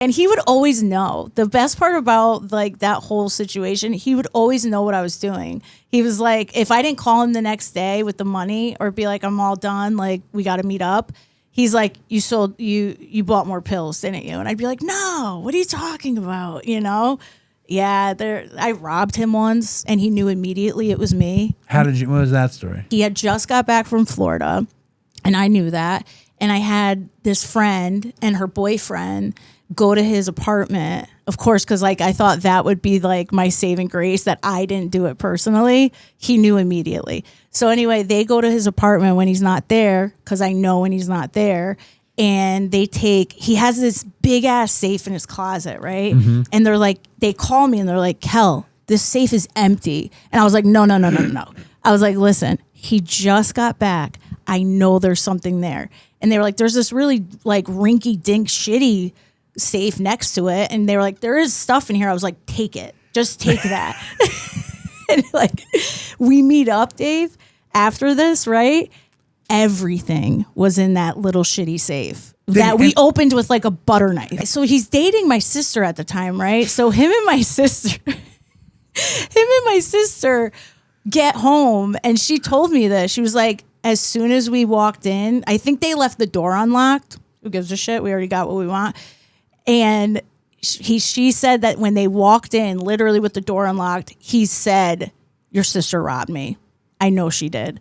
And he would always know. The best part about like that whole situation, he would always know what I was doing. He was like, if I didn't call him the next day with the money or be like, I'm all done, like we got to meet up. He's like, you bought more pills, didn't you? And I'd be like, no, what are you talking about? You know? Yeah, I robbed him once and he knew immediately it was me. What was that story? He had just got back from Florida and I knew that. And I had this friend and her boyfriend go to his apartment, of course, because like I thought that would be like my saving grace that I didn't do it personally. He knew immediately. So anyway, they go to his apartment when he's not there because I know when he's not there. And he has this big ass safe in his closet, right? Mm-hmm. And they call me and they're like, Kel, this safe is empty. And I was like, no. I was like, listen, he just got back. I know there's something there. And they were like, there's this really like rinky dink shitty safe next to it. And they were like, there is stuff in here. I was like, take it. Just take that. And like, we meet up, Dave, after this, right? Everything was in that little shitty safe that we opened with like a butter knife. So he's dating my sister at the time, right? So him and my sister get home and she told me this. She was like, as soon as we walked in, I think they left the door unlocked. Who gives a shit? We already got what we want. And she said that when they walked in, literally with the door unlocked, he said, your sister robbed me. I know she did.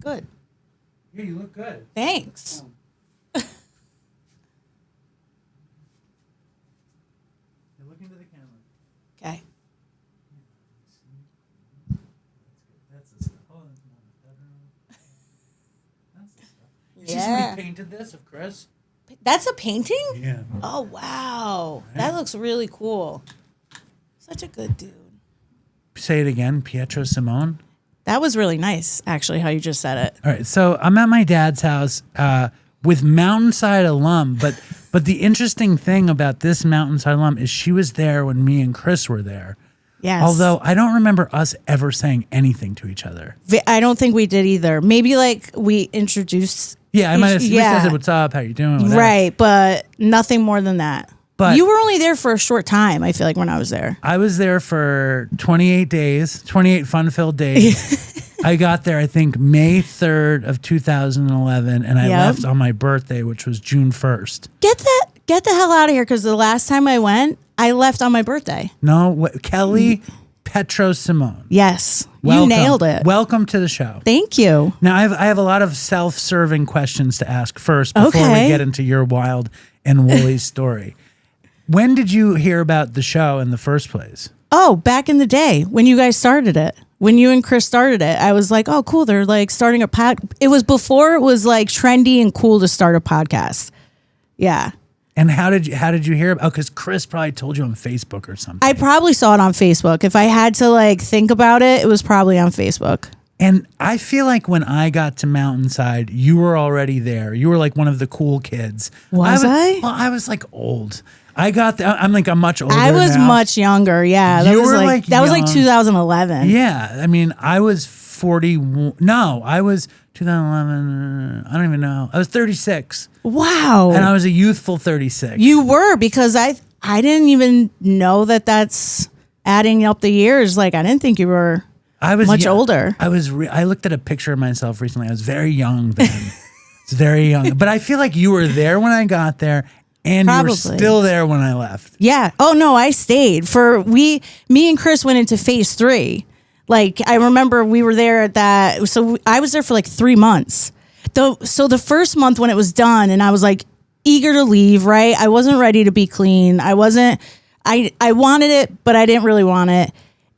Good. Yeah, you look good. Thanks. Okay. Did you see we painted this of Chris? That's a painting? Yeah. Oh, wow. That looks really cool. Such a good dude. Say it again, Pietrosimone. That was really nice, actually, how you just said it. All right, so I'm at my dad's house with Mountainside Alum, but the interesting thing about this Mountainside Alum is she was there when me and Chris were there. Yes. Although I don't remember us ever saying anything to each other. I don't think we did either. Maybe like we introduced. Yeah, I might have said, what's up, how you doing? Whatever. Right, but nothing more than that. But you were only there for a short time, I feel like, when I was there. I was there for 28 days, 28 fun-filled days. I got there, I think, May 3rd of 2011, and I left on my birthday, which was June 1st. Get the hell out of here, because the last time I went, I left on my birthday. No, Kelly Pietrosimone. Yes, welcome. You nailed it. Welcome to the show. Thank you. Now, I have a lot of self-serving questions to ask first before we get into your wild and woolly story. When did you hear about the show in the first place? Oh, back in the day when you guys started it. When you and Chris started it, I was like, oh, cool. They're like starting a It was before it was like trendy and cool to start a podcast. Yeah. And how did you hear about? Oh, because Chris probably told you on Facebook or something. I probably saw it on Facebook. If I had to like think about it, it was probably on Facebook. And I feel like when I got to Mountainside, you were already there. You were like one of the cool kids. Was I? Well, I was like old. I got there. I'm much older. I was now. Much younger. Yeah, that was like 2011. Yeah, I mean, I was 41. No, I was 2011. I don't even know. I was 36. Wow. And I was a youthful 36. You were, because I didn't even know that that's adding up the years. Like I didn't think you were. I was much older. I looked at a picture of myself recently. I was very young then. It's very young, but I feel like you were there when I got there. And you were still there when I left. Yeah. Oh, no, I stayed. Me and Chris went into phase 3. Like, I remember we were there at that. So I was there for like 3 months. So the first month when it was done and I was like eager to leave, right? I wasn't ready to be clean. I wanted it, but I didn't really want it.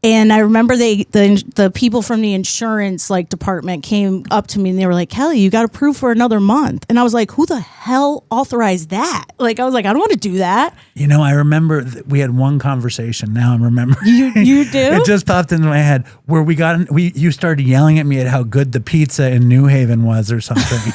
And I remember the people from the insurance like department came up to me and they were like, Kelly, you got approved for another month. And I was like, who the hell authorized that? Like, I was like, I don't want to do that. You know, I remember we had one conversation. Now I'm remembering. You do? It just popped into my head where you started yelling at me at how good the pizza in New Haven was or something.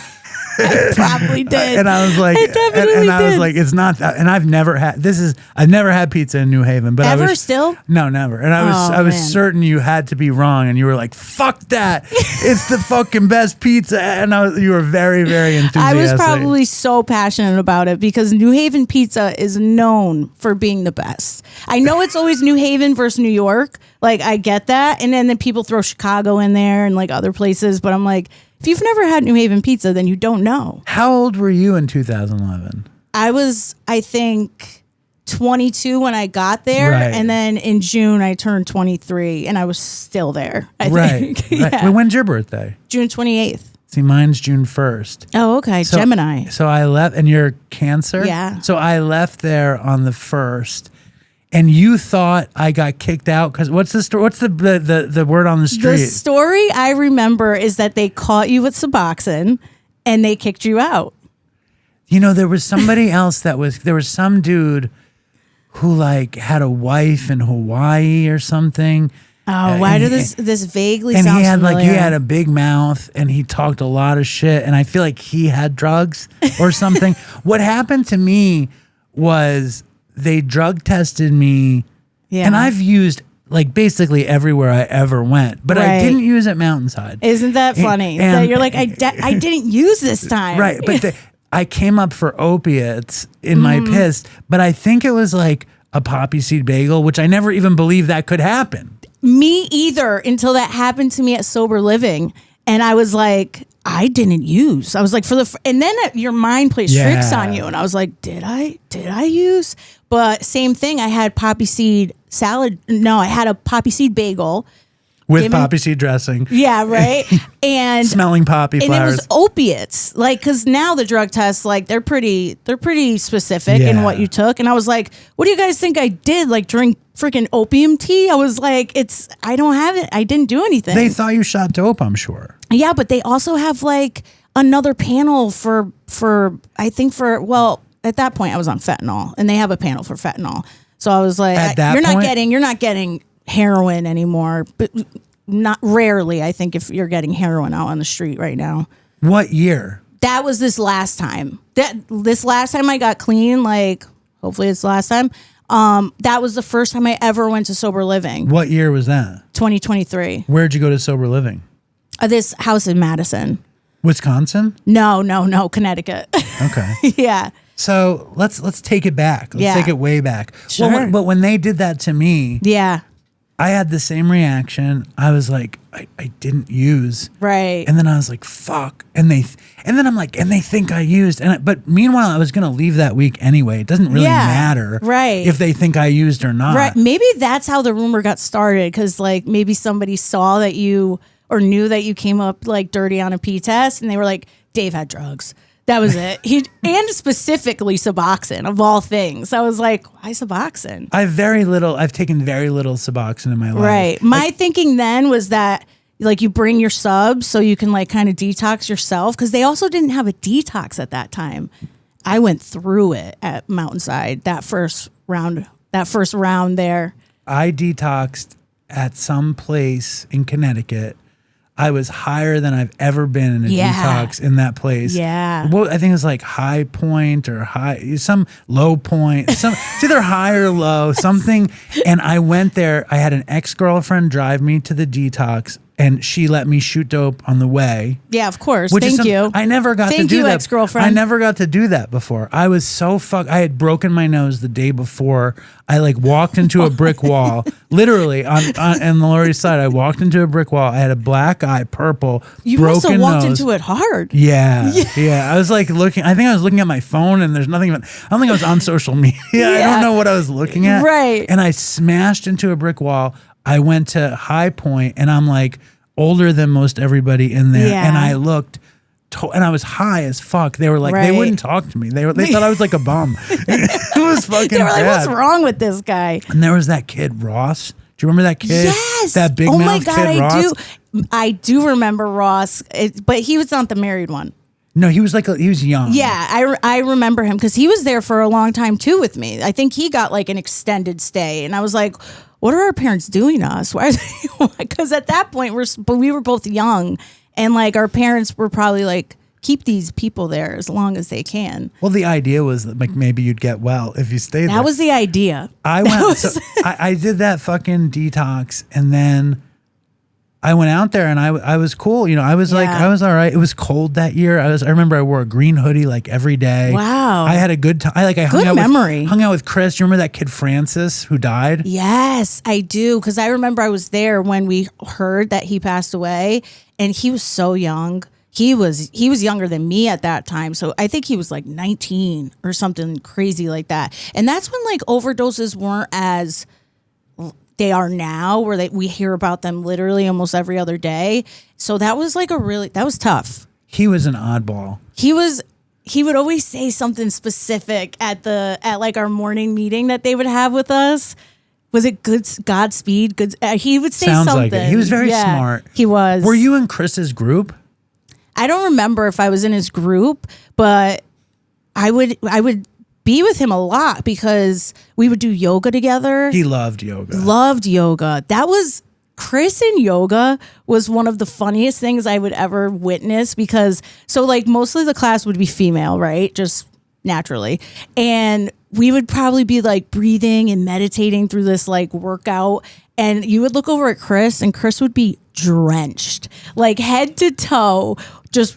I probably did. And I was like, I was like, it's not that. And I've never had pizza in New Haven, but still? No, never. And I was certain you had to be wrong, and you were like, fuck that. It's the fucking best pizza. And you were very, very enthusiastic. I was probably so passionate about it because New Haven pizza is known for being the best. I know it's always New Haven versus New York. Like, I get that. And then people throw Chicago in there and like other places. But I'm like, if you've never had New Haven pizza, then you don't know. How old were you in 2011? I was, I think, 22 when I got there. Right. And then in June, I turned 23 and I was still there, I think. Right. Yeah. Wait, when's your birthday? June 28th. See, mine's June 1st. Oh, okay. So, Gemini. So I left, and you're Cancer? Yeah. So I left there on the 1st. And you thought I got kicked out because what's the story? What's the word on the street? The story I remember is that they caught you with Suboxone and they kicked you out. You know, there was somebody else there was some dude who like had a wife in Hawaii or something. Oh, why do this vaguely and sound he had familiar? he had a big mouth and he talked a lot of shit, and I feel like he had drugs or something. What happened to me was they drug tested me, and I've used like basically everywhere I ever went, but I didn't use at Mountainside. Isn't that funny? That you're like, I didn't use this time. Right, but I came up for opiates in my piss, but I think it was like a poppy seed bagel, which I never even believed that could happen. Me either, until that happened to me at Sober Living, and I was like, I didn't use. I was like, and then your mind plays tricks on you, and I was like, did I use? But same thing. I had poppy seed salad. No, I had a poppy seed bagel with poppy seed dressing. Yeah, right. And smelling poppy flowers. And it was opiates, like, because now the drug tests, like, they're pretty specific in what you took. And I was like, what do you guys think I did? Like, drink freaking opium tea? I was like, I don't have it. I didn't do anything. They thought you shot dope, I'm sure. Yeah, but they also have like another panel for at that point I was on fentanyl, and they have a panel for fentanyl. So I was like, you're not getting heroin anymore, but not rarely. I think if you're getting heroin out on the street right now. What year? That was this last time. This last time I got clean, like hopefully it's the last time. That was the first time I ever went to Sober Living. What year was that? 2023. Where'd you go to Sober Living? This house in Madison. Wisconsin? No, Connecticut. Okay. Yeah. So let's take it back. Let's take it way back. Sure. Well, but when they did that to me, I had the same reaction. I was like, I didn't use. Right. And then I was like, fuck. And then I'm like, and they think I used. But meanwhile, I was going to leave that week anyway. It doesn't really matter if they think I used or not. Right. Maybe that's how the rumor got started. Because like maybe somebody saw that you or knew that you came up like dirty on a P test, and they were like, Dave had drugs. That was it. And specifically Suboxone, of all things. I was like, why Suboxone? I've taken very little Suboxone in my life. Right. My thinking then was that like you bring your subs so you can like kind of detox yourself, because they also didn't have a detox at that time. I went through it at Mountainside that first round there. I detoxed at some place in Connecticut. I was higher than I've ever been in a detox in that place. Yeah. Well, I think it was like High Point or some low point. It's either high or low, something. And I went there. I had an ex-girlfriend drive me to the detox, and she let me shoot dope on the way. Yeah, of course. Thank you. I never got to do that. Thank you, ex-girlfriend. I never got to do that before. I was so I had broken my nose the day before. I like walked into a brick wall, literally on the Lower East Side. I walked into a brick wall. I had a black eye, purple, you broken must have walked nose. into it hard. Yeah. I was like looking. I think I was looking at my phone, and there's nothing. I don't think I was on social media. I don't know what I was looking at. Right. And I smashed into a brick wall. I went to High Point, and I'm like older than most everybody in there. Yeah. And I looked, and I was high as fuck. They were like, they wouldn't talk to me. They thought I was like a bum. It was fucking They were like, bad. what's wrong with this guy? And there was that kid, Ross. Do you remember that kid? Yes. That big mouth kid, Ross? I do remember Ross, but he was not the married one. No, he was young. Yeah, I remember him because he was there for a long time too with me. I think he got like an extended stay, and I was like, what are our parents doing to us? Why? Because at that point we were both young, and like our parents were probably like keep these people there as long as they can. Well, the idea was that like maybe you'd get well if you stayed there. That was the idea. I did that fucking detox, and then I went out there and I was cool. You know, I was like, I was all right. It was cold that year. I remember I wore a green hoodie like every day. Wow. I had a good time. I hung out with Chris. You remember that kid Francis who died? Yes, I do. Because I remember I was there when we heard that he passed away, and he was so young. He was younger than me at that time. So I think he was like 19 or something crazy like that. And that's when like overdoses weren't as they are now, where we hear about them literally almost every other day. So that was like that was tough. He was an oddball. He would always say something specific at like our morning meeting that they would have with us. Was it Godspeed? He would say Sounds something. like it. He was very smart. He was. Were you in Chris's group? I don't remember if I was in his group, but I would be with him a lot because we would do yoga together. He loved yoga. Loved yoga. Chris in yoga was one of the funniest things I would ever witness, because so like mostly the class would be female, right? Just naturally. And we would probably be like breathing and meditating through this like workout. And you would look over at Chris, and Chris would be drenched, like head to toe, just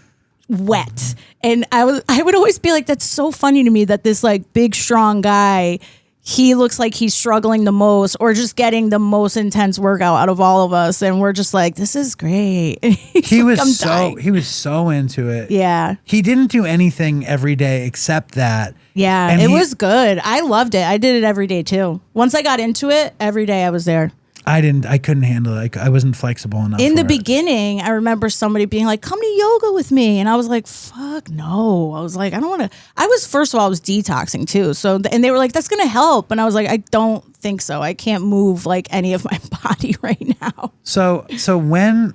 wet. And I would always be like, that's so funny to me that this like big, strong guy, he looks like he's struggling the most or just getting the most intense workout out of all of us. And we're just like, this is great. He was so into it. Yeah. He didn't do anything every day except that. Yeah. And it was good. I loved it. I did it every day too. Once I got into it, every day I was there. I couldn't handle it. I wasn't flexible enough. In the beginning, I remember somebody being like, come to yoga with me. And I was like, fuck no. I was like, I don't want to. First of all, I was detoxing too. So, and they were like, that's going to help. And I was like, I don't think so. I can't move like any of my body right now. So why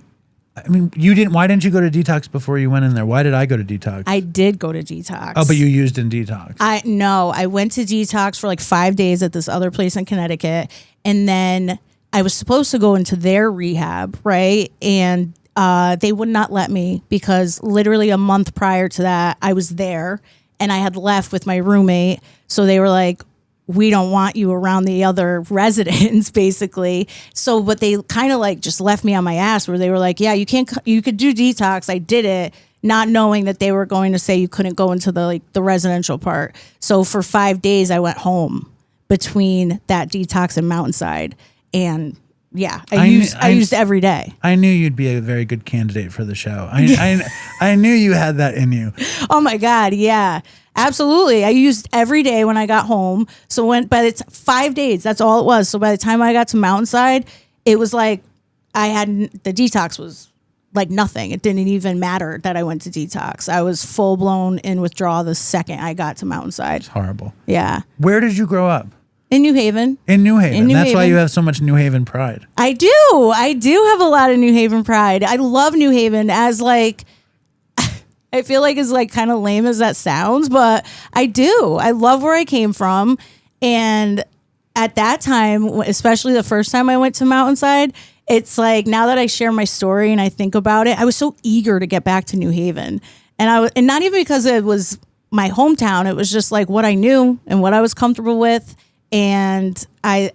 didn't you go to detox before you went in there? Why did I go to detox? I did go to detox. Oh, but you used in detox. I went to detox for like 5 days at this other place in Connecticut. And then I was supposed to go into their rehab, right? And they would not let me because literally a month prior to that, I was there and I had left with my roommate. So they were like, we don't want you around the other residents, basically. So, but they kind of like just left me on my ass, where they were like, yeah, you could do detox. I did it, not knowing that they were going to say you couldn't go into the residential part. So for 5 days, I went home between that detox and Mountainside. And yeah, I used every day. I knew you'd be a very good candidate for the show. I knew you had that in you. Oh my God, yeah, absolutely. I used every day when I got home. So 5 days, that's all it was. So by the time I got to Mountainside, it was like the detox was like nothing. It didn't even matter that I went to detox. I was full blown in withdrawal the second I got to Mountainside. It's horrible. Yeah. Where did you grow up? In New Haven. That's why you have so much New Haven pride. I do have a lot of New Haven pride. I love New Haven as like, I feel like it's like kind of lame as that sounds, but I do. I love where I came from. And at that time, especially the first time I went to Mountainside, it's like now that I share my story and I think about it, I was so eager to get back to New Haven. And not even because it was my hometown, it was just like what I knew and what I was comfortable with. And I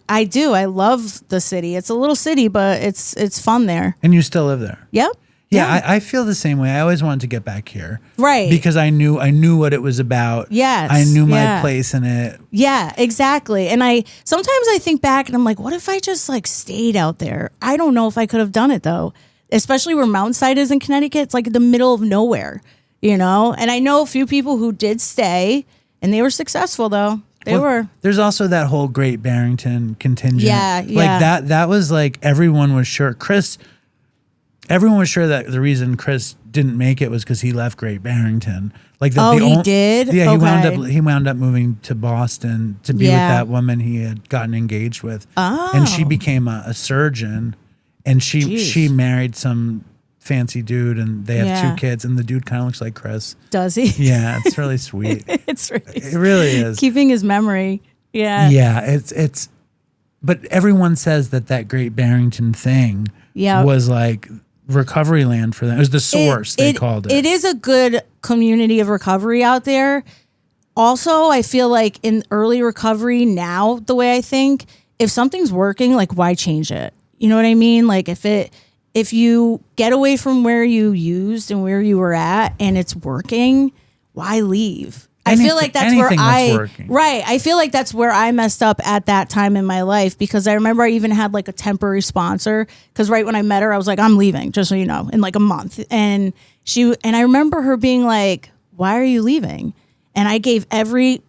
love the city. It's a little city, but it's fun there. And you still live there? Yep. Yeah. I feel the same way. I always wanted to get back here. Right. Because I knew what it was about. Yes. I knew my place in it. Yeah, exactly. And sometimes I think back and I'm like, what if I just like stayed out there? I don't know if I could have done it though. Especially where Mountainside is in Connecticut. It's like in the middle of nowhere, you know? And I know a few people who did stay and they were successsul though. There's also that whole Great Barrington contingent. Yeah. Like that was like everyone was sure. Everyone was sure that the reason Chris didn't make it was because he left Great Barrington. Like he did? Yeah, Okay. he wound up moving to Boston to be with that woman he had gotten engaged with. Oh. And she became a surgeon, and she married some fancy dude, and they have 2 kids, and the dude kind of looks like Chris. Does he? Yeah, it's really sweet. It really is. Keeping his memory. Yeah. Yeah, it's but everyone says that Great Barrington thing was like recovery land for them. It was the source, they called it. It is a good community of recovery out there. Also, I feel like in early recovery now, the way I think, if something's working, like why change it? You know what I mean? Like if you get away from where you used and where you were at and it's working, why leave? I feel like that's where I feel like that's where I messed up at that time in my life, because I remember I even had like a temporary sponsor, because right when I met her, I was like, I'm leaving, just so you know, in like a month. And I remember her being like, why are you leaving? And I gave every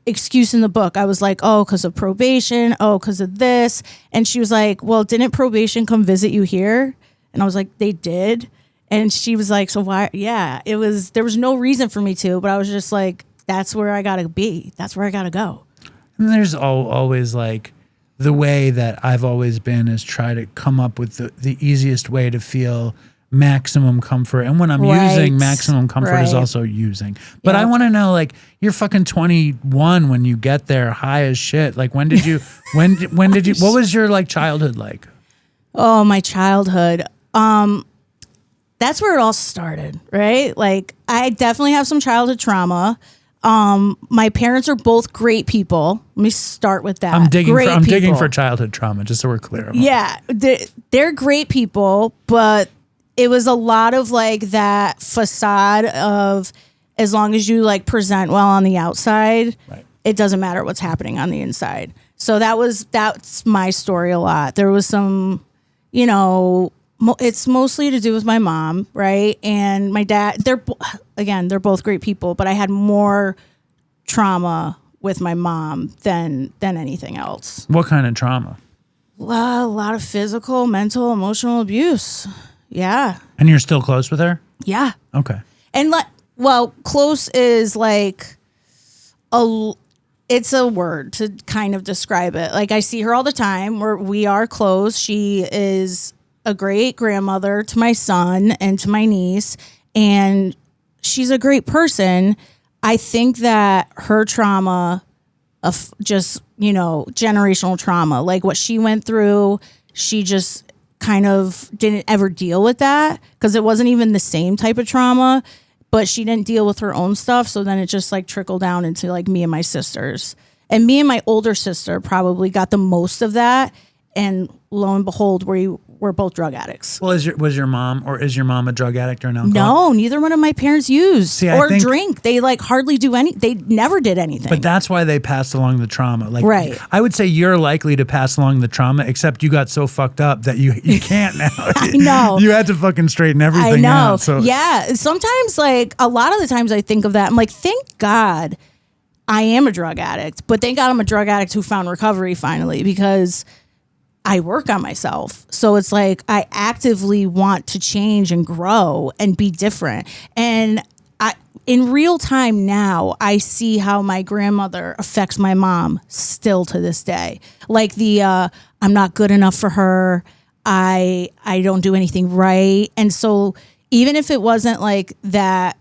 excuse in the book. I was like, oh, because of probation. Oh, because of this. And she was like, well, didn't probation come visit you here? And I was like, they did. And she was like, so why? Yeah, there was no reason for me to, but I was just like, that's where I got to be. That's where I got to go. And there's always like the way that I've always been is try to come up with the easiest way to feel maximum comfort. And when I'm using maximum comfort is also using. But I want to know, like, you're fucking 21 when you get there, high as shit. Like, when did you, when did you, what was your like childhood like? Oh, my childhood. That's where it all started, right? Like, I definitely have some childhood trauma. My parents are both great people. Let me start with that. I'm digging for childhood trauma, just so we're clear. Yeah, they're great people, but it was a lot of like that facade of, as long as you like present well on the outside, it doesn't matter what's happening on the inside. So that's my story a lot. There was some, you know, it's mostly to do with my mom, right? And my dad, they're both great people, but I had more trauma with my mom than anything else. What kind of trauma? Well, a lot of physical, mental, emotional abuse. Yeah. And you're still close with her? Yeah. Okay. And close is like it's a word to kind of describe it. Like, I see her all the time. We are close. She is a great grandmother to my son and to my niece, and she's a great person. I think that her trauma of just, you know, generational trauma, like what she went through, she just kind of didn't ever deal with that, because it wasn't even the same type of trauma, but she didn't deal with her own stuff. So then it just like trickled down into like me and my sisters, and me and my older sister probably got the most of that. And lo and behold, we're both drug addicts. Well, is your mom a drug addict or an alcoholic? No, neither one of my parents used or drink. They like hardly do they never did anything. But that's why they passed along the trauma. Like, I would say you're likely to pass along the trauma, except you got so fucked up that you can't now. I know. You had to fucking straighten everything out. So yeah, sometimes like a lot of the times I think of that. I'm like, thank God I am a drug addict, but thank God I'm a drug addict who found recovery finally, because I work on myself. So it's like I actively want to change and grow and be different. And in real time now, I see how my grandmother affects my mom still to this day. Like I'm not good enough for her. I don't do anything right. And so even if it wasn't like that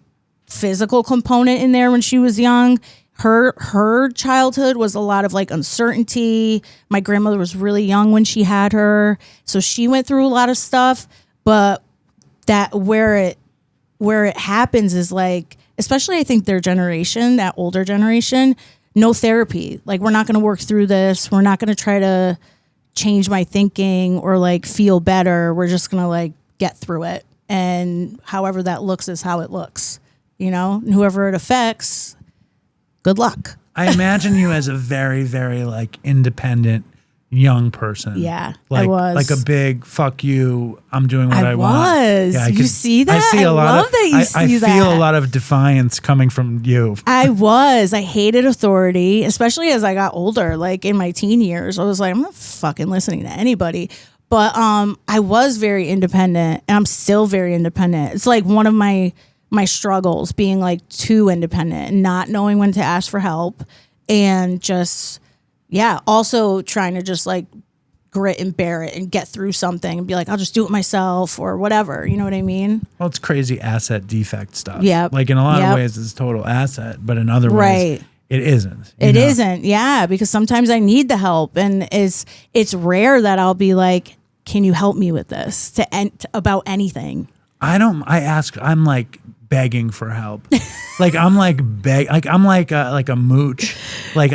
physical component in there when she was young, her childhood was a lot of like uncertainty. My grandmother was really young when she had her, so she went through a lot of stuff. But that where it happens is like, especially I think their generation, that older generation, no therapy. Like, we're not going to work through this. We're not going to try to change my thinking or like feel better. We're just going to like get through it, and however that looks is how it looks, you know. And whoever it affects, good luck. I imagine you as a very, very like independent young person. Yeah, like, I was. Like a big fuck you, I'm doing what I want. Yeah, you see that? I love that you see that. I feel a lot of defiance coming from you. I hated authority, especially as I got older. Like in my teen years, I was like, I'm not fucking listening to anybody. But I was very independent, and I'm still very independent. It's like one of my struggles, being like too independent and not knowing when to ask for help, and just, also trying to just like grit and bear it and get through something and be like, I'll just do it myself or whatever. You know what I mean? Well, it's crazy asset defect stuff. Yeah. Like in a lot of ways it's total asset, but in other ways it isn't. It isn't. Yeah. Because sometimes I need the help, and it's rare that I'll be like, can you help me with this about anything? I'm like begging for help. Like I'm like I'm like a mooch. Like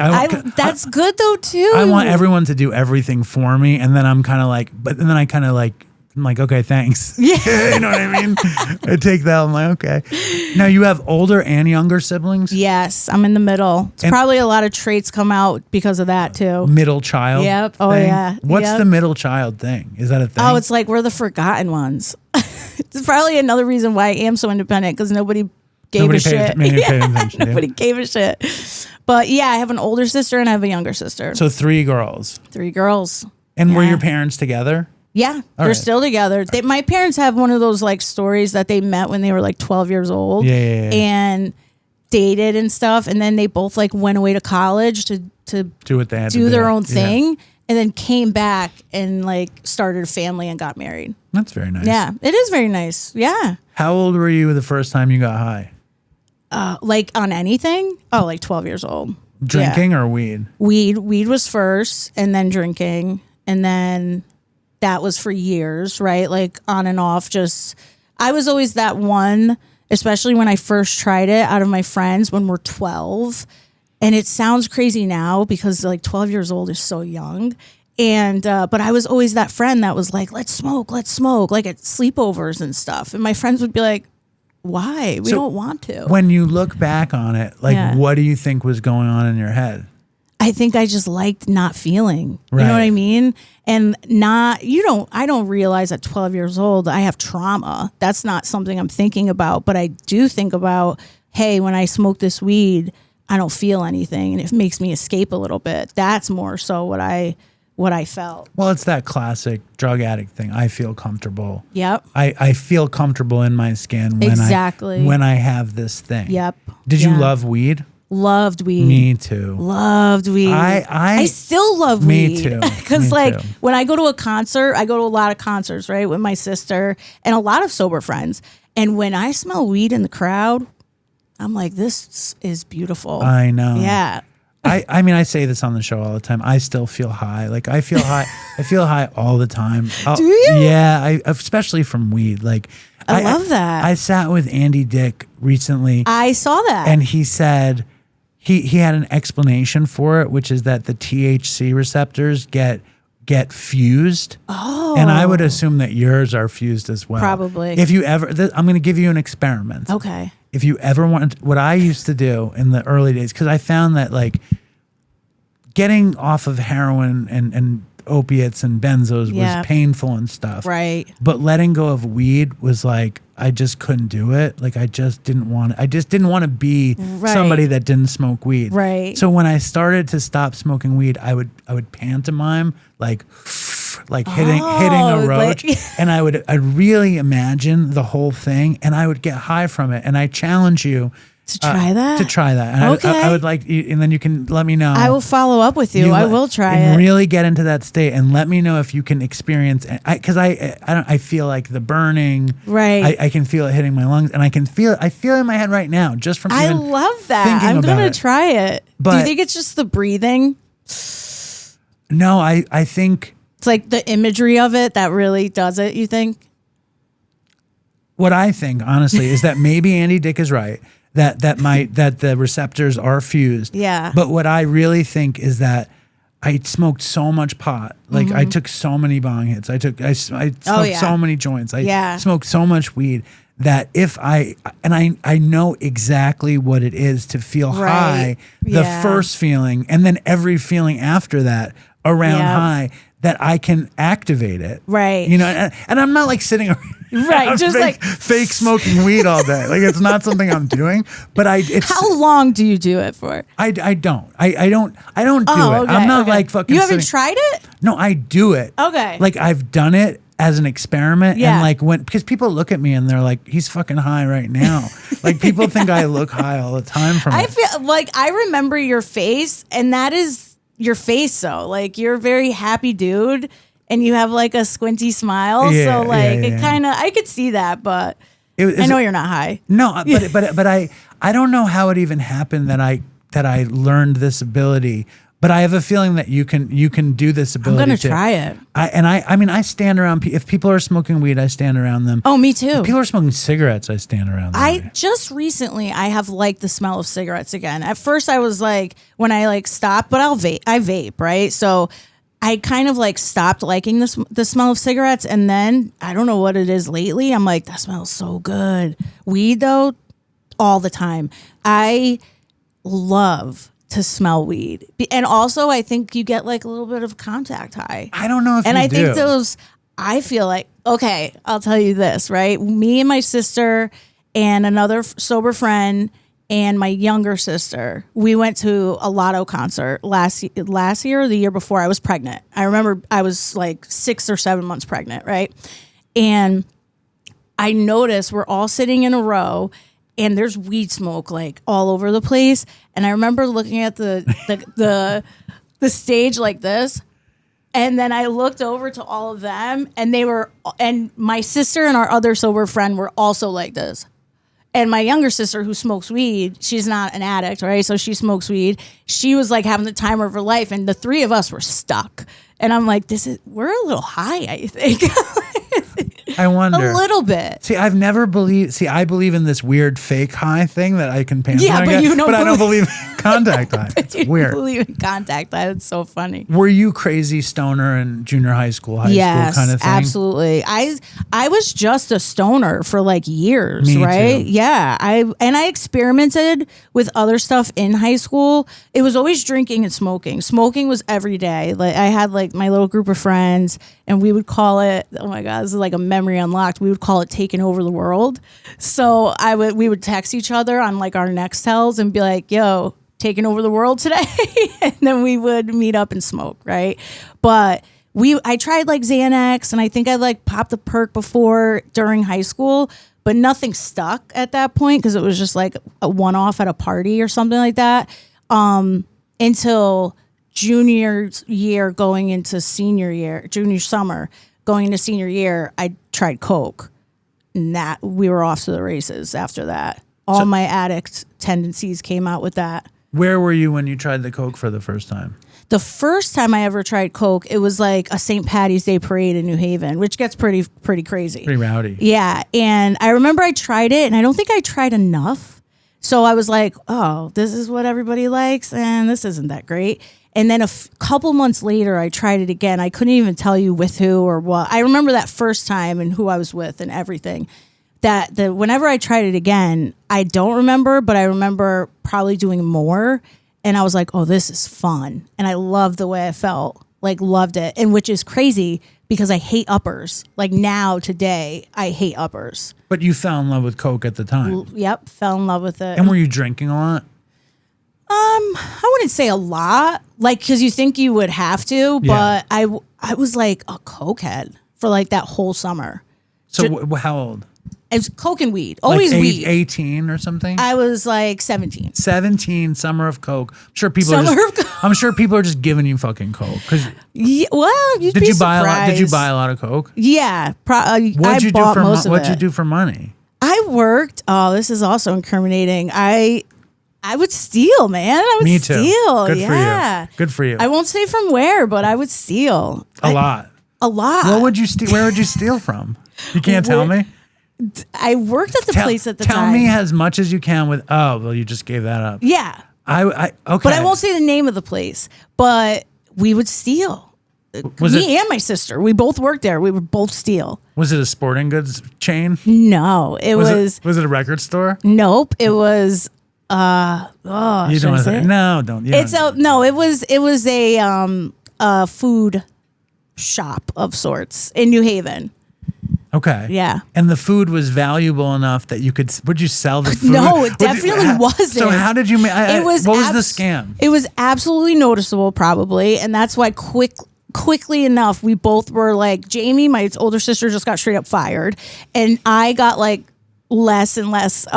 that's good though too. I want everyone to do everything for me, and then I'm kind of like, I'm like, okay, thanks. Yeah. You know what I mean? I take that. I'm like, okay. Now you have older and younger siblings? Yes, I'm in the middle. It's probably a lot of traits come out because of that too. Middle child. Yep. Oh thing? yeah. What's the middle child thing? Is that a thing? Oh, it's like we're the forgotten ones. It's probably another reason why I am so independent, because nobody gave a shit. Nobody gave a shit. But yeah, I have an older sister and I have a younger sister. So 3 girls. 3 girls. And were your parents together? Yeah, they're still together. My parents have one of those like stories that they met when they were like 12 years old. Yeah. And dated and stuff, and then they both like went away to college to do what they had to do their own thing, and then came back and like started a family and got married. That's very nice. Yeah, it is very nice. Yeah. How old were you the first time you got high? Like on anything? Oh, like 12 years old. Drinking or weed? Weed was first, and then drinking, and then that was for years, right? Like on and off. Just I was always that one, especially when I first tried it, out of my friends when we're 12. And it sounds crazy now because like 12 years old is so young. And but I was always that friend that was like, let's smoke, like at sleepovers and stuff. And my friends would be like, why? We don't want to. When you look back on it, like what do you think was going on in your head? I think I just liked not feeling. Right. You know what I mean? And I don't realize at 12 years old I have trauma. That's not something I'm thinking about, but I do think about, hey, when I smoke this weed, I don't feel anything and it makes me escape a little bit. That's more so what I felt. Well, it's that classic drug addict thing. I feel comfortable. Yep. I feel comfortable in my skin when I have this thing. Yep. Did you love weed? Loved weed. Me too. Loved weed. I still love weed. Me too. Because like when I go to a concert, I go to a lot of concerts, right, with my sister and a lot of sober friends. And when I smell weed in the crowd, I'm like, this is beautiful. I know. Yeah. I mean, I say this on the show all the time. I still feel high. Like I feel high. I feel high all the time. Do you? Yeah. Especially from weed. Like I love that. I sat with Andy Dick recently. I saw that. And he said he had an explanation for it, which is that the THC receptors get fused. Oh. And I would assume that yours are fused as well. Probably. If you ever, I'm going to give you an experiment. Okay. If you ever want, what I used to do in the early days, because I found that like getting off of heroin and opiates and benzos was painful and stuff. Right. But letting go of weed was like, I just couldn't do it. Like I just didn't want to be somebody that didn't smoke weed. Right. So when I started to stop smoking weed, I would pantomime like hitting a roach, and I'd really imagine the whole thing, and I would get high from it. And I challenge you to try that. And I would like, and then you can let me know. I will follow up with you. I will try it. Really get into that state, and let me know if you can experience. Because I feel like the burning. Right. I can feel it hitting my lungs, and I feel it in my head right now just from. I love that. I'm gonna try it. But, do you think it's just the breathing? No, I think it's like the imagery of it that really does it. You think? What I think, honestly, is that maybe Andy Dick is right. That the receptors are fused. Yeah. But what I really think is that I smoked so much pot. Like I took so many bong hits. I smoked so many joints. I smoked so much weed that if I know exactly what it is to feel high, the first feeling, and then every feeling after that around high, that I can activate it. Right. You know, and I'm not like sitting around just fake smoking weed all day. Like it's not something I'm doing, but how long do you do it for? I don't do it. I'm not like fucking. You haven't tried it? No, I do it. Okay. Like I've done it as an experiment, and like because people look at me and they're like, he's fucking high right now. Like people think I look high all the time from it. I feel like I remember your face, and that is your face. So like you're a very happy dude, and you have like a squinty smile. So like it kind of, I could see that, but I know you're not high. No, but I don't know how it even happened that I learned this ability. But I have a feeling that you can do this ability. I'm going to try it. I mean, I stand around, if people are smoking weed, I stand around them. Oh, me too. If people are smoking cigarettes, I stand around them. Just recently, I have liked the smell of cigarettes again. At first I was like, when I like stopped, but I vape, right? So I kind of like stopped liking the smell of cigarettes. And then I don't know what it is lately. I'm like, that smells so good. Weed though, all the time. I love to smell weed. And also I think you get like a little bit of contact high. I don't know if and you I do. think I feel like, okay, I'll tell you this, right? Me and my sister and another sober friend and my younger sister, we went to a Lotto concert last year or the year before. I was pregnant. I remember I was like 6 or 7 months pregnant, right? And I noticed we're all sitting in a row and there's weed smoke like all over the place. And I remember looking at the stage like this. And then I looked over to all of them and my sister and our other sober friend were also like this. And my younger sister who smokes weed, she's not an addict, right? So she smokes weed. She was like having the time of her life. And the three of us were stuck. And I'm like, we're a little high, I think. I wonder. A little bit. See, I've never believed. See, I believe in this weird fake high thing that I can pants. Yeah, but I don't believe in contact high. It's weird. I believe in contact high. That's so funny. Were you crazy stoner in junior high school, high school kind of thing? Absolutely. I was just a stoner for like years, Me right? too. Yeah. I experimented with other stuff in high school. It was always drinking and smoking. Smoking was every day. Like I had like my little group of friends and we would call it, oh my God, this is like a memory unlocked. We would call it taking over the world. So we would text each other on like our Nextels and be like, yo, taking over the world today. And then we would meet up and smoke, right? But I tried like Xanax and I think I like popped a perk before during high school, but nothing stuck at that point because it was just like a one-off at a party or something like that. Until junior year going into senior year, junior summer going into senior year, I tried Coke. And that we were off to the races after that. All my addict tendencies came out with that. Where were you when you tried the Coke for the first time? The first time I ever tried Coke, it was like a St. Patty's Day parade in New Haven, which gets pretty crazy. Pretty rowdy. Yeah. And I remember I tried it and I don't think I tried enough. So I was like, oh, this is what everybody likes and this isn't that great. And then a couple months later, I tried it again. I couldn't even tell you with who or what. I remember that first time and who I was with and everything. Whenever I tried it again, I don't remember, but I remember probably doing more. And I was like, oh, this is fun. And I loved the way I felt, like loved it. And which is crazy because I hate uppers. Like now, today, I hate uppers. But you fell in love with Coke at the time. Yep, fell in love with it. And were you drinking a lot? I wouldn't say a lot, like, because you think you would have to, but I was like a cokehead for like that whole summer. So how old? It was Coke and weed, always like weed. 18 or something? I was like 17. 17, summer of Coke. I'm sure people are just giving you fucking Coke. Yeah, well, you'd be surprised. Did you buy a lot of Coke? Yeah, I What'd you do for money? I worked. Oh, this is also incriminating. I would steal, man. Me too. Steal. Good yeah. for you. Good for you. I won't say from where, but I would steal. A lot. What would you steal? Where would you steal from? You can't tell me? I worked at the place at the time. Tell me as much as you can with, oh, well, you just gave that up. Yeah. Okay. But I won't say the name of the place, but we would steal. Me and my sister, we both worked there. We would both steal. Was it a sporting goods chain? No, it was. Was it a record store? Nope. It was, you don't want to say it? No, don't. It was a food shop of sorts in New Haven. Okay. Yeah. And the food was valuable enough that would you sell the food? No, it definitely wasn't. So how did you make what was the scam? It was absolutely noticeable probably, and that's why quickly enough we both were like, Jamie, my older sister, just got straight up fired, and I got like less and less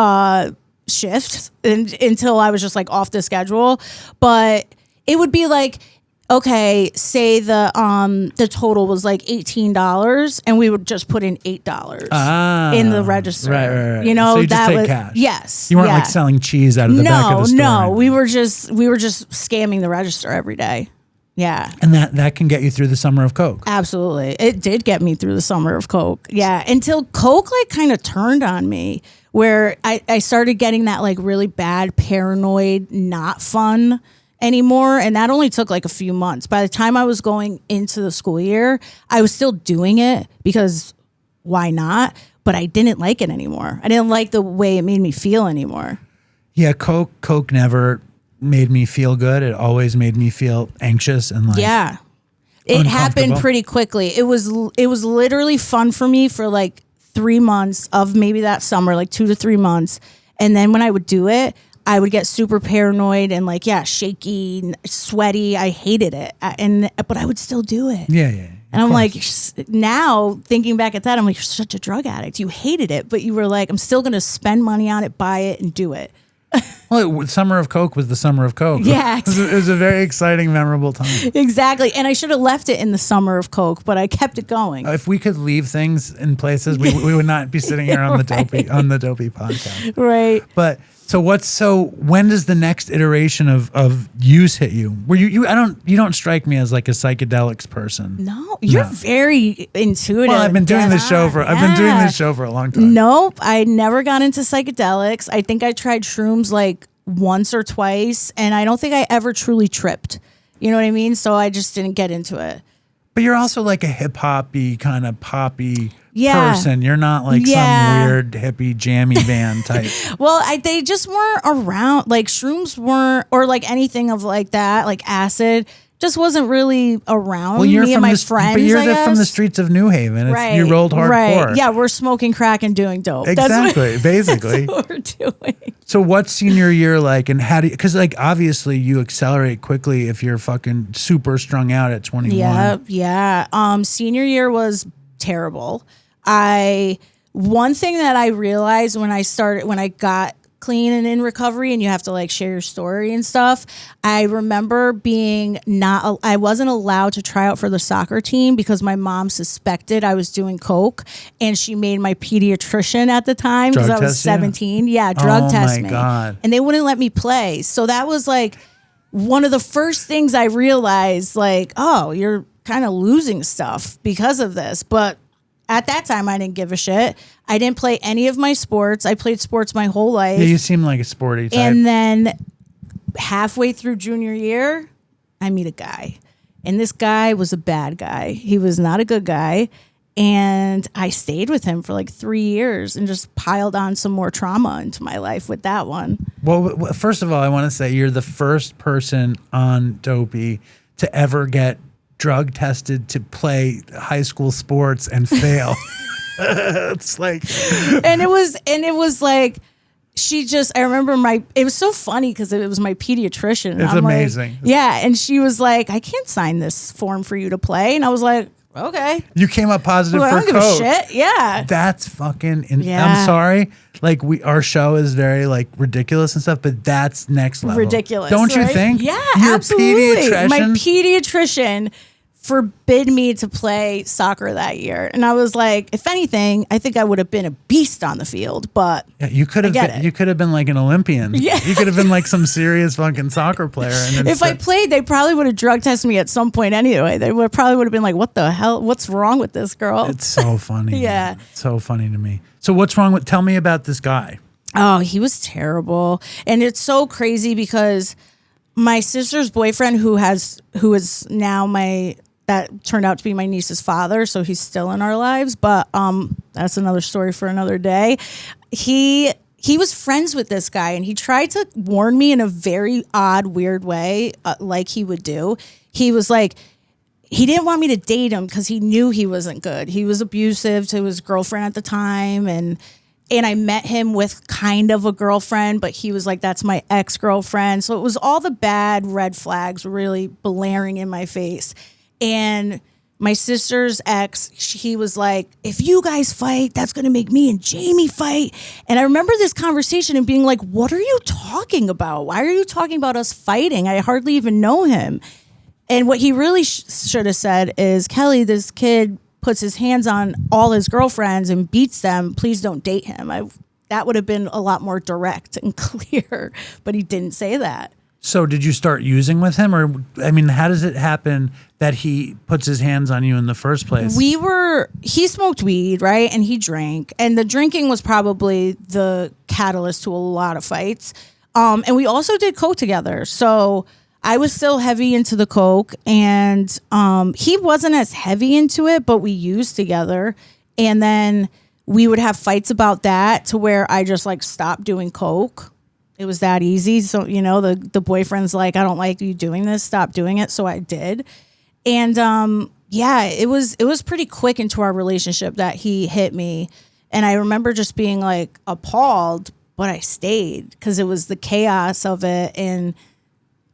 shifts until I was just like off the schedule. But it would be like, okay, say the total was like $18 and we would just put in $8 in the register. Right. You know, so you just that take was cash. Yes. You weren't like selling cheese out of the back of the store. No, we were just scamming the register every day. Yeah. And that can get you through the summer of Coke. Absolutely. It did get me through the summer of Coke. Yeah. Until Coke like kind of turned on me, where I started getting that like really bad, paranoid, not fun anymore. And that only took like a few months. By the time I was going into the school year, I was still doing it because why not? But I didn't like it anymore. I didn't like the way it made me feel anymore. Yeah. Coke never made me feel good. It always made me feel anxious and like it happened pretty quickly. It was literally fun for me for like 3 months of maybe that summer, like 2 to 3 months, and then when I would do it, I would get super paranoid and like shaky, sweaty. I hated it, but I would still do it. Yeah. And I'm like, now thinking back at that, I'm like, you're such a drug addict. You hated it, but you were like, I'm still going to spend money on it, buy it, and do it. Well, summer of Coke was the summer of Coke. Yeah. It was a very exciting, memorable time. Exactly. And I should have left it in the summer of Coke, but I kept it going. If we could leave things in places, we would not be sitting here on the Dopey podcast. Right. But so when does the next iteration of use hit you? Where you don't strike me as like a psychedelics person. No, you're very intuitive. Well, I've been doing this show for a long time. Nope, I never got into psychedelics. I think I tried shrooms like once or twice, and I don't think I ever truly tripped. You know what I mean? So I just didn't get into it. But you're also like a hip hoppy kind of poppy person. You're not like some weird hippie jammy band type. Well, they just weren't around. Like shrooms weren't, or like anything of like that, like acid, just wasn't really around. Well, you're me and my friends. But you're from the streets of New Haven. You rolled hardcore. Right. Yeah, we're smoking crack and doing dope. Exactly. Basically. That's what we're doing. So what's senior year like, and how do you, because like obviously you accelerate quickly if you're fucking super strung out at 21. Yeah. Senior year was terrible. One thing that I realized when I got clean and in recovery, and you have to like share your story and stuff, I remember I wasn't allowed to try out for the soccer team because my mom suspected I was doing coke, and she made my pediatrician at the time, because I was 17 drug test me. God. And they wouldn't let me play. So that was like one of the first things I realized, like, oh, you're kind of losing stuff because of this. But at that time, I didn't give a shit. I didn't play any of my sports. I played sports my whole life. Yeah, you seem like a sporty type. And then halfway through junior year, I meet a guy. And this guy was a bad guy. He was not a good guy. And I stayed with him for like 3 years and just piled on some more trauma into my life with that one. Well, first of all, I want to say you're the first person on Dopey to ever get drug tested to play high school sports and fail. It's like, and it was like, I remember it was so funny because it was my pediatrician. It's amazing. Like, yeah. And she was like, I can't sign this form for you to play. And I was like, okay. You came up positive for I don't give coke. a shit. Yeah. That's fucking, I'm sorry. Like our show is very like ridiculous and stuff, but that's next level. Ridiculous. Don't you think? Yeah, You're absolutely. A pediatrician. My pediatrician forbid me to play soccer that year. And I was like, if anything, I think I would have been a beast on the field, but yeah, you could have been like an Olympian. Yeah. You could have been like some serious fucking soccer player. And if I played, they probably would have drug tested me at some point anyway. They probably would have been like, what the hell? What's wrong with this girl? It's so funny. Yeah. It's so funny to me. So what's wrong with, tell me about this guy. Oh, he was terrible. And it's so crazy because my sister's boyfriend, who is now that turned out to be my niece's father, so he's still in our lives, but that's another story for another day. He was friends with this guy, and he tried to warn me in a very odd, weird way, like he would do. He was like, he didn't want me to date him because he knew he wasn't good. He was abusive to his girlfriend at the time, and I met him with kind of a girlfriend, but he was like, that's my ex-girlfriend. So it was all the bad red flags really blaring in my face. And my sister's ex, he was like, if you guys fight, that's going to make me and Jamie fight. And I remember this conversation and being like, what are you talking about? Why are you talking about us fighting? I hardly even know him. And what he really should have said is, Kelly, this kid puts his hands on all his girlfriends and beats them. Please don't date him. That would have been a lot more direct and clear, but he didn't say that. So did you start using with him? Or, I mean, how does it happen that he puts his hands on you in the first place? He smoked weed, right? And he drank. And the drinking was probably the catalyst to a lot of fights. And we also did coke together. So I was still heavy into the coke, and he wasn't as heavy into it, but we used together. And then we would have fights about that to where I just like stopped doing coke. It was that easy. So, you know, the boyfriend's like, I don't like you doing this. Stop doing it. So I did. And yeah, it was pretty quick into our relationship that he hit me. And I remember just being like appalled, but I stayed because it was the chaos of it. And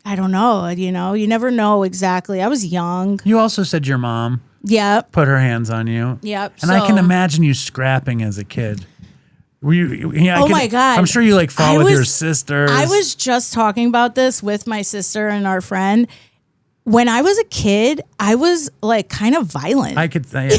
I don't know, you know, you never know exactly. I was young. You also said your mom put her hands on you. Yep. And I can imagine you scrapping as a kid. Were you? My God. I'm sure you like fought with your sisters. I was just talking about this with my sister and our friend. When I was a kid, I was like kind of violent. I could say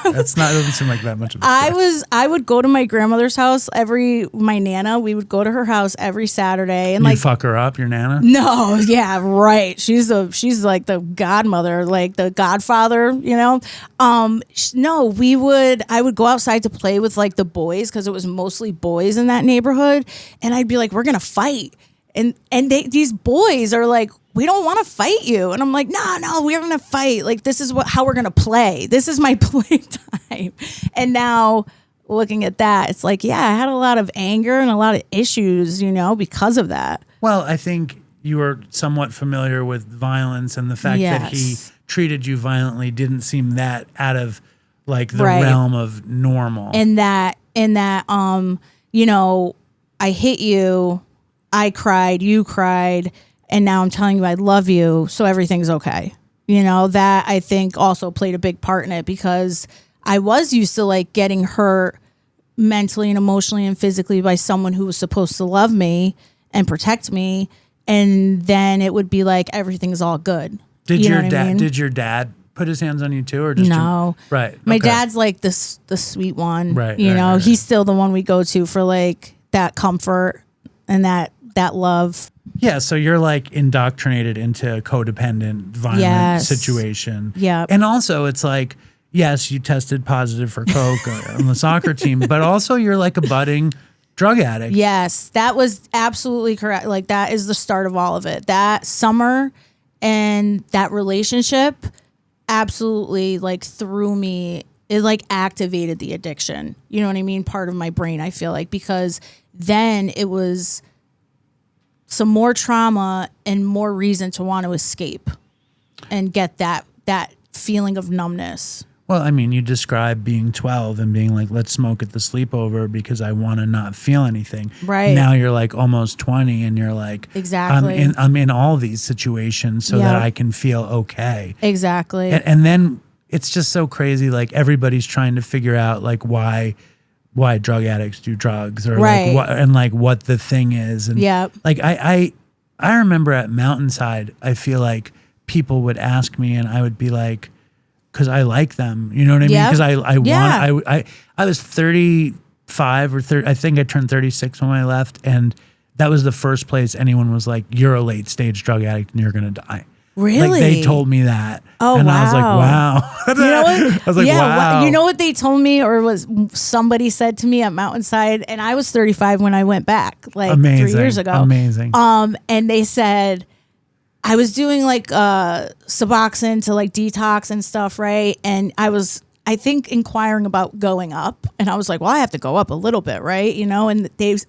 doesn't seem like that much of a story. I would go to my grandmother's house my Nana, we would go to her house every Saturday and You'd fuck her up, your Nana? No, yeah, right. She's like the godmother, like the godfather, you know? No, I would go outside to play with like the boys because it was mostly boys in that neighborhood. And I'd be like, we're going to fight. And these boys are like, we don't want to fight you. And I'm like, no, we're going to fight. Like, this is how we're going to play. This is my play time. And now looking at that, it's like, yeah, I had a lot of anger and a lot of issues, you know, because of that. Well, I think you were somewhat familiar with violence, and the fact that he treated you violently didn't seem that out of like the realm of normal. And that, you know, I hit you, I cried, you cried, and now I'm telling you I love you, so everything's okay. You know, that I think also played a big part in it because I was used to like getting hurt mentally and emotionally and physically by someone who was supposed to love me and protect me, and then it would be like everything's all good. Did your dad put his hands on you too, or just no? Right. My dad's like the sweet one. Right. You know, he's still the one we go to for like that comfort and that love. Yeah, so you're like indoctrinated into a codependent, violent situation. Yeah. And also it's like, yes, you tested positive for coke on the soccer team, but also you're like a budding drug addict. Yes, that was absolutely correct. Like that is the start of all of it. That summer and that relationship absolutely like threw me, it like activated the addiction. You know what I mean? Part of my brain, I feel like, because then it was some more trauma and more reason to want to escape and get that feeling of numbness. Well, I mean, you describe being 12 and being like, let's smoke at the sleepover because I want to not feel anything. Right. Now you're like almost 20 and you're like, exactly. I'm in all these situations so that I can feel okay. Exactly. And then it's just so crazy. Like everybody's trying to figure out like why drug addicts do drugs or like what the thing is. And like I remember at Mountainside, I feel like people would ask me and I would be like, because I like them, you know what I mean? Because I was 35 or 30, I think I turned 36 when I left, and that was the first place anyone was like, you're a late stage drug addict and you're gonna die. Really? Like they told me that. Oh, and wow. I was like, wow. You know what? I was like, wow. You know what they told me, or was somebody said to me at Mountainside, and I was 35 when I went back, like 3 years ago. Amazing. And they said, I was doing like Suboxone to like detox and stuff, right? And I think inquiring about going up, and I was like, well, I have to go up a little bit, right? You know, and he was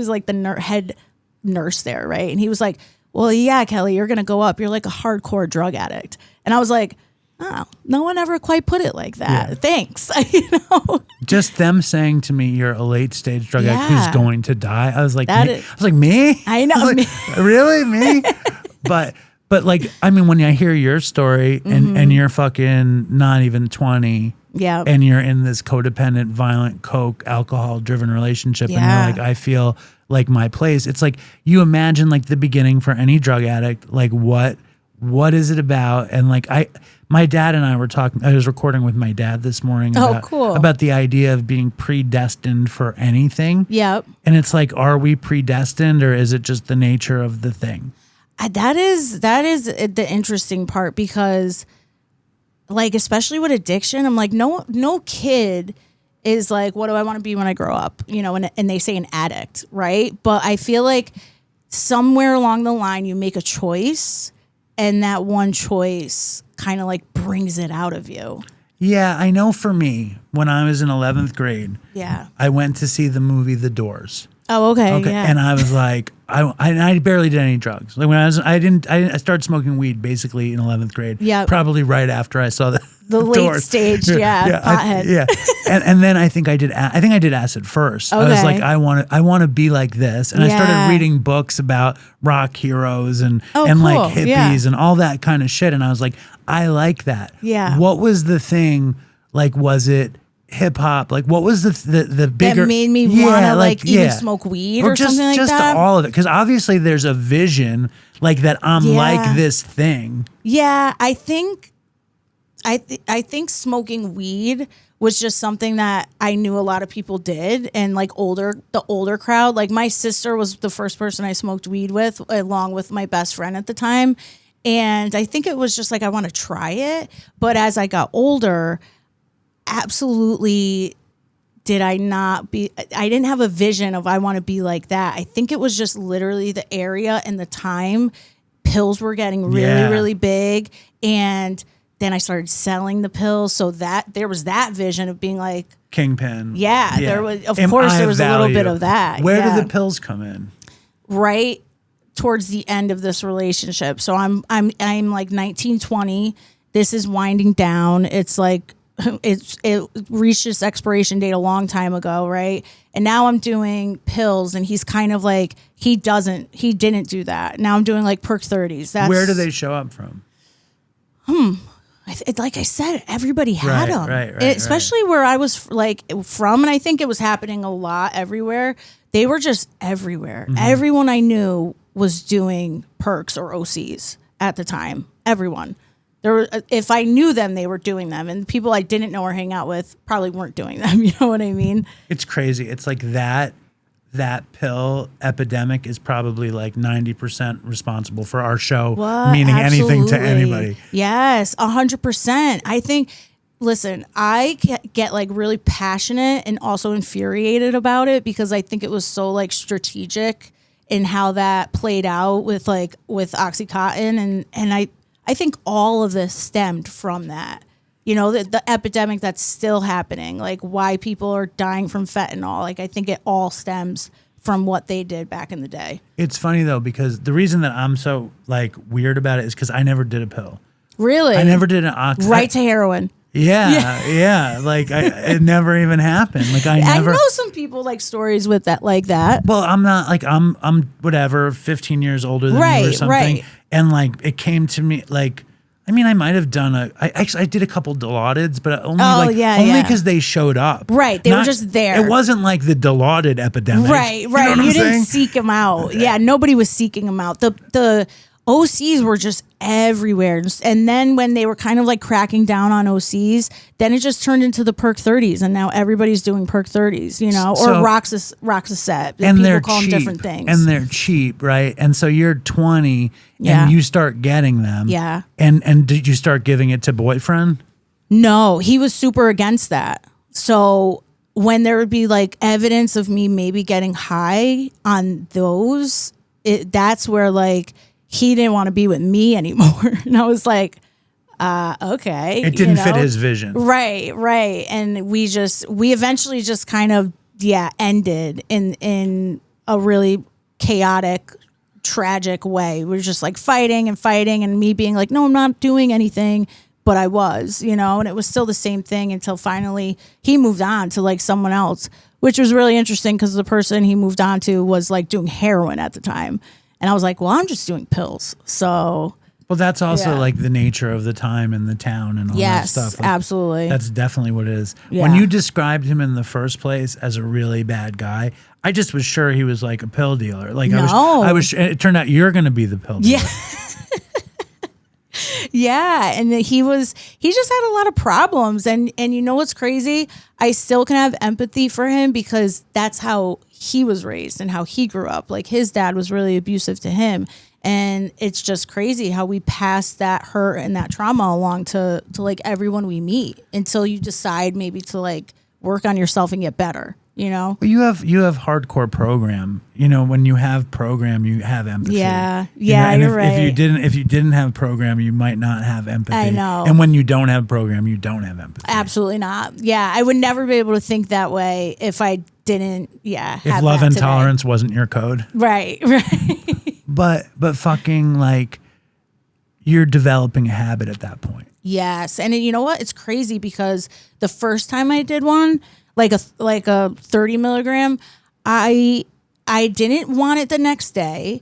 like the head nurse there, right? And he was like, well, yeah, Kelly, you're gonna go up. You're like a hardcore drug addict. And I was like, oh, no one ever quite put it like that. Yeah. Thanks. You know, just them saying to me, "You're a late stage drug addict who's going to die." I was like, me? I know, really, me. But like, I mean, when I hear your story and you're fucking not even 20, and you're in this codependent, violent, coke, alcohol-driven relationship, and you're like, I feel like my place. It's like you imagine like the beginning for any drug addict, like what what is it about? And like my dad and I were talking, I was recording with my dad this morning about the idea of being predestined for anything. Yep. And it's like, are we predestined, or is it just the nature of the thing? That is the interesting part, because like, especially with addiction, I'm like, no kid is like, what do I want to be when I grow up? You know, and they say an addict, right? But I feel like somewhere along the line you make a choice, and that one choice kind of like brings it out of you. Yeah, I know for me, when I was in 11th grade, I went to see the movie The Doors. Oh, okay. Yeah. And I was like, I barely did any drugs. Like when I started smoking weed basically in 11th grade. Yeah. Probably right after I saw the late Doors. Stage, pothead. And then I think I did acid first. Okay. I was like, I want to be like this. And I started reading books about rock heroes and cool. like hippies and all that kind of shit. And I was like, I like that. Yeah. What was the thing? Like, was it hip hop? Like, what was the bigger that made me want to like even smoke weed or just, something like just that? Just all of it, because obviously there's a vision like that. I'm like this thing. Yeah, I think smoking weed was just something that I knew a lot of people did, and like the older crowd. Like my sister was the first person I smoked weed with, along with my best friend at the time, and I think it was just like I want to try it. But as I got older, absolutely I didn't have a vision of I want to be like that. I think it was just literally the area and the time. Pills were getting really, really big, and then I started selling the pills, so that there was that vision of being like kingpin. There was, of course, there was a little bit of that. Where did the pills come in? Right towards the end of this relationship. So I'm like 19, 20. This is winding down. It's like it reached its expiration date a long time ago, right? And now I'm doing pills, and he's kind of like he didn't do that. Now I'm doing like perk 30s. Where do they show up from? Like I said, everybody had them, right, especially where I was like from, and I think it was happening a lot everywhere. They were just everywhere. Mm-hmm. Everyone I knew was doing perks or OCs at the time. Everyone. If I knew them, they were doing them, and people I didn't know or hang out with probably weren't doing them. You know what I mean? It's crazy. It's like that pill epidemic is probably like 90% responsible for our show meaning anything to anybody. Yes, 100%. I think, listen, I get like really passionate and also infuriated about it, because I think it was so like strategic in how that played out with Oxycontin, and I think all of this stemmed from that. You know, the epidemic that's still happening, like why people are dying from fentanyl. Like I think it all stems from what they did back in the day. It's funny though, because the reason that I'm so like weird about it is because I never did a pill. Really? I never did an oxy. Right to heroin. Yeah. Like it never even happened. Like I know some people like stories with that like that. Well, I'm not like I'm whatever 15 years older than you or something. Right. And like it came to me like, I mean, I might have done I did a couple Dilaudid's, but only because they showed up. Right. They were just there. It wasn't like the Dilaudid epidemic. Right. You didn't seek them out. Yeah. Nobody was seeking them out. The OCs were just everywhere. And then when they were kind of like cracking down on OCs, then it just turned into the perk 30s. And now everybody's doing perk 30s, you know, or Roxaset. And people call them different things. And they're cheap, right? And so you're 20 and you start getting them. Yeah. And did you start giving it to boyfriend? No, he was super against that. So when there would be like evidence of me maybe getting high on those, that's where like he didn't want to be with me anymore. And I was like, okay. It didn't fit his vision. Right. And we eventually just kind of, ended in a really chaotic, tragic way. We were just like fighting and me being like, no, I'm not doing anything. But I was, you know, and it was still the same thing until finally he moved on to like someone else, which was really interesting because the person he moved on to was like doing heroin at the time. And I was like, well, I'm just doing pills. So. Well, that's also like the nature of the time and the town and all that stuff. Yes, absolutely. That's definitely what it is. Yeah. When you described him in the first place as a really bad guy, I just was sure he was like a pill dealer. Like no. I was. It turned out you're going to be the pill dealer. Yeah. Yeah, and he just had a lot of problems, and you know what's crazy? I still can have empathy for him because that's how he was raised and how he grew up. Like his dad was really abusive to him, and it's just crazy how we pass that hurt and that trauma along to like everyone we meet until you decide maybe to like work on yourself and get better. You know, you have hardcore program. You know, when you have program, you have empathy. Yeah, you're right. If you didn't have program, you might not have empathy. I know. And when you don't have program, you don't have empathy. Absolutely not. Yeah, I would never be able to think that way if I didn't. Yeah, if love and tolerance wasn't your code. Right. But fucking like, you're developing a habit at that point. Yes, and you know what? It's crazy because the first time I did one, like a 30 milligram, I didn't want it the next day.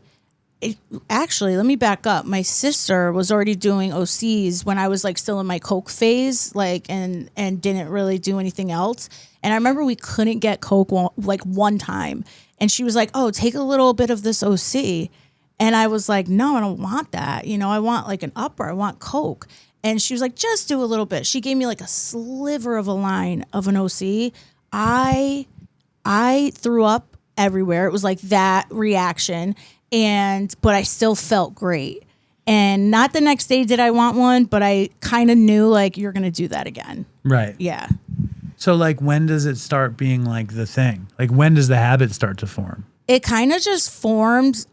Actually, let me back up. My sister was already doing OCs when I was like still in my coke phase, like and didn't really do anything else. And I remember we couldn't get coke one time, and she was like, "Oh, take a little bit of this OC," and I was like, "No, I don't want that. You know, I want like an upper. I want coke." And she was like, just do a little bit. She gave me like a sliver of a line of an OC. I threw up everywhere. It was like that reaction. But I still felt great. And not the next day did I want one, but I kind of knew like you're going to do that again. Right. Yeah. So like, when does it start being like the thing? Like, when does the habit start to form? It kind of just formed.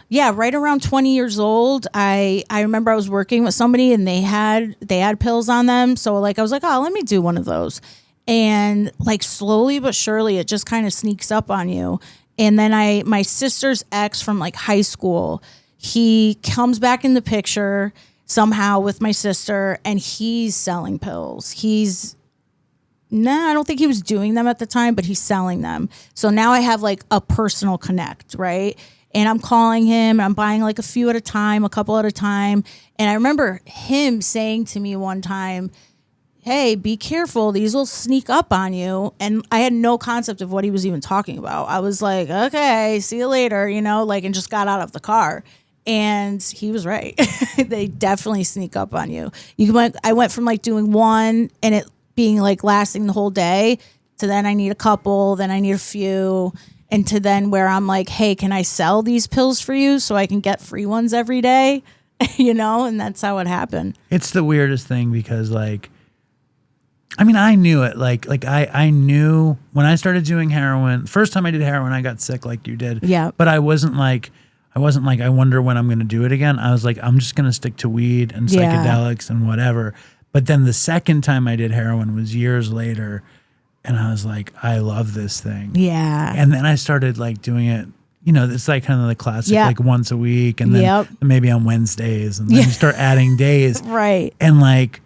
Yeah, right around 20 years old, I remember I was working with somebody and they had pills on them. So like I was like, oh, let me do one of those. And like slowly but surely, it just kind of sneaks up on you. And then my sister's ex from like high school, he comes back in the picture somehow with my sister, and he's selling pills. I don't think he was doing them at the time, but he's selling them. So now I have like a personal connect, right? And I'm calling him, and I'm buying like a few at a time, a couple at a time. And I remember him saying to me one time, hey, be careful. These will sneak up on you. And I had no concept of what he was even talking about. I was like, okay, see you later, you know, like, and just got out of the car. And he was right. They definitely sneak up on you. I went from like doing one and it being like lasting the whole day to then I need a couple, then I need a few. And to then where I'm like, hey, can I sell these pills for you so I can get free ones every day? You know, and that's how it happened. It's the weirdest thing because like, I mean, I knew it. Like I knew when I started doing heroin, first time I did heroin, I got sick like you did. Yeah. But I wasn't like, I wonder when I'm going to do it again. I was like, I'm just going to stick to weed and psychedelics and whatever. But then the second time I did heroin was years later. And I was like, I love this thing. Yeah. And then I started like doing it, you know, it's like kind of the classic, like once a week and then maybe on Wednesdays. And then you start adding days. Right. And like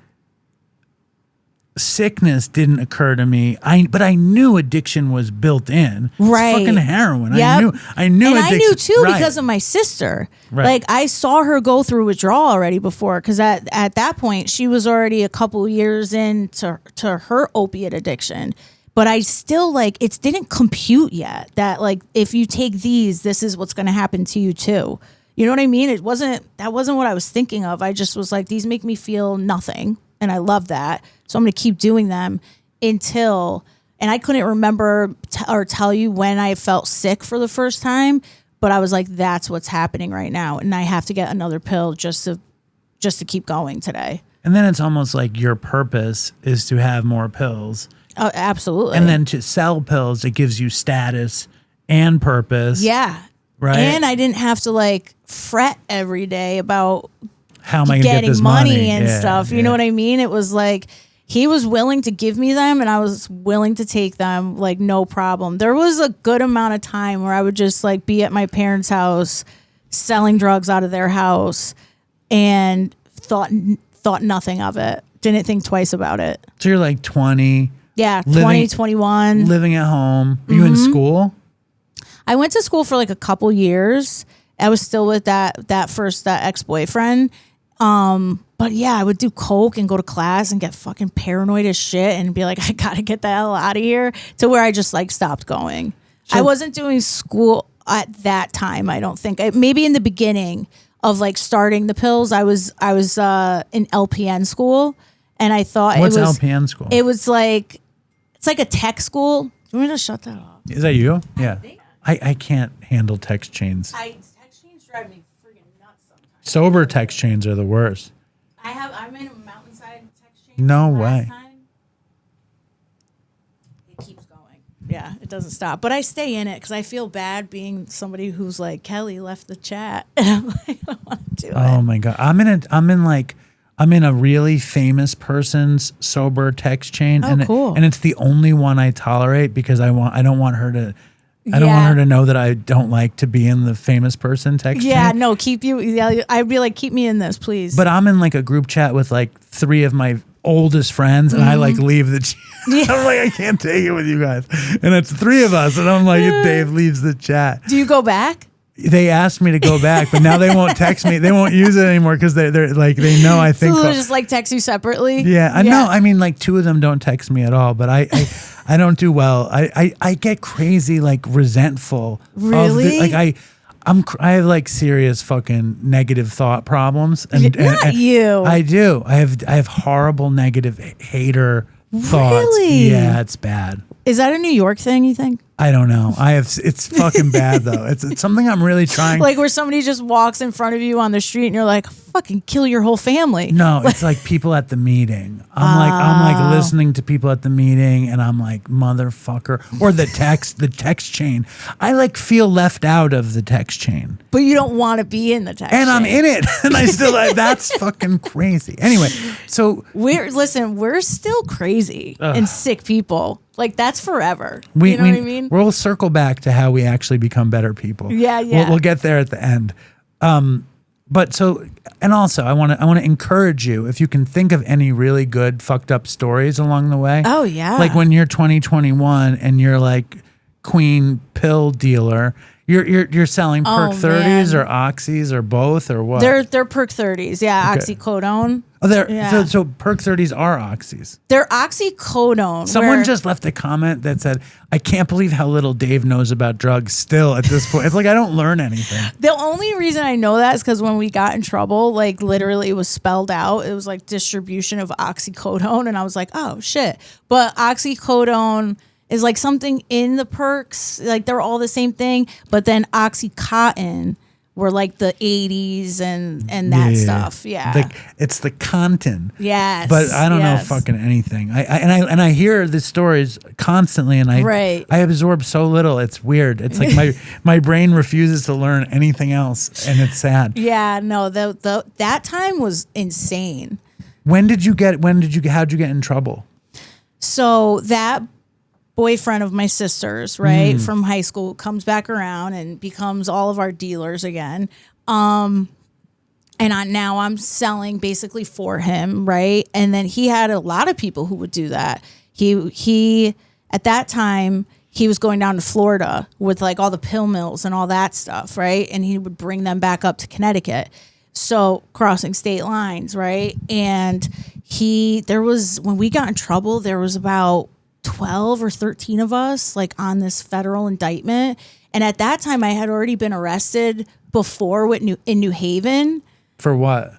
sickness didn't occur to me. But I knew addiction was built in. Right. It's fucking heroin. Yep. I knew and addiction. I knew too because of my sister. Right. Like I saw her go through withdrawal already before because at that point she was already a couple years into her opiate addiction. But I still like it didn't compute yet that like if you take these, this is what's going to happen to you too. You know what I mean? That wasn't what I was thinking of. I just was like, these make me feel nothing, and I love that. So I'm going to keep doing them until. And I couldn't remember or tell you when I felt sick for the first time, but I was like, that's what's happening right now, and I have to get another pill just to keep going today. And then it's almost like your purpose is to have more pills. Oh, absolutely. And then to sell pills, it gives you status and purpose. Yeah. Right. And I didn't have to like fret every day about how am I going to get this money and stuff. You know what I mean? It was like he was willing to give me them and I was willing to take them, like no problem. There was a good amount of time where I would just like be at my parents' house selling drugs out of their house and thought nothing of it. Didn't think twice about it. So you're like 20. Yeah, 20, 21. Living at home. Were you in school? I went to school for like a couple years. I was still with that ex-boyfriend. But yeah, I would do coke and go to class and get fucking paranoid as shit and be like, I gotta get the hell out of here, to where I just like stopped going. I wasn't doing school at that time. I don't think. Maybe in the beginning, of like starting the pills. I was in LPN school, and I thought What's it was LPN school? It was like it's like a tech school. Do you want me to shut that off? Is that you? Yeah. I can't handle text chains. Text chains drive me freaking nuts sometimes. Sober text chains are the worst. I'm in a Mountainside text chain. No way. It keeps going. Yeah, it doesn't stop. But I stay in it because I feel bad being somebody who's like, Kelly left the chat. And I'm like, I don't want to do it. Oh my God. I'm in a really famous person's sober text chain. Oh, cool. And it's the only one I tolerate because I don't want her to know that I don't like to be in the famous person text chain. Yeah, no, I'd be like, keep me in this, please. But I'm in like a group chat with like 3 of my oldest friends, and I like leave the chat. I'm like, I can't take it with you guys. And it's 3 of us, and I'm like, Dave leaves the chat. Do you go back? They asked me to go back, but now they won't text me. They won't use it anymore because they're like, they know I think. So they'll just like text you separately? Yeah. No, I mean, like 2 of them don't text me at all, but I don't do well. I get crazy, like resentful. Really? I have like serious fucking negative thought problems. And you. I do. I have horrible negative hater thoughts. Really? Yeah, it's bad. Is that a New York thing, you think? I don't know. It's fucking bad though. It's something I'm really trying. Like where somebody just walks in front of you on the street and you're like, fucking kill your whole family. No, it's like people at the meeting. I'm like listening to people at the meeting, and I'm like, motherfucker. Or the text chain. I like feel left out of the text chain. But you don't want to be in the text And chain. I'm in it. And I still that's fucking crazy. Anyway, so we're still crazy and sick people. Like that's forever. You know what I mean? We'll circle back to how we actually become better people. Yeah. We'll get there at the end. But so, and also I want to encourage you, if you can think of any really good fucked up stories along the way. Oh yeah. Like when you're 2021 and you're like queen pill dealer, you're selling perk 30s or oxys or both or what? They're perk 30s. Yeah. Okay. Oxycodone. Oh, so perk 30s are oxys. They're oxycodone. Someone just left a comment that said, I can't believe how little Dave knows about drugs still at this point. It's like, I don't learn anything. The only reason I know that is because when we got in trouble, like literally it was spelled out. It was like distribution of oxycodone. And I was like, oh shit. But oxycodone is like something in the perks. Like they're all the same thing. But then Oxycontin were like the 80s and that stuff. Yeah. It's the content. Yes. But I don't know fucking anything. I hear the stories constantly, and I absorb so little. It's weird. It's like my brain refuses to learn anything else, and it's sad. Yeah, no, that time was insane. How'd you get in trouble? So that boyfriend of my sister's, right, from high school comes back around and becomes all of our dealers again. And now I'm selling basically for him, right? And then he had a lot of people who would do that. He at that time, he was going down to Florida with like all the pill mills and all that stuff, right? And he would bring them back up to Connecticut. So crossing state lines, right? And when we got in trouble, there was about 12 or 13 of us like on this federal indictment. And at that time I had already been arrested before in New Haven. For what?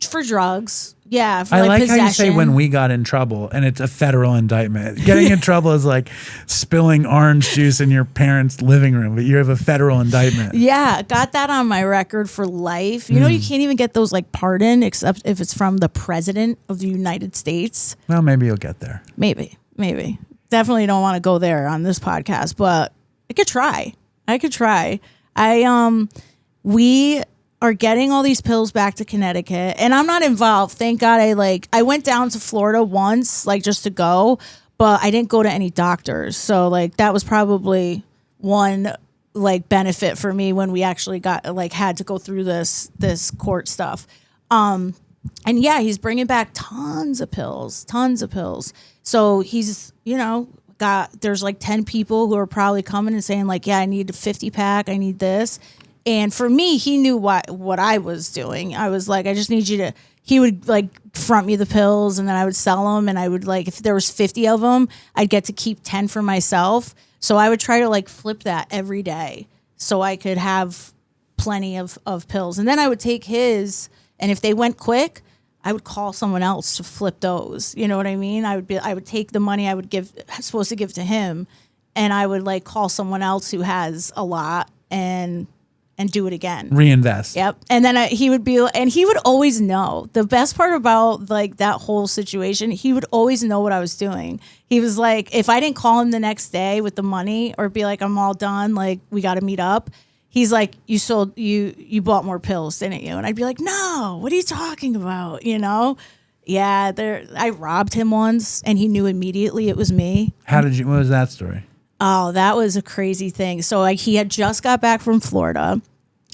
For drugs. Yeah. For I like possession. how you say when we got in trouble, and it's a federal indictment. Getting in trouble is like spilling orange juice in your parents' living room, but you have a federal indictment. Yeah. Got that on my record for life. You know, you can't even get those like pardoned except if it's from the president of the United States. Well, maybe you'll get there. Maybe. Definitely don't want to go there on this podcast, but I could try. We are getting all these pills back to Connecticut, and I'm not involved. Thank God. I went down to Florida once, like just to go, but I didn't go to any doctors. So like that was probably one like benefit for me when we actually had to go through this court stuff. And yeah, he's bringing back tons of pills. So he's, there's like 10 people who are probably coming and saying like, yeah, I need a 50 pack. I need this. And for me, he knew what I was doing. I was like, I just need you to, he would like front me the pills and then I would sell them. And I would like, if there was 50 of them, I'd get to keep 10 for myself. So I would try to like flip that every day so I could have plenty of pills. And then I would take his, and if they went quick, I would call someone else to flip those. You know what I mean? I would take the money I would supposed to give to him, and I would like call someone else who has a lot and do it again. Reinvest. Yep. And then he would always know. The best part about like that whole situation, he would always know what I was doing. He was like, if I didn't call him the next day with the money or be like, I'm all done, like we got to meet up. He's like, you bought more pills, didn't you? And I'd be like, no, what are you talking about? You know? Yeah, I robbed him once and he knew immediately it was me. What was that story? Oh, that was a crazy thing. So like he had just got back from Florida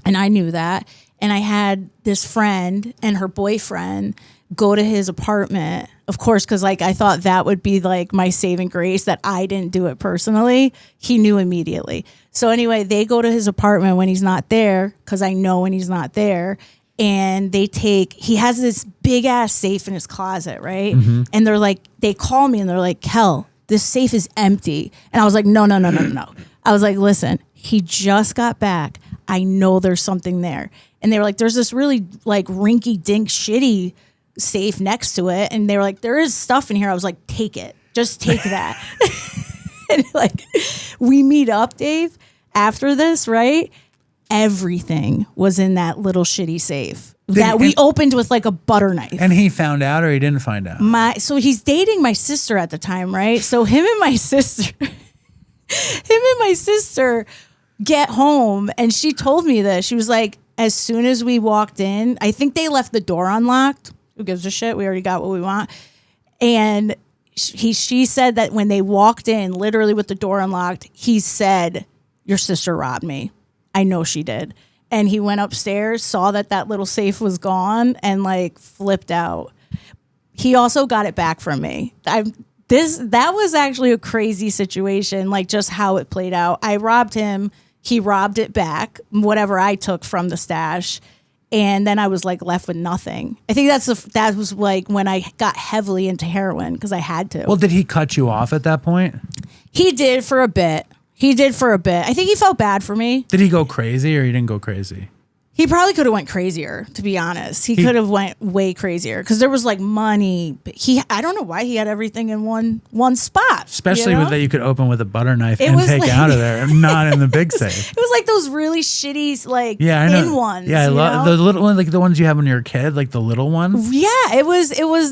and I knew that. And I had this friend and her boyfriend go to his apartment, of course, because like I thought that would be like my saving grace that I didn't do it personally. He knew immediately. So anyway, they go to his apartment when he's not there, because I know when he's not there. And he has this big ass safe in his closet, right? Mm-hmm. And they call me and they're like, Kel, this safe is empty. And I was like, no. I was like, listen, he just got back. I know there's something there. And they were like, there's this really like rinky dink shitty safe next to it. And they were like, there is stuff in here. I was like, take it. Just take that. And like, we meet up, Dave, after this, right? Everything was in that little shitty safe that we opened with like a butter knife. And he found out, or he didn't find out? So he's dating my sister at the time, right? So him and my sister get home, and she told me this. She was like, as soon as we walked in, I think they left the door unlocked. Who gives a shit? We already got what we want. And she said that when they walked in, literally with the door unlocked, he said, your sister robbed me. I know she did. And he went upstairs, saw that little safe was gone, and like flipped out. He also got it back from me. That was actually a crazy situation, like just how it played out. I robbed him. He robbed it back, whatever I took from the stash. And then I was like left with nothing. I think that was like when I got heavily into heroin because I had to. Well, did he cut you off at that point? He did for a bit. I think he felt bad for me. Did he go crazy or he didn't go crazy? He probably could have went crazier, to be honest. He could have went way crazier because there was like money. I don't know why he had everything in one spot. Especially with that you could open with a butter knife and take out of there, not in the big safe. It was like those really shitty I know. thin ones. Yeah, I love the little ones, like the ones you have when you're a kid, like the little one. Yeah, it was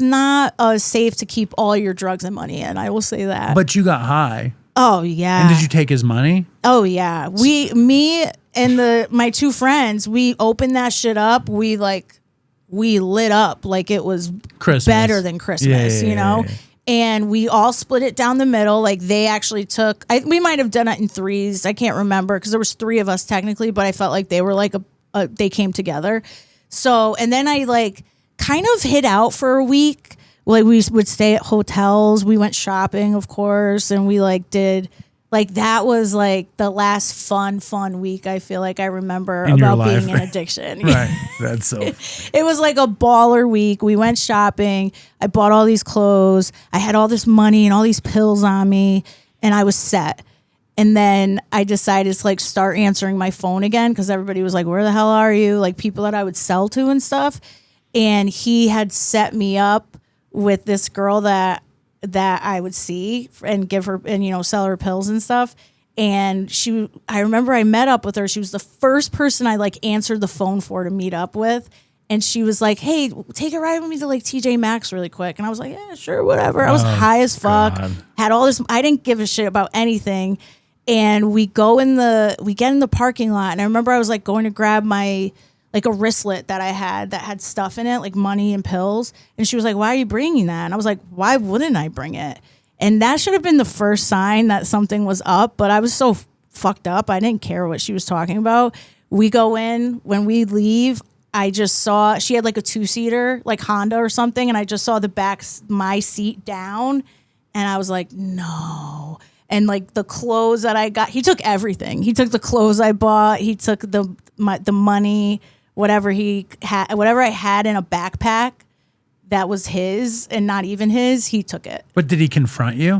not safe to keep all your drugs and money in. I will say that. But you got high. Oh yeah. And did you take his money? Oh yeah. Me and my two friends, we opened that shit up. We lit up like it was Christmas. Better than Christmas, you know? Yeah. And we all split it down the middle. Like they actually took, we might have done it in threes. I can't remember because there was three of us technically, but I felt like they were like they came together. So, and then I like kind of hid out for a week. Like we would stay at hotels. We went shopping, of course, and we that was like the last fun week I feel like I remember about being in addiction. Right. That's so. It was like a baller week. We went shopping. I bought all these clothes. I had all this money and all these pills on me, and I was set. And then I decided to like start answering my phone again because everybody was like, "Where the hell are you?" Like people that I would sell to and stuff. And he had set me up with this girl that I would see and give her and sell her pills and stuff. And I remember I met up with her. She was the first person I like answered the phone for to meet up with. And she was like, "Hey, take a ride with me to like TJ Maxx really quick." And I was like, "Yeah, sure, whatever." I was high as fuck. God. Had all this. I didn't give a shit about anything. And we get in the parking lot. And I remember I was like going to grab my like a wristlet that I had that had stuff in it, like money and pills. And she was like, "Why are you bringing that?" And I was like, "Why wouldn't I bring it?" And that should have been the first sign that something was up. But I was so fucked up. I didn't care what she was talking about. We go in. When we leave, I just saw, she had like a 2-seater, like Honda or something. And I just saw the back, my seat down. And I was like, no. And like the clothes that I got, he took everything. He took the clothes I bought. He took the money. Whatever I had in a backpack that was his and not even his, he took it. But did he confront you?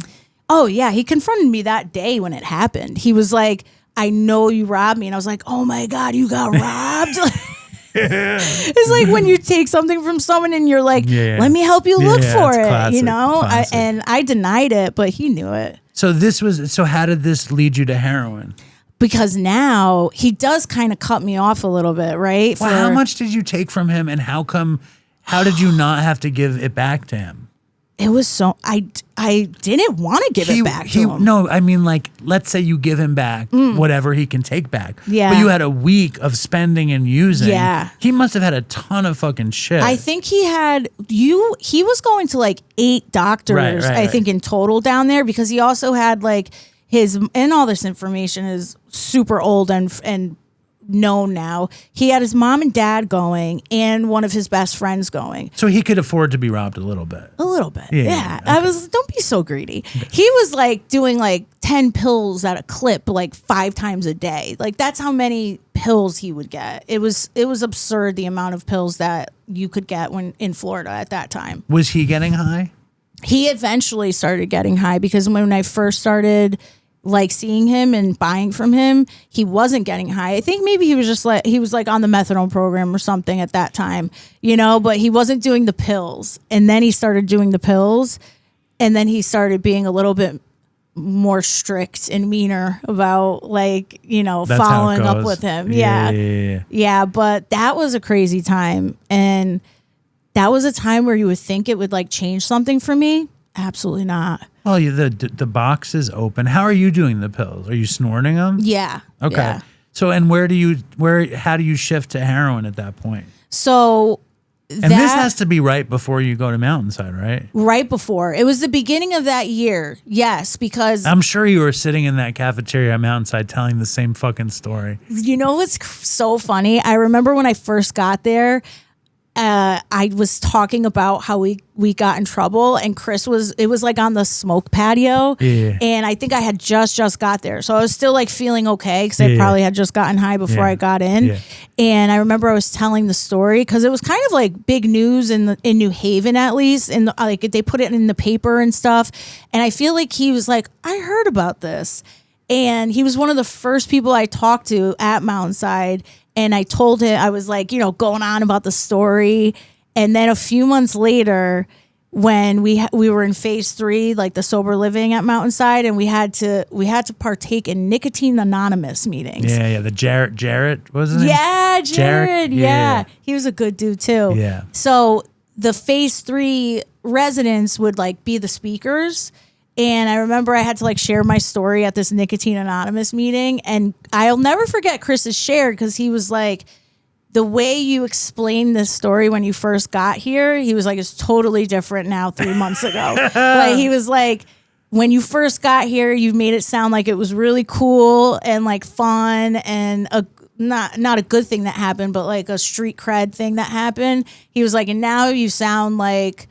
Oh, yeah. He confronted me that day when it happened. He was like, I know you robbed me. And I was like, oh my God, you got robbed. It's like when you take something from someone and you're like, let me help you look for it, classic, you know? And I denied it, but he knew it. So how did this lead you to heroin? Because now he does kind of cut me off a little bit, right? Well, how much did you take from him, and how did you not have to give it back to him? It was so, I didn't want to give it back to him. No, I mean, like, let's say you give him back whatever he can take back. Yeah. But you had a week of spending and using. Yeah. He must have had a ton of fucking shit. I think he was going to like 8 doctors, I think in total down there, because he also had like and all this information is super old and known now. He had his mom and dad going and one of his best friends going. So he could afford to be robbed a little bit. A little bit. Yeah. Okay. Don't be so greedy. He was like doing like 10 pills at a clip like 5 times a day. Like that's how many pills he would get. It was absurd the amount of pills that you could get when in Florida at that time. Was he getting high? He eventually started getting high because when I first started like seeing him and buying from him, he wasn't getting high. I think maybe he was like on the methadone program or something at that time, you know, but he wasn't doing the pills. And then he started doing the pills, and then he started being a little bit more strict and meaner about like, you know, That's following up with him. Yeah. But that was a crazy time. And that was a time where you would think it would like change something for me. Absolutely not. Well, the box is open. How are you doing the pills? Are you snorting them? Yeah. Okay. Yeah. So, and how do you shift to heroin at that point? So, and this has to be right before you go to Mountainside, right? Right before. It was the beginning of that year. Yes, because I'm sure you were sitting in that cafeteria at Mountainside telling the same fucking story. You know what's so funny? I remember when I first got there, I was talking about how we got in trouble, and it was like on the smoke patio. Yeah. And I think I had just got there. So I was still like feeling okay because I probably had just gotten high before I got in. Yeah. And I remember I was telling the story because it was kind of like big news in New Haven, at least. And like they put it in the paper and stuff. And I feel like he was like, I heard about this. And he was one of the first people I talked to at Mountainside. And I told him, I was like, you know, going on about the story. And then a few months later, when we were in phase 3, like the sober living at Mountainside, and we had to partake in nicotine anonymous meetings. Yeah. The Jarrett wasn't it? Yeah, Jared. Yeah. He was a good dude too. Yeah. So the phase 3 residents would like be the speakers. And I remember I had to like share my story at this Nicotine Anonymous meeting. And I'll never forget Chris's share because he was like, the way you explained this story when you first got here, he was like, it's totally different now 3 months ago. Like he was like, when you first got here, you made it sound like it was really cool and like fun and not a good thing that happened, but like a street cred thing that happened. He was like, and now you sound like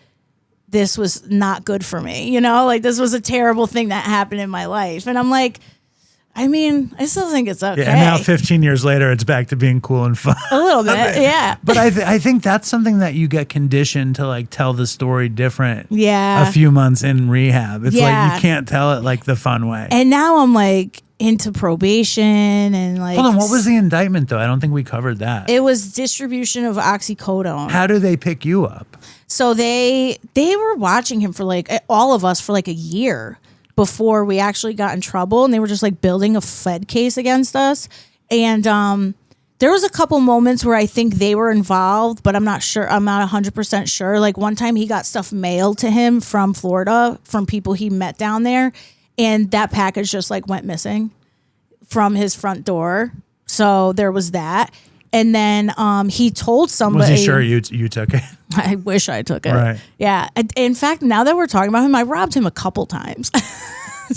this was not good for me, you know, like this was a terrible thing that happened in my life. And I'm like, I mean, I still think it's okay. Yeah, and now 15 years later, it's back to being cool and fun. A little bit, yeah. But I think that's something that you get conditioned to like tell the story different. Yeah. A few months in rehab. It's like you can't tell it like the fun way. And now I'm like into probation and like. Hold on, what was the indictment though? I don't think we covered that. It was distribution of oxycodone. How do they pick you up? So they were watching him for like all of us for like a year before we actually got in trouble, and they were just like building a Fed case against us. And there was a couple moments where I think they were involved, but I'm not sure. I'm not 100% sure. Like one time he got stuff mailed to him from Florida from people he met down there, and that package just like went missing from his front door. So there was that. And then he told somebody. Was he sure you took it? I wish I took it. Right. Yeah. In fact, now that we're talking about him, I robbed him a couple times.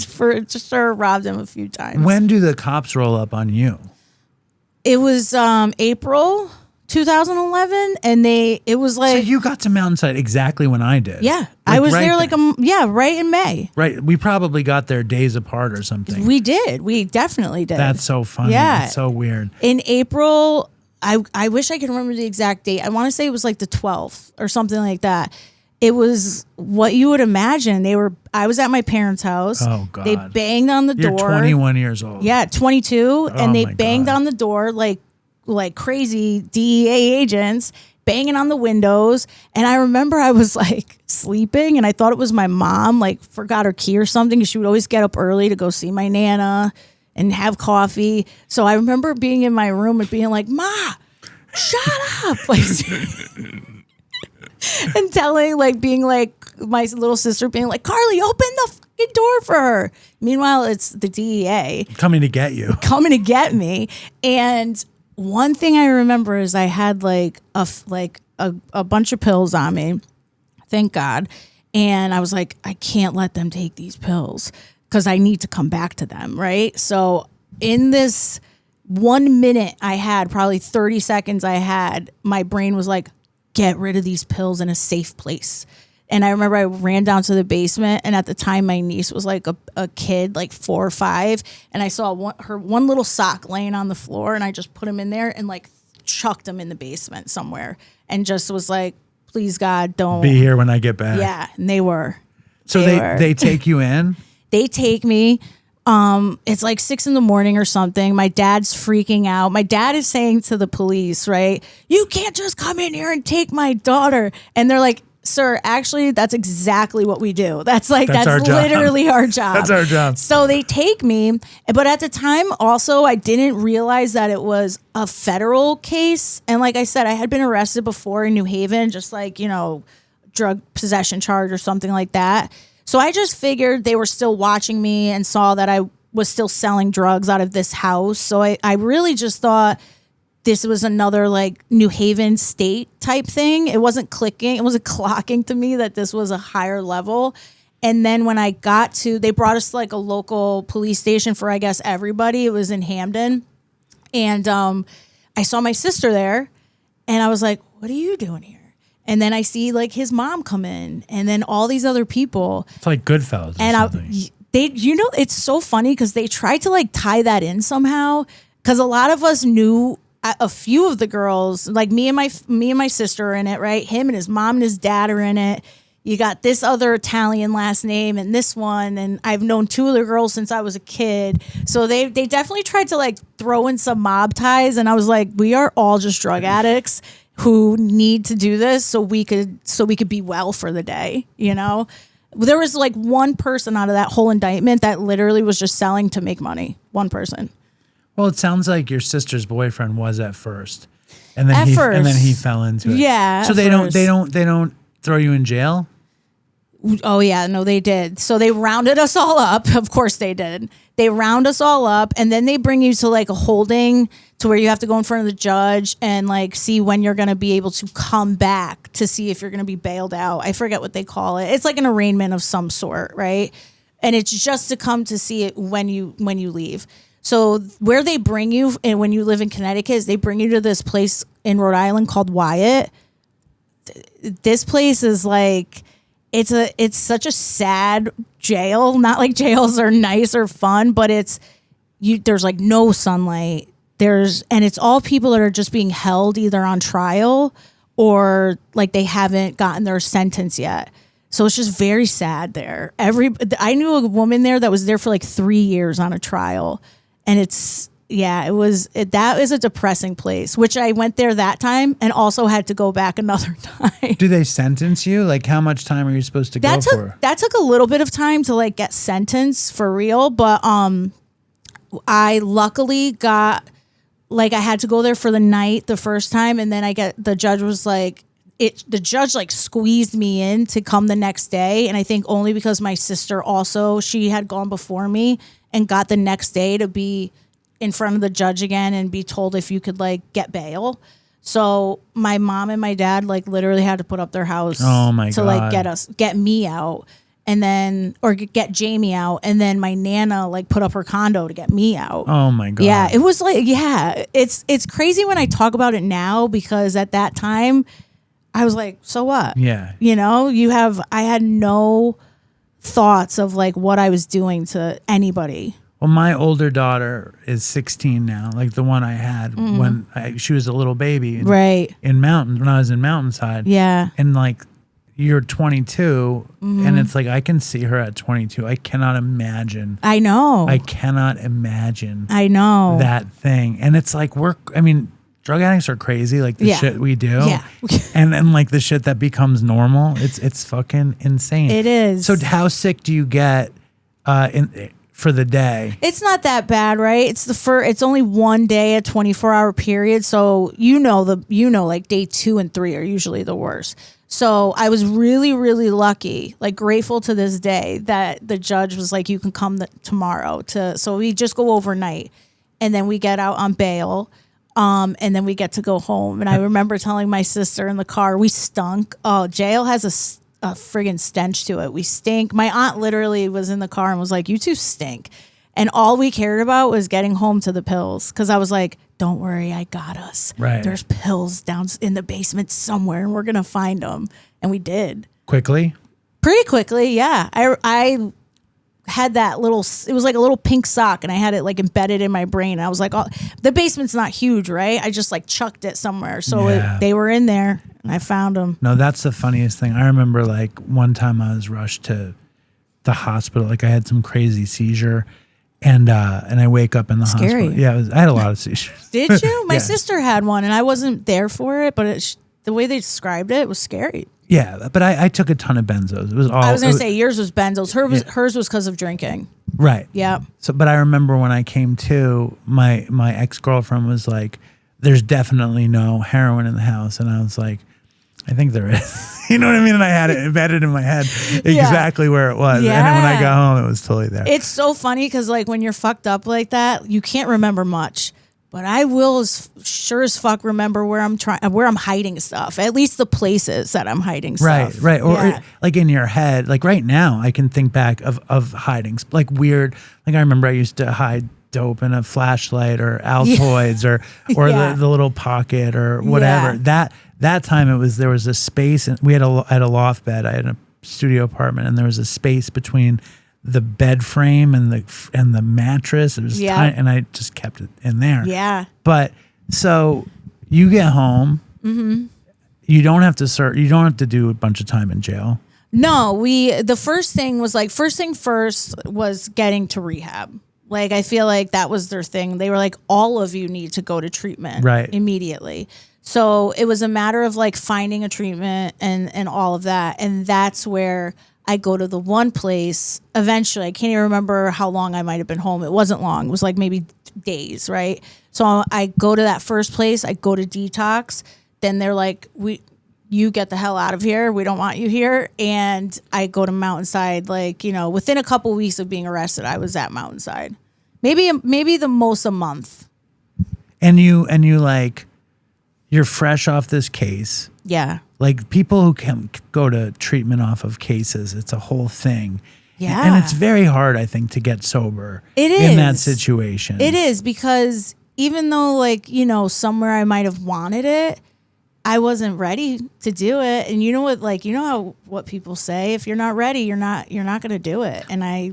For sure, robbed him a few times. When do the cops roll up on you? It was April 2011, and it was like. So you got to Mountainside exactly when I did. Yeah, I was there like right in May. Right, we probably got there days apart or something. We did. We definitely did. That's so funny. Yeah, it's so weird. In April, I wish I could remember the exact date. I want to say it was like the 12th or something like that. it was what you would imagine. I was at my parents' house. Oh, God. They banged on the door. You're 21 years old. Yeah, 22. And they my banged God. on the door like crazy DEA agents, banging on the windows. And I remember I was like sleeping and I thought it was my mom, like forgot her key or something. 'Cause she would always get up early to go see my Nana and have coffee. So I remember being in my room and being like, Ma, shut up. Like, and telling, like, being like, my little sister being like, Carly, open the fucking door for her. Meanwhile, it's the DEA coming to get you. coming to get me. And one thing I remember is I had like a bunch of pills on me. Thank God. And I was like, I can't let them take these pills because I need to come back to them. Right. So in this 1 minute I had, probably 30 seconds I had, my brain was like, get rid of these pills in a safe place. And I remember I ran down to the basement, and at the time my niece was like a kid, like 4 or 5, and I saw her one little sock laying on the floor, and I just put him in there and like chucked him in the basement somewhere, and just was like, please God, don't be here when I get back. Yeah, and they were. So they take you in? They take me. It's like 6 a.m. or something. My dad's freaking out. My dad is saying to the police, right, you can't just come in here and take my daughter. And they're like, sir, actually, that's exactly what we do. That's literally our job. That's our job. So they take me. But at the time, also, I didn't realize that it was a federal case. And like I said, I had been arrested before in New Haven, just like, drug possession charge or something like that. So I just figured they were still watching me and saw that I was still selling drugs out of this house. So I really just thought this was another like New Haven state type thing. It wasn't clicking. It wasn't clocking to me that this was a higher level. And then when I got they brought us to like a local police station for, I guess, everybody. It was in Hamden. And I saw my sister there and I was like, what are you doing here? And then I see like his mom come in and then all these other people. It's like Goodfellas or something. It's so funny because they tried to like tie that in somehow. Because a lot of us knew a few of the girls, like me and my sister are in it, right? Him and his mom and his dad are in it. You got this other Italian last name and this one. And I've known 2 of the girls since I was a kid. So they definitely tried to like throw in some mob ties. And I was like, we are all just drug addicts who need to do this so we could be well for the day, There was like one person out of that whole indictment that literally was just selling to make money. One person. Well, it sounds like your sister's boyfriend was at first. And then he fell into it. Yeah. So they don't throw you in jail? Oh yeah, no, they did. So they rounded us all up. Of course they did. They round us all up and then they bring you to like a holding to where you have to go in front of the judge and like see when you're going to be able to come back to see if you're going to be bailed out. I forget what they call it. It's like an arraignment of some sort, right? And it's just to come to see it when you leave. So where they bring you, and when you live in Connecticut, is they bring you to this place in Rhode Island called Wyatt. This place is like, it's such a sad jail. Not like jails are nice or fun, but there's like no sunlight. And it's all people that are just being held either on trial or like they haven't gotten their sentence yet. So it's just very sad there. I knew a woman there that was there for like 3 years on a trial. And that is a depressing place, which I went there that time and also had to go back another time. Do they sentence you? Like how much time are you supposed to go for? That took a little bit of time to like get sentenced for real. But I luckily got, like, I had to go there for the night the first time. And then the judge was like, the judge like squeezed me in to come the next day. And I think only because my sister also, she had gone before me and got the next day to be in front of the judge again and be told if you could like get bail. So my mom and my dad like literally had to put up their house to like get me out and then, or get Jamie out. And then my Nana like put up her condo to get me out. Oh my God. Yeah. It was like, it's crazy when I talk about it now because at that time I was like, so what? Yeah. I had no thoughts of like what I was doing to anybody. Well, my older daughter is 16 now, like the one I had when she was a little baby. Right. When I was in Mountainside. Yeah. And like, you're 22 and it's like, I can see her at 22. I cannot imagine. I know. I cannot imagine. I know. That thing. And it's like, drug addicts are crazy, like the shit we do. Yeah. and like the shit that becomes normal. It's fucking insane. It is. So how sick do you get for the day? It's not that bad, right? It's only one day, a 24-hour period. So like day 2 and 3 are usually the worst. So I was really, really lucky, like grateful to this day that the judge was like, you can come tomorrow so we just go overnight and then we get out on bail. And then we get to go home. And I remember telling my sister in the car, we stunk. Oh, jail has a friggin' stench to it. We stink. My aunt literally was in the car and was like, you two stink. And all we cared about was getting home to the pills. Cause I was like, don't worry, I got us. Right. There's pills down in the basement somewhere and we're going to find them. And we did. Quickly? Pretty quickly. Yeah. I had that it was like a little pink sock and I had it like embedded in my brain. And I was like, oh, the basement's not huge, right? I just like chucked it somewhere. So they were in there and I found them. No, that's the funniest thing. I remember like one time I was rushed to the hospital. Like I had some crazy seizure and I wake up in the hospital. Yeah, I had a lot of seizures. Did you? My sister had one and I wasn't there for it, but the way they described it was scary. Yeah, but I took a ton of benzos. It was all. I was going to say yours was benzos. Hers was because of drinking. Right. Yeah. So, but I remember when I came to, my ex-girlfriend was like, "There's definitely no heroin in the house," and I was like, "I think there is." You know what I mean? And I had it embedded in my head exactly where it was. Yeah. And then when I got home, it was totally there. It's so funny because like when you're fucked up like that, you can't remember much. But I will sure as fuck remember where I'm hiding stuff. At least the places that I'm hiding stuff. Right. Or like in your head, like right now, I can think back of hiding like weird. Like I remember I used to hide dope in a flashlight or Altoids or the little pocket or whatever. That time there was a space and we had a loft bed. I had a studio apartment and there was a space between the bed frame and the mattress. It was tiny, and I just kept it in there. Yeah. But so you get home, you don't have to do a bunch of time in jail. No, the first thing was getting to rehab. Like I feel like that was their thing. They were like, all of you need to go to treatment immediately. So it was a matter of like finding a treatment and all of that. And that's where I go to the one place eventually. I can't even remember how long I might have been home. It wasn't long. It was like maybe days, right? So I go to that first place. I go to detox. Then they're like, you get the hell out of here. We don't want you here. And I go to Mountainside. Like, within a couple weeks of being arrested, I was at Mountainside. Maybe the most a month. And you like, you're fresh off this case. Yeah. Like people who can go to treatment off of cases, it's a whole thing. Yeah. And it's very hard, I think, to get sober in that situation. It is because even though somewhere I might have wanted it, I wasn't ready to do it. And you know what, what people say, if you're not ready, you're not going to do it. And I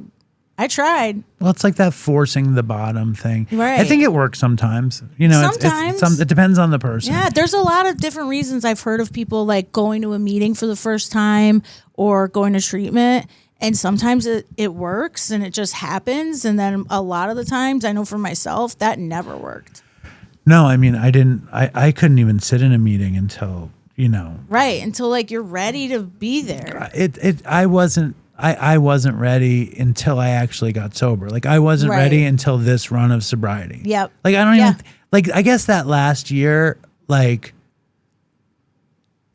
tried. Well, it's like that forcing the bottom thing. Right. I think it works sometimes. Sometimes. It depends on the person. Yeah, there's a lot of different reasons I've heard of people like going to a meeting for the first time or going to treatment. And sometimes it works and it just happens. And then a lot of the times, I know for myself, that never worked. No, I mean, I couldn't even sit in a meeting until, Right, until like you're ready to be there. I wasn't ready until I actually got sober. Like I wasn't ready until this run of sobriety. Yep. Like I don't even like I guess that last year, like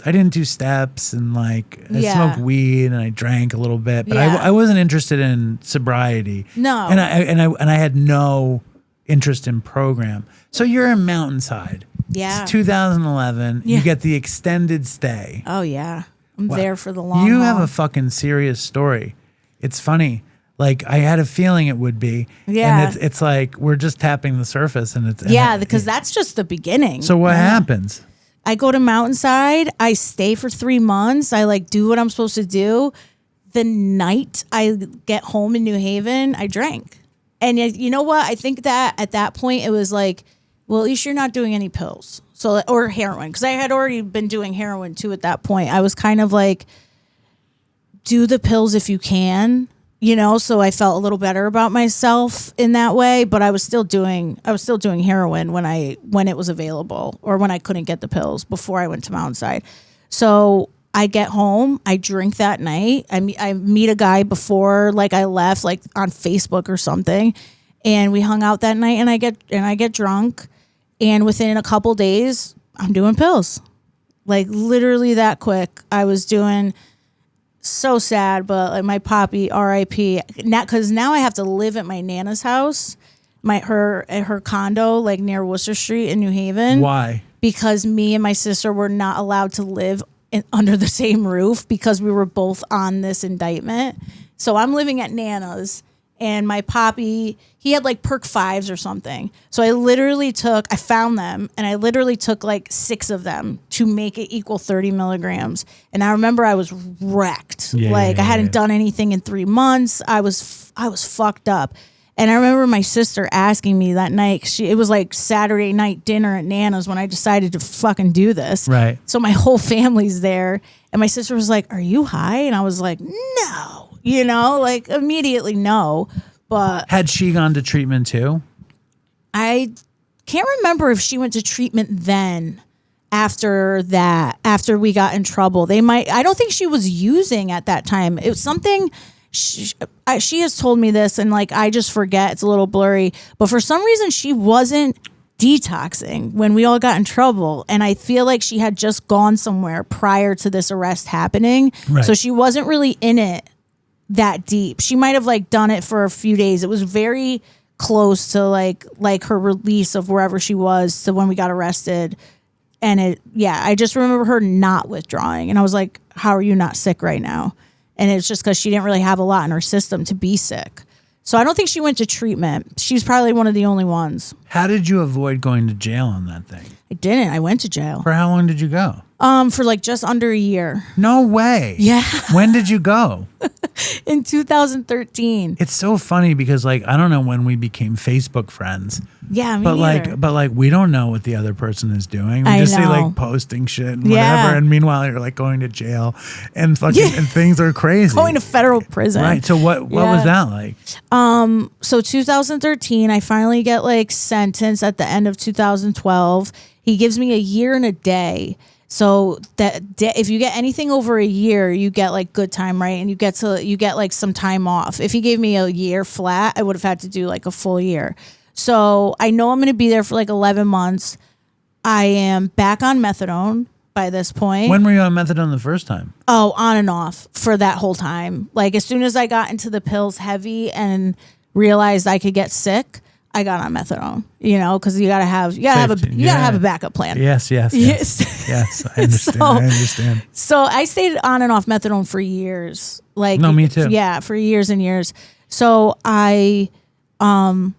I didn't do steps and like I smoked weed and I drank a little bit, but I wasn't interested in sobriety. No. And I had no interest in program. So you're in Mountainside. Yeah. It's 2011. Yeah. You get the extended stay. Oh yeah. I'm there for the long You haul. have a fucking serious story. It's funny. Like I had a feeling it would be. Yeah. And it's like we're just tapping the surface and it's because that's just the beginning. So what happens? I go to Mountainside. I stay for 3 months. I like do what I'm supposed to do. The night I get home in New Haven, I drank. And you know what? I think that at that point it was like, well, at least you're not doing any pills. Or heroin, because I had already been doing heroin too at that point. I was kind of like, do the pills if you can, you know, so I felt a little better about myself in that way, but I was still doing heroin when it was available, or when I couldn't get the pills before I went to Mountainside. So I get home, I drink that night. I meet a guy before like I left, like on Facebook or something, and we hung out that night, and I get drunk, and within a couple days I'm doing pills. Like literally that quick. I was doing, so sad, but like my poppy, R.I.P. Now, because now I have to live at my Nana's house, her condo, like near Worcester Street in New Haven. Why? Because me and my sister were not allowed to live under the same roof because we were both on this indictment. So I'm living at Nana's, and my poppy, he had like perk 5s or something. So I found them, and I literally took like 6 of them to make it equal 30 milligrams. And I remember I was wrecked. I hadn't done anything in 3 months. I was fucked up. And I remember my sister asking me that night, it was like Saturday night dinner at Nana's when I decided to fucking do this. Right. So my whole family's there. And my sister was like, "Are you high?" And I was like, "No." You know, like immediately no. But had she gone to treatment too? I can't remember if she went to treatment then. After we got in trouble, I don't think she was using at that time. It was something. She has told me this, and like I just forget. It's a little blurry. But for some reason, she wasn't detoxing when we all got in trouble, and I feel like she had just gone somewhere prior to this arrest happening. Right. So she wasn't really in it that deep. She might have like done it for a few days. It was very close to like her release of wherever she was to when we got arrested. And I just remember her not withdrawing, and I was like, "How are you not sick right now?" And it's just because she didn't really have a lot in her system to be sick. So I don't think she went to treatment. She's probably one of the only ones. How did you avoid going to jail on that thing? I didn't. I went to jail. For how long did you go? For like just under a year. No way. Yeah. When did you go? In 2013. It's so funny because like I don't know when we became Facebook friends. Yeah, me but neither. like we don't know what the other person is doing. We I just see know. like posting shit and whatever. Yeah. And meanwhile you're like going to jail and fucking and things are crazy. Going to federal prison. Right. So what was that like? So 2013, I finally get like sentenced at the end of 2012. He gives me a year and a day. So that if you get anything over a year, you get like good time, right? And you get like some time off. If he gave me a year flat, I would have had to do like a full year. So I know I'm going to be there for like 11 months. I am back on methadone by this point. When were you on methadone the first time? Oh, on and off for that whole time. Like as soon as I got into the pills heavy and realized I could get sick, I got on methadone, you know, because you gotta have a backup plan. Yes. Yes, I understand. I understand. So I stayed on and off methadone for years. Like no, me too. Yeah, for years and years. So I'm on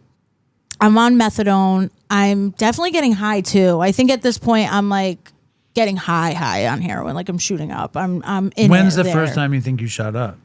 methadone. I'm definitely getting high too. I think at this point I'm like getting high on heroin. Like I'm shooting up. I'm in. When's the first time you think you shot up?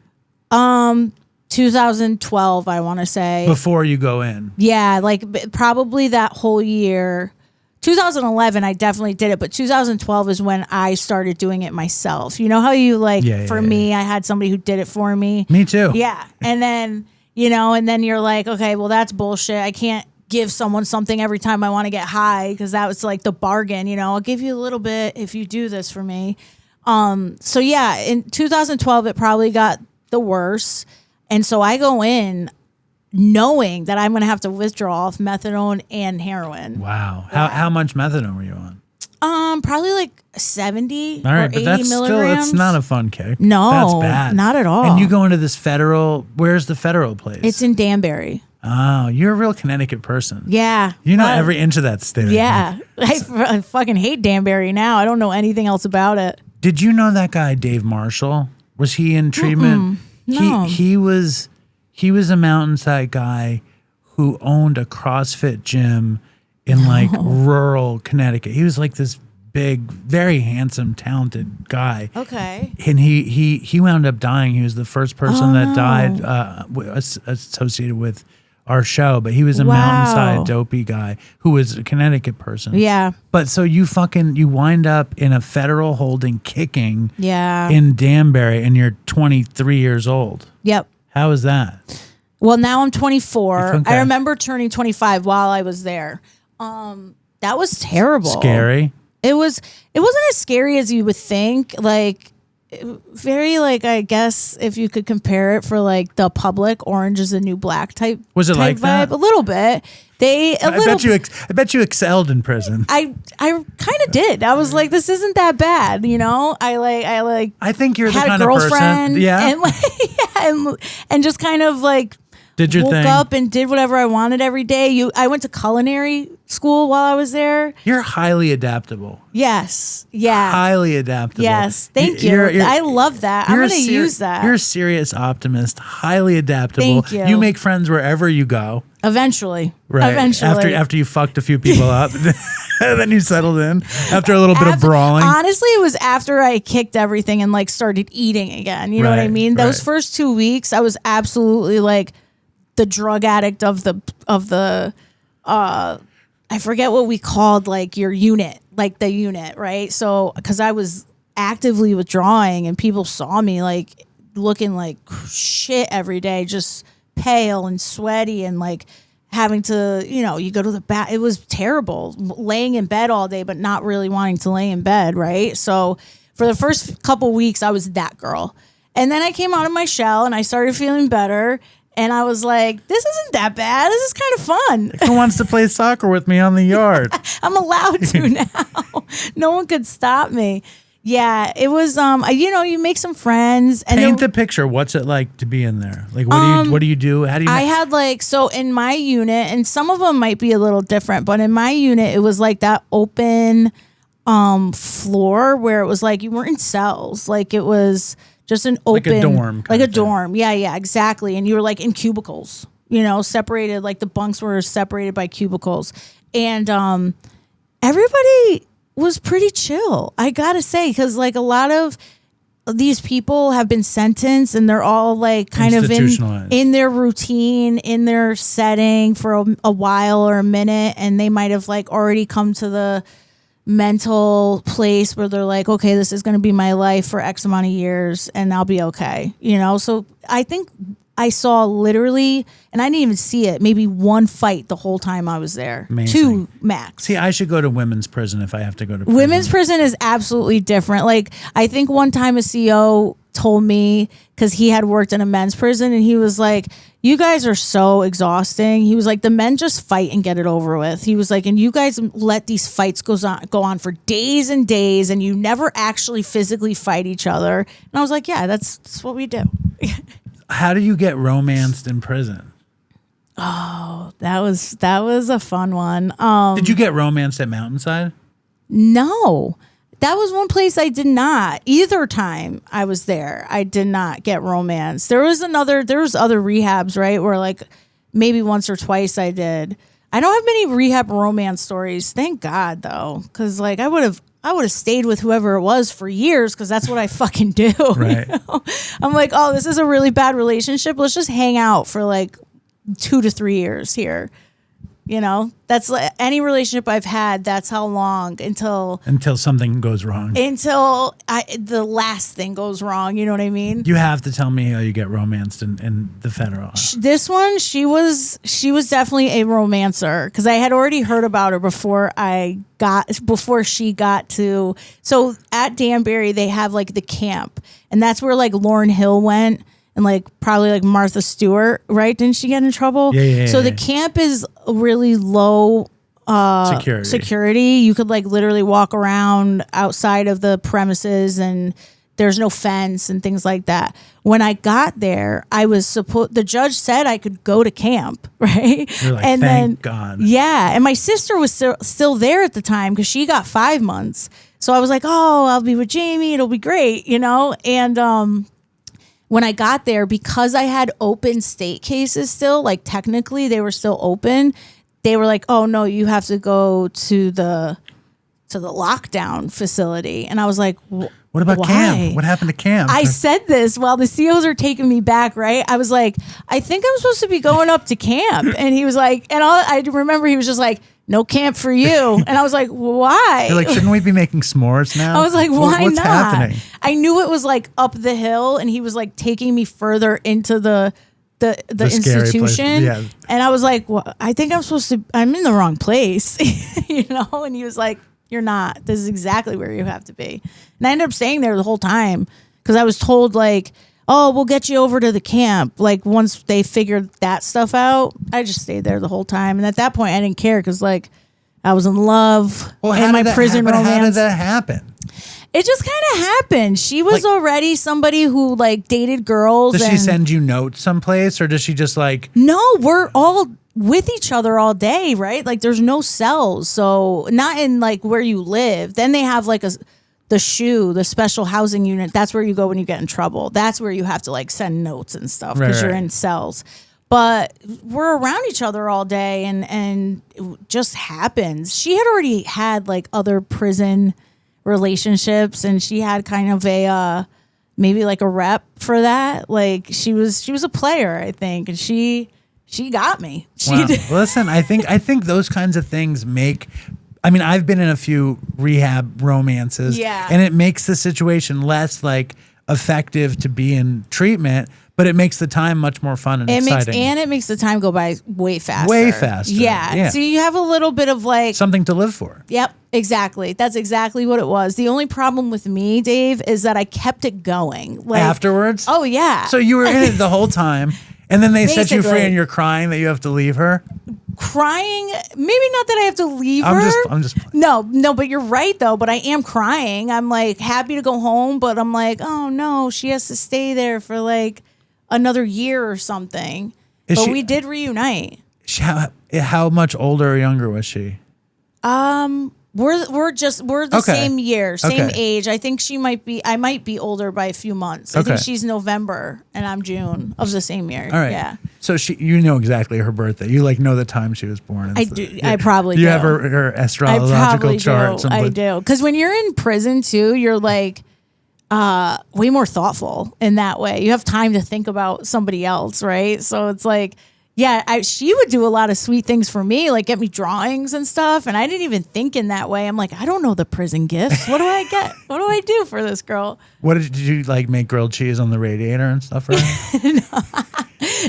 2012, I want to say. Before you go in. Yeah, like probably that whole year. 2011, I definitely did it, but 2012 is when I started doing it myself. You know how you like, me, I had somebody who did it for me. Me too. Yeah. And then, you know, and then you're like, okay, well, that's bullshit. I can't give someone something every time I want to get high because that was like the bargain. You know, I'll give you a little bit if you do this for me. So yeah, in 2012, it probably got the worst. And so I go in knowing that I'm going to have to withdraw off methadone and heroin. Wow. How much methadone were you on? Probably like 70 all right, or 80 but that's milligrams. Still, it's not a fun kick. No, that's bad. Not at all. And you go into this where's the federal place? It's in Danbury. Oh, you're a real Connecticut person. Yeah. You know every inch of that state. Yeah. I fucking hate Danbury now. I don't know anything else about it. Did you know that guy, Dave Marshall? Was he in treatment? No. He was a Mountainside guy who owned a CrossFit gym in like rural Connecticut. He was like this big, very handsome, talented guy. Okay. And he wound up dying. He was the first person that died associated with our show, but he was a Mountainside Dopey guy who was a Connecticut person. Yeah. But so you wind up in a federal holding kicking in Danbury, and you're 23 years old. Yep. How is that? Well, now I'm 24. Okay. I remember turning 25 while I was there. That was terrible. Scary. It wasn't as scary as you would think. Like, very, like, I guess if you could compare it for like the Public Orange is the New Black type. Was it type like vibe? that? A little bit. I bet you excelled in prison. I kind of did. I was like, this isn't that bad, you know. I think you're the had kind a of girlfriend, person. Yeah. and and just kind of like did your woke thing. up and did whatever I wanted every day. I went to culinary school while I was there. You're highly adaptable. Yes. Yeah. Highly adaptable. Yes. Thank you. I love that. I'm going to use that. You're a serious optimist, highly adaptable. Thank you. You make friends wherever you go. Eventually. Right. Eventually. After you fucked a few people up, then you settled in after a little bit of brawling. Honestly, it was after I kicked everything and like started eating again. You know what I mean? Those first 2 weeks, I was absolutely like the drug addict of the I forget what we called like your unit, like the unit, right? So because I was actively withdrawing and people saw me like looking like shit every day, just pale and sweaty and like having to, you go to the bath. It was terrible laying in bed all day, but not really wanting to lay in bed. Right. So for the first couple weeks, I was that girl. And then I came out of my shell and I started feeling better. And I was like, this isn't that bad. This is kind of fun. Who wants to play soccer with me on the yard? I'm allowed to now. No one could stop me. Yeah, it was. You make some friends. And Paint the picture. What's it like to be in there? Like, what do you do? How do you? I had in my unit, and some of them might be a little different, but in my unit, it was like that open floor where it was like you weren't in cells. Like it was just an open, like a dorm, like a dorm. Yeah, exactly. And you were like in cubicles, separated. Like the bunks were separated by cubicles, and everybody was pretty chill, I gotta say, because like a lot of these people have been sentenced and they're all like kind of in their routine, in their setting for a while or a minute, and they might have like already come to the mental place where they're like, okay, this is going to be my life for X amount of years and I'll be okay, so I think I saw literally, and I didn't even see it, maybe one fight the whole time I was there. Amazing. 2 max. See, I should go to women's prison if I have to go to prison. Women's prison is absolutely different. Like, I think one time a CO told me, because he had worked in a men's prison, and he was like, you guys are so exhausting. He was like, the men just fight and get it over with. He was like, and you guys let these fights go on for days and days, and you never actually physically fight each other. And I was like, yeah, that's what we do. How do you get romanced in prison? Oh, that was a fun one. Did you get romanced at Mountainside? No. That was one place I did not. Either time I was there, I did not get romance. There was other rehabs, right? Where like maybe once or twice I did. I don't have many rehab romance stories. Thank God though. Cause like I would have stayed with whoever it was for years, because that's what I fucking do. Right. I'm like, oh, this is a really bad relationship. Let's just hang out for like 2 to 3 years here. That's like any relationship I've had. That's how long until something goes wrong. Until the last thing goes wrong. You know what I mean? You have to tell me how you get romanced in the federal. This one, she was definitely a romancer, because I had already heard about her before she got to. So at Danbury, they have like the camp, and that's where like Lauryn Hill went. And like probably like Martha Stewart, right? Didn't she get in trouble? Yeah. So the camp is really low security. You could like literally walk around outside of the premises, and there's no fence and things like that. When I got there, the judge said I could go to camp, right? You're like, and thank God. Yeah, and my sister was still there at the time, because she got 5 months. So I was like, oh, I'll be with Jamie. It'll be great, And when I got there, because I had open state cases still, like technically they were still open, they were like, oh no, you have to go to the lockdown facility. And I was like, What about camp? What happened to camp? I said this while the COs are taking me back, right? I was like, I think I'm supposed to be going up to camp. And he was like, I remember he was just like, no camp for you. And I was like, why? You're like, shouldn't we be making s'mores now? I was like, why What's not? happening? I knew it was like up the hill, and he was like taking me further into the institution. Yeah. And I was like, well, I think I'm in the wrong place, And he was like, you're not. This is exactly where you have to be. And I ended up staying there the whole time because I was told like, oh, we'll get you over to the camp. Like once they figured that stuff out, I just stayed there the whole time. And at that point, I didn't care because like I was in love in my prison romance. How did that happen? It just kind of happened. She was already somebody who like dated girls. Does she send you notes someplace, or does she just like? No, we're all with each other all day, right? Like there's no cells, so not in like where you live. Then they have like the special housing unit. That's where you go when you get in trouble. That's where you have to like send notes and stuff because you're in cells. But we're around each other all day, and it just happens. She had already had like other prison relationships, and she had kind of a maybe like a rep for that. Like she was a player, I think, and she got me. Wow. Listen, I think those kinds of things make. I mean, I've been in a few rehab romances, and it makes the situation less like effective to be in treatment, but it makes the time much more fun and exciting. It makes the time go by way faster. Way faster. Yeah. So you have a little bit of like something to live for. Yep, exactly. That's exactly what it was. The only problem with me, Dave, is that I kept it going. Like, afterwards? Oh, yeah. So you were in it the whole time, and then they set you free and you're crying that you have to leave her? Crying, maybe not that I have to leave her. I'm just no, but you're right though. But I am crying. I'm like happy to go home, but I'm like, oh no, she has to stay there for like another year or something. We did reunite. How much older or younger was she? We're the same year, same age. I think I might be older by a few months. I think she's November and I'm June of the same year. All right. Yeah. So you know exactly her birthday. You like know the time she was born. I do. Yeah. I probably do. You have her astrological charts. I do. Because when you're in prison too, you're like way more thoughtful in that way. You have time to think about somebody else, right? So it's like, yeah, she would do a lot of sweet things for me, like get me drawings and stuff. And I didn't even think in that way. I'm like, I don't know the prison gifts. What do I get? What do I do for this girl? Did you like make grilled cheese on the radiator and stuff for her?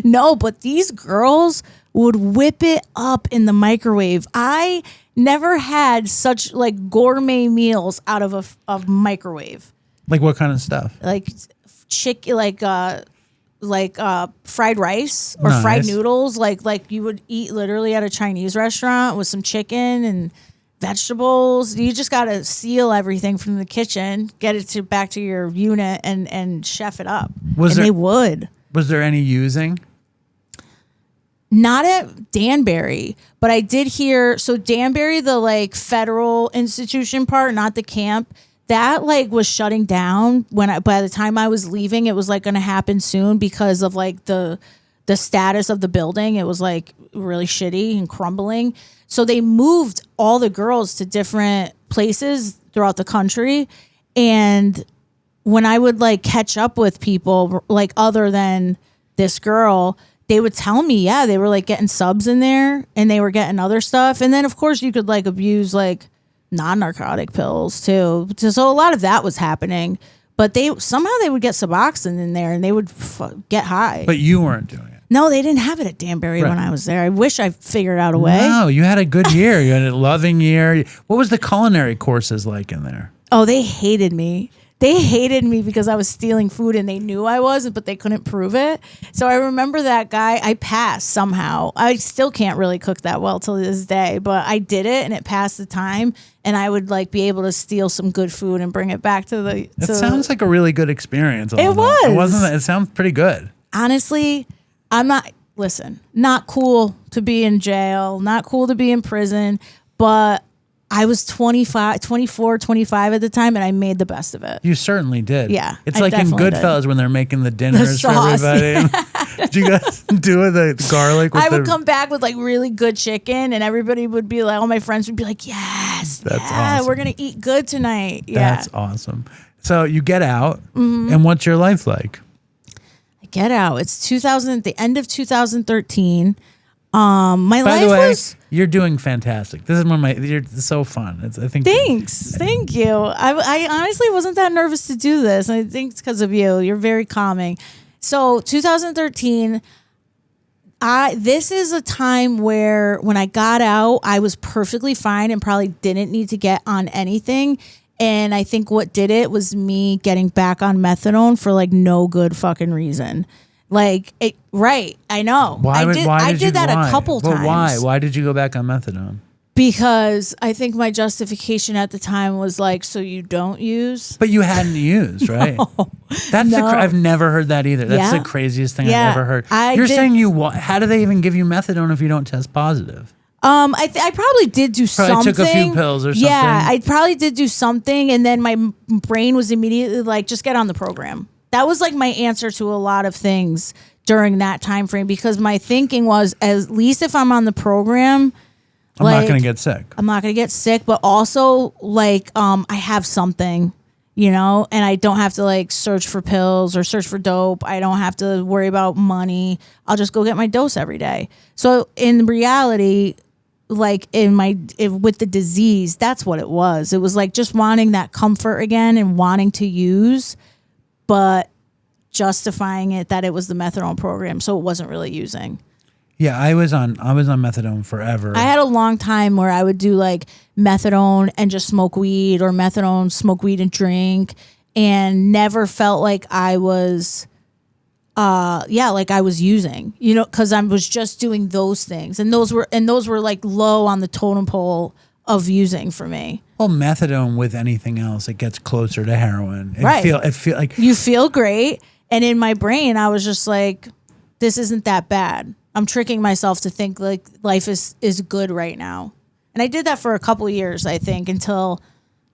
No, but these girls would whip it up in the microwave. I never had such like gourmet meals out of a microwave. Like what kind of stuff? Like chicken, like fried rice or fried noodles, like you would eat literally at a Chinese restaurant with some chicken and vegetables. You just got to seal everything from the kitchen, get it back to your unit, and chef it up. They would. Was there any using? Not at Danbury, but I did hear. So Danbury, the like federal institution part, not the camp. That like was shutting down by the time I was leaving. It was like going to happen soon because of like the status of the building. It was like really shitty and crumbling. So they moved all the girls to different places throughout the country. And when I would like catch up with people like other than this girl, they would tell me, yeah, they were like getting subs in there and they were getting other stuff. And then of course you could like abuse like non-narcotic pills too. So a lot of that was happening, but they would get Suboxone in there and they would get high. But you weren't doing it. No, they didn't have it at Danbury when I was there. I wish I figured out a way. No, you had a good year. You had a loving year. What was the culinary courses like in there? Oh, they hated me. They hated me because I was stealing food and they knew I was, but they couldn't prove it. So I remember that guy, I passed somehow. I still can't really cook that well till this day, but I did it and it passed the time and I would like be able to steal some good food and bring it back to the... It sounds like a really good experience. It was. It wasn't. It sounds pretty good. Honestly, not cool to be in jail, not cool to be in prison, but I was 24, 25 at the time, and I made the best of it. You certainly did. Yeah. It's like in Goodfellas when they're making the dinners for everybody. Did you guys do the garlic? I would come back with like really good chicken, and everybody would be like, all my friends would be like, yes, That's awesome. We're going to eat good tonight. Yeah. That's awesome. So you get out, and what's your life like? I get out. It's the end of 2013. My By life the way, was. you're doing fantastic. This is you're so fun. I think. Thanks. Thank you. I honestly wasn't that nervous to do this. I think it's because of you. You're very calming. So 2013, this is a time where when I got out, I was perfectly fine and probably didn't need to get on anything. And I think what did it was me getting back on methadone for like no good fucking reason. Like, right. I know. Why I did that a couple times. Why? Why did you go back on methadone? Because I think my justification at the time was like, so you don't use. But you hadn't used, right? I've never heard that either. That's the craziest thing I've ever heard. You're saying how do they even give you methadone if you don't test positive? I probably did do something. Took a few pills or something. Yeah, I probably did do something, and then my brain was immediately like, just get on the program. That was like my answer to a lot of things during that time frame, because my thinking was, at least if I'm on the program, I'm not going to get sick. I'm not going to get sick, but also like I have something, and I don't have to like search for pills or search for dope. I don't have to worry about money. I'll just go get my dose every day. So in reality, like with the disease, that's what it was. It was like just wanting that comfort again and wanting to use, but justifying it that it was the methadone program, so it wasn't really using. Yeah, I was on methadone forever. I had a long time where I would do like methadone and just smoke weed, or methadone, smoke weed and drink, and never felt like I was like I was using, because I was just doing those things, and those were like low on the totem pole of using for me. Well, methadone with anything else, it gets closer to heroin. It feel like you feel great, and in my brain, I was just like, this isn't that bad. I'm tricking myself to think like life is good right now, and I did that for a couple of years, I think, until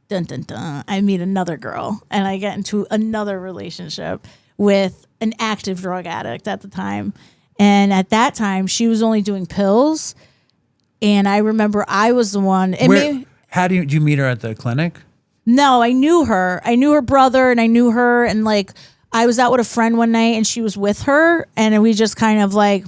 I meet another girl, and I get into another relationship with an active drug addict at the time, and at that time, she was only doing pills. And I remember I was the one. How did you meet her at the clinic? No, I knew her. I knew her brother, and I knew her. And like, I was out with a friend one night, and she was with her, and we just kind of like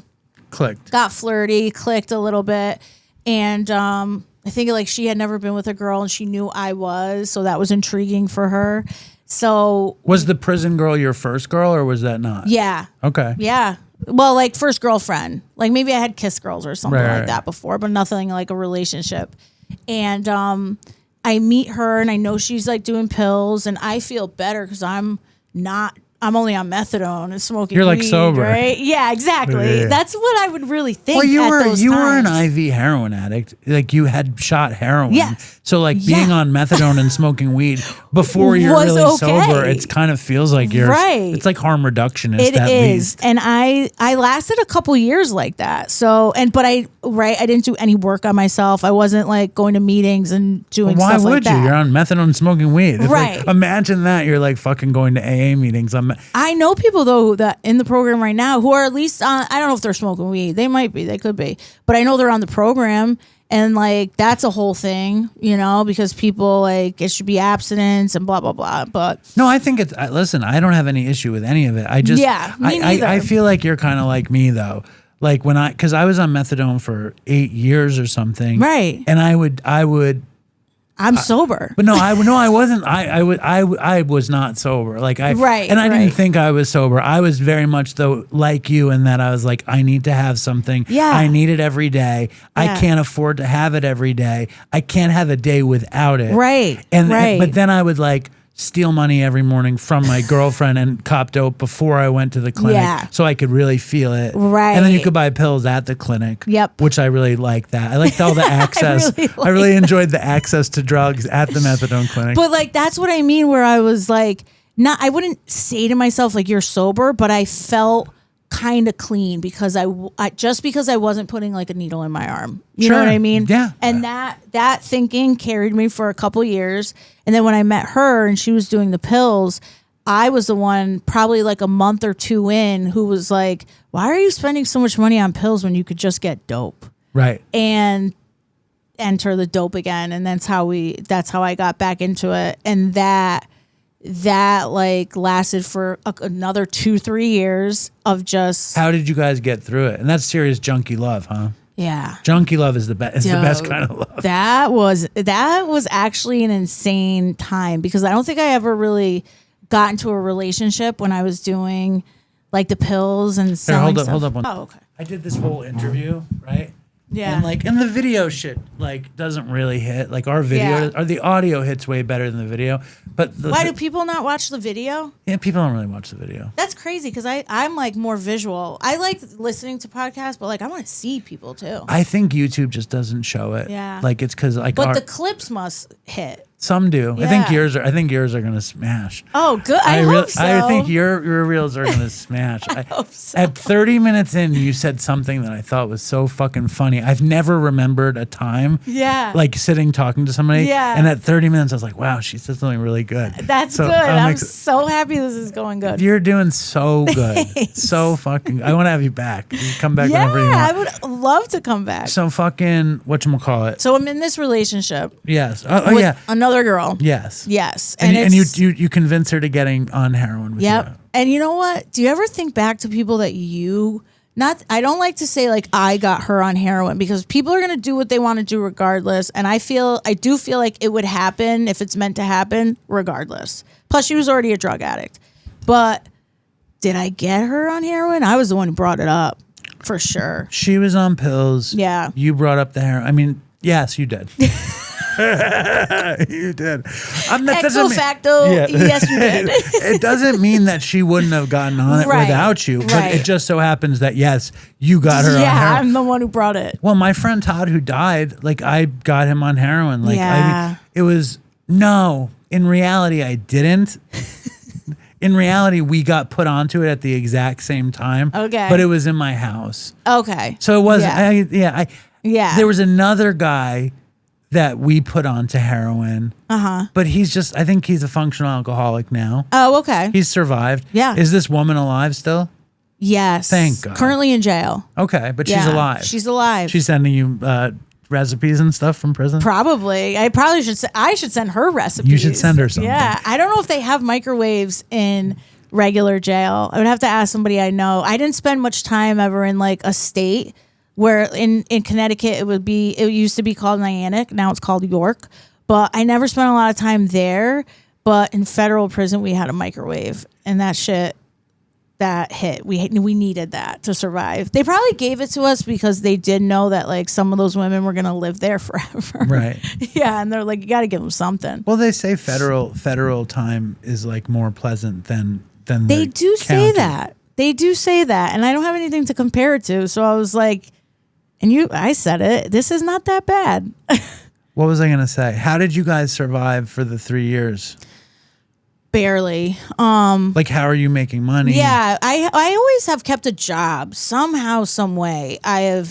got flirty, clicked a little bit. And I think like she had never been with a girl, and she knew I was, so that was intriguing for her. So was the prison girl your first girl, or was that not? Yeah. Okay. Yeah. Well, like first girlfriend. Like maybe I had kiss girls or something like that before, but nothing like a relationship. And I meet her, and I know she's like doing pills, and I feel better because I'm only on methadone and smoking You're like weed, sober. Right? Yeah, exactly. Yeah. That's what I would really think. Well, you were an IV heroin addict. Like you had shot heroin. Yeah. So like being on methadone and smoking weed before you're really sober, it kind of feels like you're right. It's like harm reductionist at least. And I lasted a couple years like that. So but I didn't do any work on myself. I wasn't like going to meetings and doing stuff like that. Why would you? You're on methadone and smoking weed. It's right. Like, imagine that. You're like fucking going to AA meetings. I know people though that in the program right now who are at least I don't know if they're smoking weed. They might be. They could be. But I know they're on the program, and like that's a whole thing, because people like it should be abstinence and blah blah blah. But no, I think it's listen. I don't have any issue with any of it. I just me neither. I feel like you're kind of like me though. Like because I was on methadone for 8 years or something, right? And I would. I'm sober. But I wasn't. I was not sober. Like I didn't think I was sober. I was very much though like you in that I was like, I need to have something. Yeah. I need it every day. Yeah. I can't afford to have it every day. I can't have a day without it. Right. But then I would like steal money every morning from my girlfriend and cop dope before I went to the clinic so I could really feel it. Right. And then you could buy pills at the clinic. Yep. Which I really liked that. I liked all the access. I really enjoyed the access to drugs at the methadone clinic. But like that's what I mean where I was like I wouldn't say to myself like you're sober, but I felt kind of clean because I wasn't putting like a needle in my arm. You know what I mean? Yeah. And that thinking carried me for a couple years. And then when I met her and she was doing the pills, I was the one probably like a month or two in who was like, why are you spending so much money on pills when you could just get dope? Right. And enter the dope again. And that's how I got back into it. And that that like lasted for another 2-3 years of just. How did you guys get through it? And that's serious junkie love, huh? Yeah. Junkie love is the best. It's the best kind of love. That was actually an insane time because I don't think I ever really got into a relationship when I was doing like the pills and selling stuff. Hold up. Oh, okay. I did this whole interview, right? Yeah. And the video shit like doesn't really hit. Like our video or the audio hits way better than the video. But why do people not watch the video? Yeah, people don't really watch the video. That's crazy because I'm like more visual. I like listening to podcasts, but like I want to see people too. I think YouTube just doesn't show it. Yeah. Like it's because like but the clips must hit. Some do. Yeah. I think yours are gonna smash. Oh, good. I hope so. I think your reels are gonna smash. I hope so. At 30 minutes in, you said something that I thought was so fucking funny. I've never remembered a time. Yeah. Like sitting talking to somebody. Yeah. And at 30 minutes, I was like, wow, she said something really good. That's good. I'm so happy this is going good. You're doing so good. Thanks. So fucking. I want to have you back. You come back yeah, whenever you want. I would love to come back. So fucking whatchamacallit. So I'm in this relationship. Yes. With yeah. another girl. Yes. Yes. And you convince her to getting on heroin with Yep. you. And you know what? Do you ever think back to people that I don't like to say like I got her on heroin because people are going to do what they want to do regardless. And I do feel like it would happen if it's meant to happen regardless. Plus she was already a drug addict. But did I get her on heroin? I was the one who brought it up for sure. She was on pills. Yeah. You brought up the heroin. I mean, yes, you did. You did. Exo facto, yes, you did. It doesn't mean that she wouldn't have gotten on it without you, but it just so happens that, yes, you got her on heroin. Yeah, I'm the one who brought it. Well, my friend Todd, who died, like, I got him on heroin. Like, yeah. In reality, I didn't. In reality, we got put onto it at the exact same time. Okay. But it was in my house. Okay. So it wasn't, yeah. There was another guy that we put onto heroin. But I think he's a functional alcoholic now. Oh, okay. He's survived. Yeah. Is this woman alive still? Yes. Thank God. Currently in jail. Okay, but she's alive. She's alive. She's sending you recipes and stuff from prison? Probably. I should send her recipes. You should send her something. Yeah. I don't know if they have microwaves in regular jail. I would have to ask somebody I know. I didn't spend much time ever in like a state where in Connecticut it used to be called Niantic. Now it's called York. But I never spent a lot of time there. But in federal prison, we had a microwave. And that shit, that hit. We needed that to survive. They probably gave it to us because they did know that like some of those women were going to live there forever. Right. Yeah. And they're like, you got to give them something. Well, they say federal time is like more pleasant than they do say that. They do say that. And I don't have anything to compare it to. So I was like, I said it, this is not that bad. What was I going to say? How did you guys survive for the 3 years? Barely. Like, how are you making money? Yeah, I always have kept a job somehow, some way. I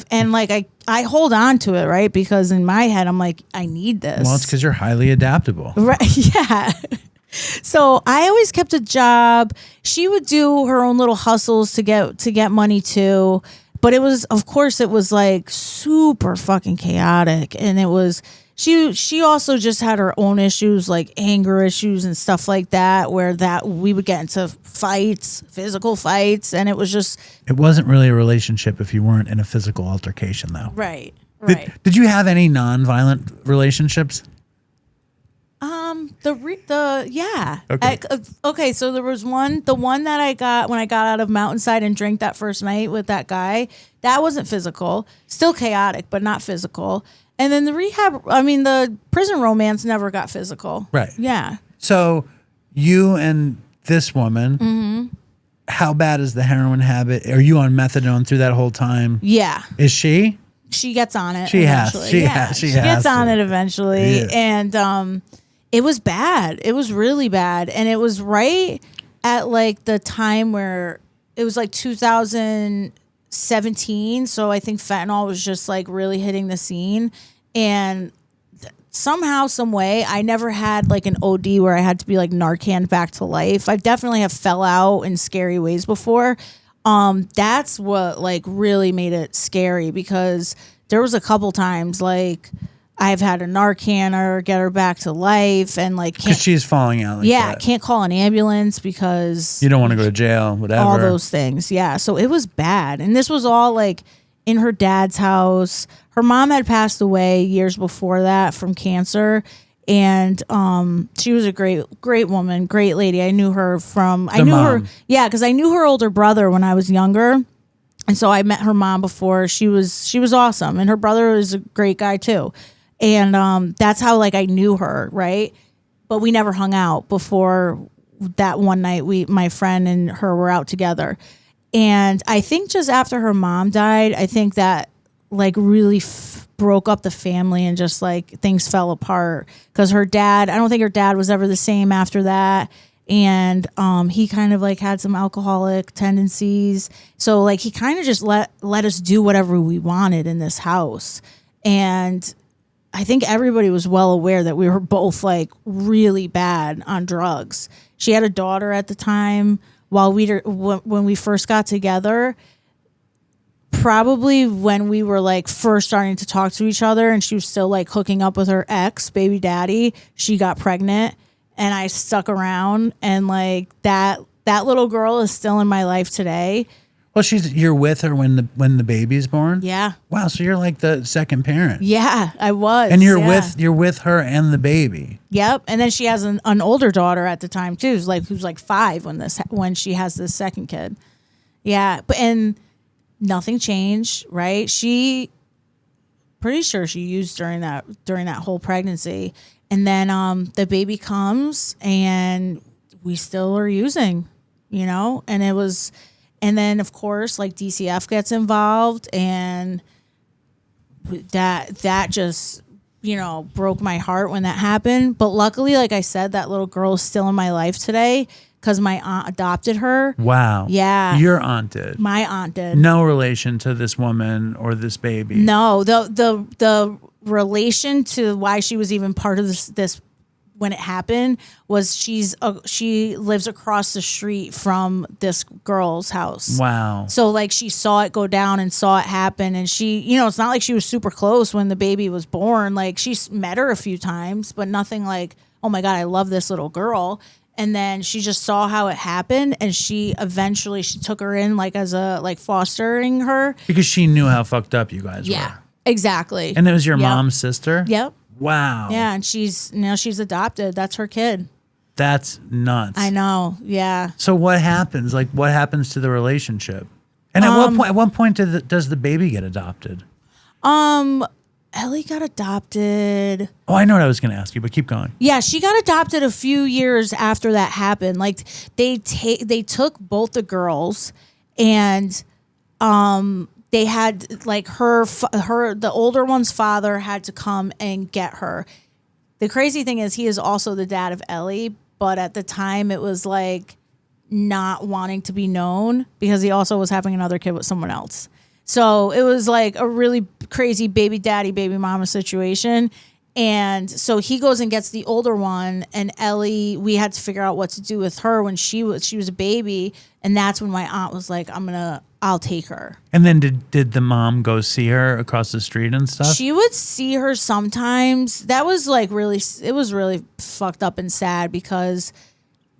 hold on to it, right? Because in my head, I'm like, I need this. Well, it's because you're highly adaptable. Right. Yeah. So I always kept a job. She would do her own little hustles to get money too. But it was like super fucking chaotic. And it was, she also just had her own issues, like anger issues and stuff like that, where we would get into fights, physical fights. And it wasn't really a relationship if you weren't in a physical altercation though. Right. Did you have any non-violent relationships? Yeah. Okay. So there was the one that I got when I got out of Mountainside and drank that first night with that guy. That wasn't physical, still chaotic, but not physical. And then the prison romance never got physical. Right. Yeah. So you and this woman, how bad is the heroin habit? Are you on methadone through that whole time? Yeah. Is she? She gets on it. She eventually. has. She gets on it eventually. Yeah. And it was bad. It was really bad. And it was right at like the time where it was like 2017. So I think fentanyl was just like really hitting the scene. And somehow, some way, I never had like an OD where I had to be like Narcan back to life. I definitely have fell out in scary ways before. That's what like really made it scary because there was a couple times like I've had to Narcan her, get her back to life, and like because she's falling out. Like that. Can't call an ambulance because you don't want to go to jail, whatever. All those things, yeah. So it was bad, and this was all like in her dad's house. Her mom had passed away years before that from cancer, and she was a great woman, great lady. I knew her from her, yeah, because I knew her older brother when I was younger. And so I met her mom before. She was awesome, and her brother was a great guy too. And that's how like I knew her, right? But we never hung out before that one night. My friend and her were out together, and I think just after her mom died, I think that like really broke up the family, and just like things fell apart because her dad. I don't think her dad was ever the same after that. And he kind of like had some alcoholic tendencies, so like he kind of just let us do whatever we wanted in this house. And I think everybody was well aware that we were both like really bad on drugs. She had a daughter at the time when we first got together, probably when we were like first starting to talk to each other, and she was still like hooking up with her ex baby daddy. She got pregnant. And I stuck around, and like that little girl is still in my life today. Well, you're with her when the baby's born? Yeah. Wow, so you're like the second parent. Yeah, I was. And you're with her and the baby. Yep. And then she has an older daughter at the time too, who's like 5 when she has this second kid. Yeah, and nothing changed, right? Pretty sure she used during that whole pregnancy. And then the baby comes, and we still are using, and then of course like DCF gets involved, and that just broke my heart when that happened. But luckily, like I said, that little girl is still in my life today because my aunt adopted her. Wow. Yeah. Your aunt did. My aunt did. No relation to this woman or this baby. No, the relation to why she was even part of this when it happened was she lives across the street from this girl's house. Wow. So like she saw it go down and saw it happen, and she, it's not like she was super close when the baby was born. Like she met her a few times, but nothing like, oh my God, I love this little girl. And then she just saw how it happened, and she took her in like as a like fostering her because she knew how fucked up you guys were. Exactly. And it was your mom's sister? Yep. Wow. Yeah, and she's adopted. That's her kid. That's nuts. I know. Yeah. So what happens? Like, what happens to the relationship? And at what point does the baby get adopted? Ellie got adopted. Oh, I know what I was going to ask you, but keep going. Yeah, she got adopted a few years after that happened. Like they took both the girls, and they had like the older one's father had to come and get her. The crazy thing is he is also the dad of Ellie, but at the time it was like not wanting to be known because he also was having another kid with someone else. So it was like a really crazy baby daddy, baby mama situation. And so he goes and gets the older one, and Ellie, we had to figure out what to do with her when she was a baby. And that's when my aunt was like, I'll take her. And then did the mom go see her across the street and stuff? She would see her sometimes. That was like it was really fucked up and sad because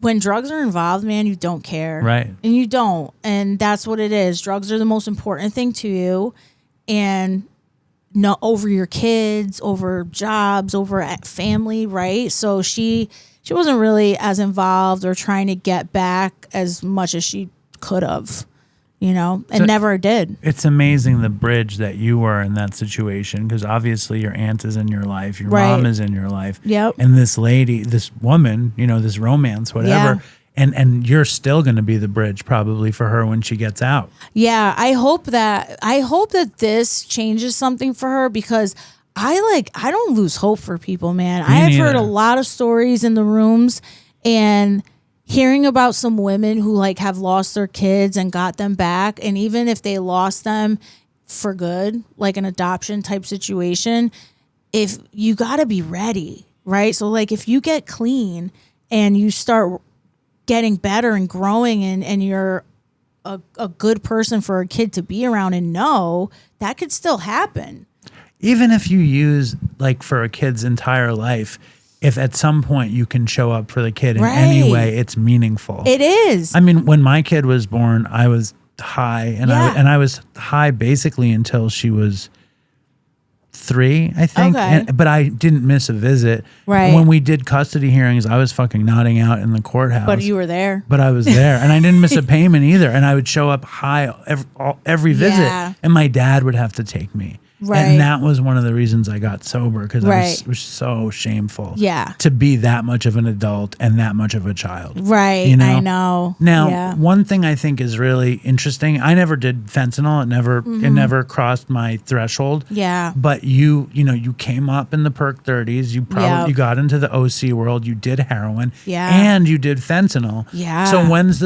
when drugs are involved, man, you don't care. Right. And you don't. And that's what it is. Drugs are the most important thing to you. And not over your kids, over jobs, over family, right? So she wasn't really as involved or trying to get back as much as she could have, and never did. It's amazing the bridge that you were in that situation, because obviously your aunt is in your life, your mom is in your life. Yep. And this lady, this woman, this romance, whatever. Yeah. And you're still going to be the bridge probably for her when she gets out. Yeah, I hope that this changes something for her, because I don't lose hope for people, man. I have heard a lot of stories in the rooms, and hearing about some women who like have lost their kids and got them back, and even if they lost them for good, like an adoption type situation, if you got to be ready, right? So like if you get clean and you start getting better and growing, and you're a good person for a kid to be around, and know that could still happen. even if you use like for a kid's entire life, if at some point you can show up for the kid in any way, it's meaningful. It is. I mean, when my kid was born, I was high, and I was high basically until she was 3, I think. Okay. But I didn't miss a visit. Right. When we did custody hearings, I was fucking nodding out in the courthouse. But you were there. But I was there, and I didn't miss a payment either. And I would show up high every visit, and my dad would have to take me. Right. And that was one of the reasons I got sober, because I was so shameful to be that much of an adult and that much of a child. Right. You know? I know. Now, one thing I think is really interesting, I never did fentanyl. It never crossed my threshold. Yeah. But you came up in the perk 30s. You probably you got into the OC world. You did heroin. Yeah. And you did fentanyl. Yeah. So when does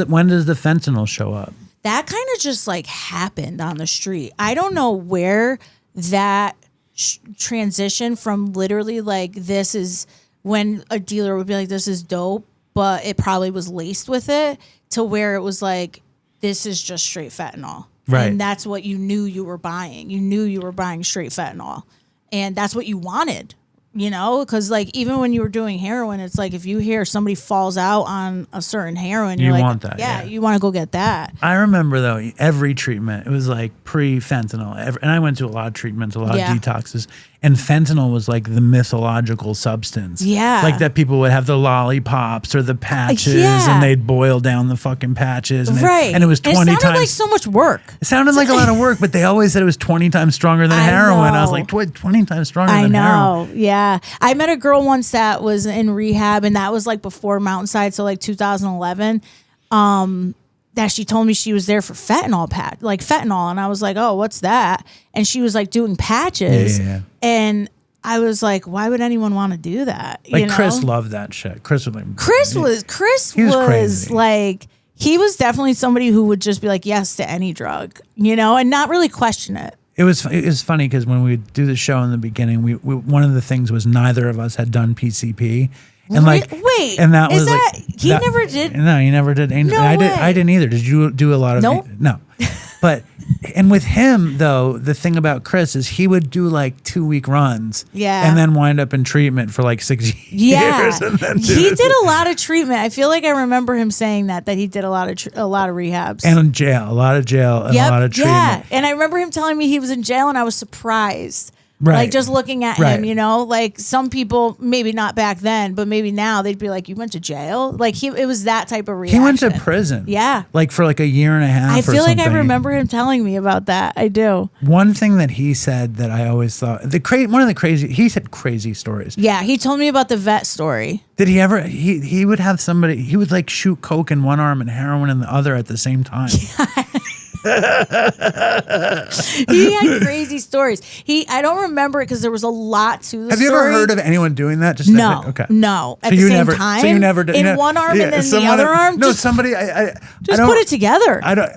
the fentanyl show up? That kind of just like happened on the street. I don't know where that transition from literally like, this is when a dealer would be like, this is dope, but it probably was laced with it, to where it was like, this is just straight fentanyl. Right. And that's what you knew you were buying. You knew you were buying straight fentanyl, and that's what you wanted. Because like, even when you were doing heroin, it's like, if you hear somebody falls out on a certain heroin, you're like, want that, yeah, you want to go get that. I remember though, every treatment, it was like pre-fentanyl, and I went to a lot of treatments, a lot of detoxes, and fentanyl was like the mythological substance. Yeah. Like that people would have the lollipops or the patches, and they'd boil down the fucking patches. And and it was 20 times. It sounded like so much work. It sounded like a lot of work, but they always said it was 20 times stronger than heroin. I was like, 20 times stronger than heroin. Yeah. I met a girl once that was in rehab, and that was like before Mountainside, so like 2011. That she told me she was there for fentanyl, and I was like, oh, what's that? And she was like doing patches, and I was like, why would anyone want to do that? Like, Chris loved that shit. Chris was like, Chris was crazy. Like, he was definitely somebody who would just be like yes to any drug, and not really question it. It was funny because when we would do the show in the beginning, we one of the things was neither of us had done PCP. And like, wait, and that was that, like, he never did? No, he never did. No I way. didn't either. Did you do a lot of? Nope. No, but and with him though, the thing about Chris is he would do like 2-week runs, and then wind up in treatment for like 6 years. Yeah, and then he did a lot of treatment. I feel like I remember him saying that he did a lot of rehabs and in jail, a lot of jail and a lot of treatment. Yeah, and I remember him telling me he was in jail, and I was surprised. Right. Like, just looking at him, like some people, maybe not back then, but maybe now, they'd be like, you went to jail? Like, it was that type of reaction. He went to prison. Yeah. Like for like a year and a half. I feel like I remember him telling me about that. I do. One thing that he said that I always thought, he said crazy stories. Yeah. He told me about the vet story. Did he ever, he would have somebody, he would like shoot coke in one arm and heroin in the other at the same time. He had crazy stories. I don't remember it because there was a lot to the Have story. you ever heard of anyone doing that? Just no. Okay. No. At the same time? So you never did. In one arm and then the other arm? No, just somebody. Just put it together. I don't.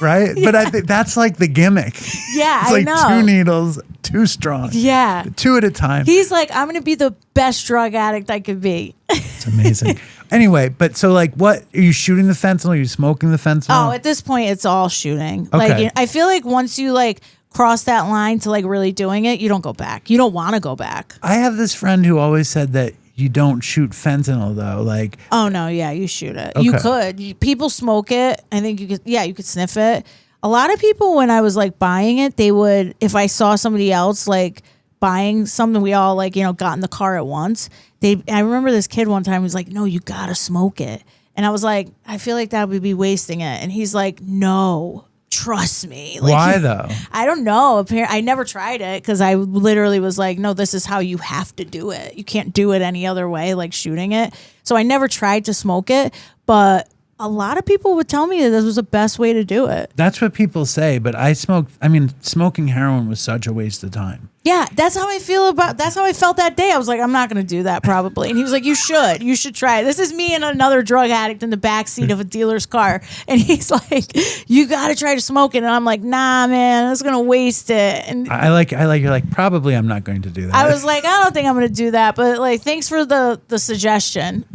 Right? But I think that's like the gimmick. Yeah, it's like I know. 2 needles, too strong. Yeah. 2 at a time. He's like, I'm going to be the best drug addict I could be. It's amazing. Anyway, but so like, what are you shooting the fentanyl? Are you smoking the fentanyl? Oh, at this point, it's all shooting. Okay. Like, I feel like once you like cross that line to like really doing it, you don't go back. You don't want to go back. I have this friend who always said that you don't shoot fentanyl though. Like, oh no, yeah, you shoot it. Okay. You could. People smoke it. I think you could. Yeah, you could sniff it. A lot of people, when I was like buying it, they would, if I saw somebody else like buying something, we all like, got in the car at once. I remember this kid one time, he was like, no, you gotta smoke it. And I was like, I feel like that would be wasting it. And he's like, no, trust me. Like, why though? I don't know. I never tried it because I literally was like, no, this is how you have to do it. You can't do it any other way, like shooting it. So I never tried to smoke it, but a lot of people would tell me that this was the best way to do it. That's what people say, but smoking heroin was such a waste of time. Yeah, that's how I felt that day. I was like, I'm not going to do that probably. And he was like, you should try it. This is me and another drug addict in the backseat of a dealer's car. And he's like, you got to try to smoke it. And I'm like, nah, man, that's going to waste it. And you're like, probably I'm not going to do that. I was like, I don't think I'm going to do that. But like, thanks for the suggestion.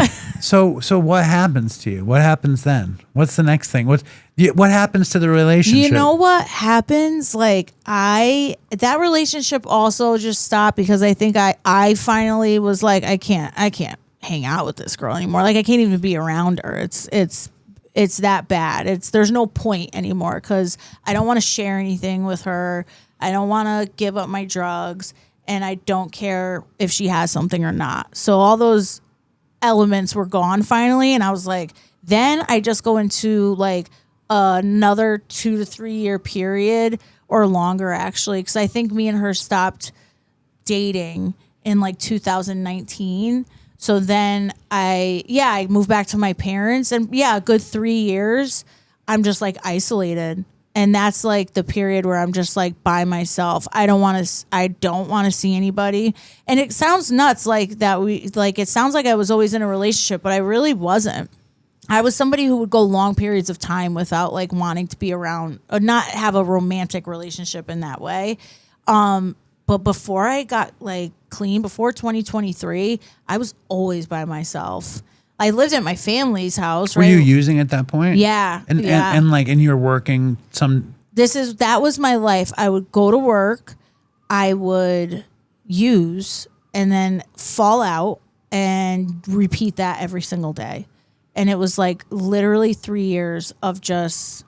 So what happens to you? What happens then? What's the next thing? What happens to the relationship? You know what happens? Like that relationship also just stopped because I think I finally was like, I can't hang out with this girl anymore. Like I can't even be around her. It's that bad. There's no point anymore because I don't want to share anything with her. I don't want to give up my drugs, and I don't care if she has something or not. So all those elements were gone finally, and I was like, then I just go into like another 2 to 3 year period or longer actually, because I think me and her stopped dating in like 2019. So then I moved back to my parents, and a good 3 years I'm just like isolated. And that's like the period where I'm just like by myself. I don't want to see anybody. And it sounds nuts like that. It sounds like I was always in a relationship, but I really wasn't. I was somebody who would go long periods of time without like wanting to be around or not have a romantic relationship in that way. But before I got like clean, before 2023, I was always by myself. I lived at my family's house. Were you using at that point? Yeah. And you're working that was my life. I would go to work, I would use, and then fall out and repeat that every single day. And it was like literally 3 years of just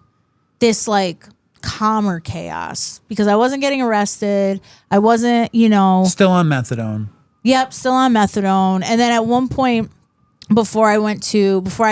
this like calmer chaos because I wasn't getting arrested. I wasn't, still on methadone. Yep. Still on methadone. And then at one point, before I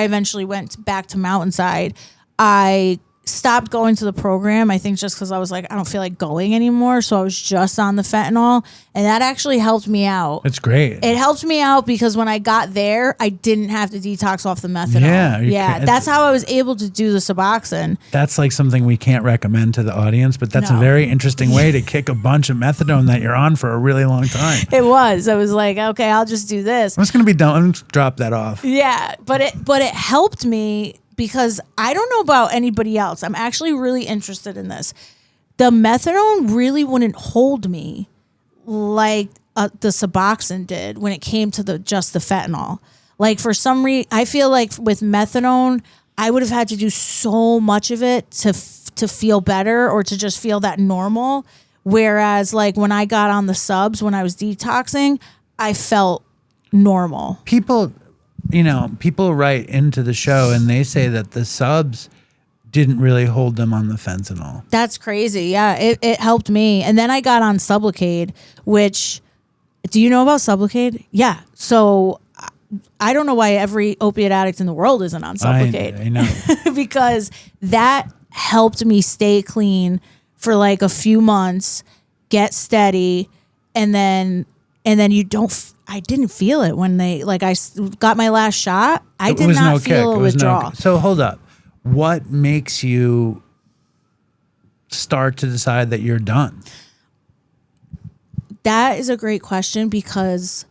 eventually went back to Mountainside, I stopped going to the program. I think just because I was like, I don't feel like going anymore. So I was just on the fentanyl, and that actually helped me out. It's great. It helped me out because when I got there, I didn't have to detox off the methadone. Yeah. That's how I was able to do the Suboxone. That's like something we can't recommend to the audience, but that's a very interesting way to kick a bunch of methadone that you're on for a really long time. It was. I was like, okay, I'll just do this. I'm just going to be done. I'm just drop that off. Yeah. But it helped me. Because I don't know about anybody else. I'm actually really interested in this. The methadone really wouldn't hold me like the Suboxone did when it came to just the fentanyl. Like for some reason, I feel like with methadone, I would have had to do so much of it to feel better or to just feel that normal. Whereas like when I got on the subs, when I was detoxing, I felt normal. People write into the show and they say that the subs didn't really hold them on the fentanyl. That's crazy. Yeah, it helped me. And then I got on Sublocade, which, do you know about Sublocade? Yeah. So I don't know why every opiate addict in the world isn't on Sublocade. I know. Because that helped me stay clean for like a few months, get steady, and then I didn't feel it when I got my last shot. I did not feel a withdrawal. So hold up. What makes you start to decide that you're done? That is a great question because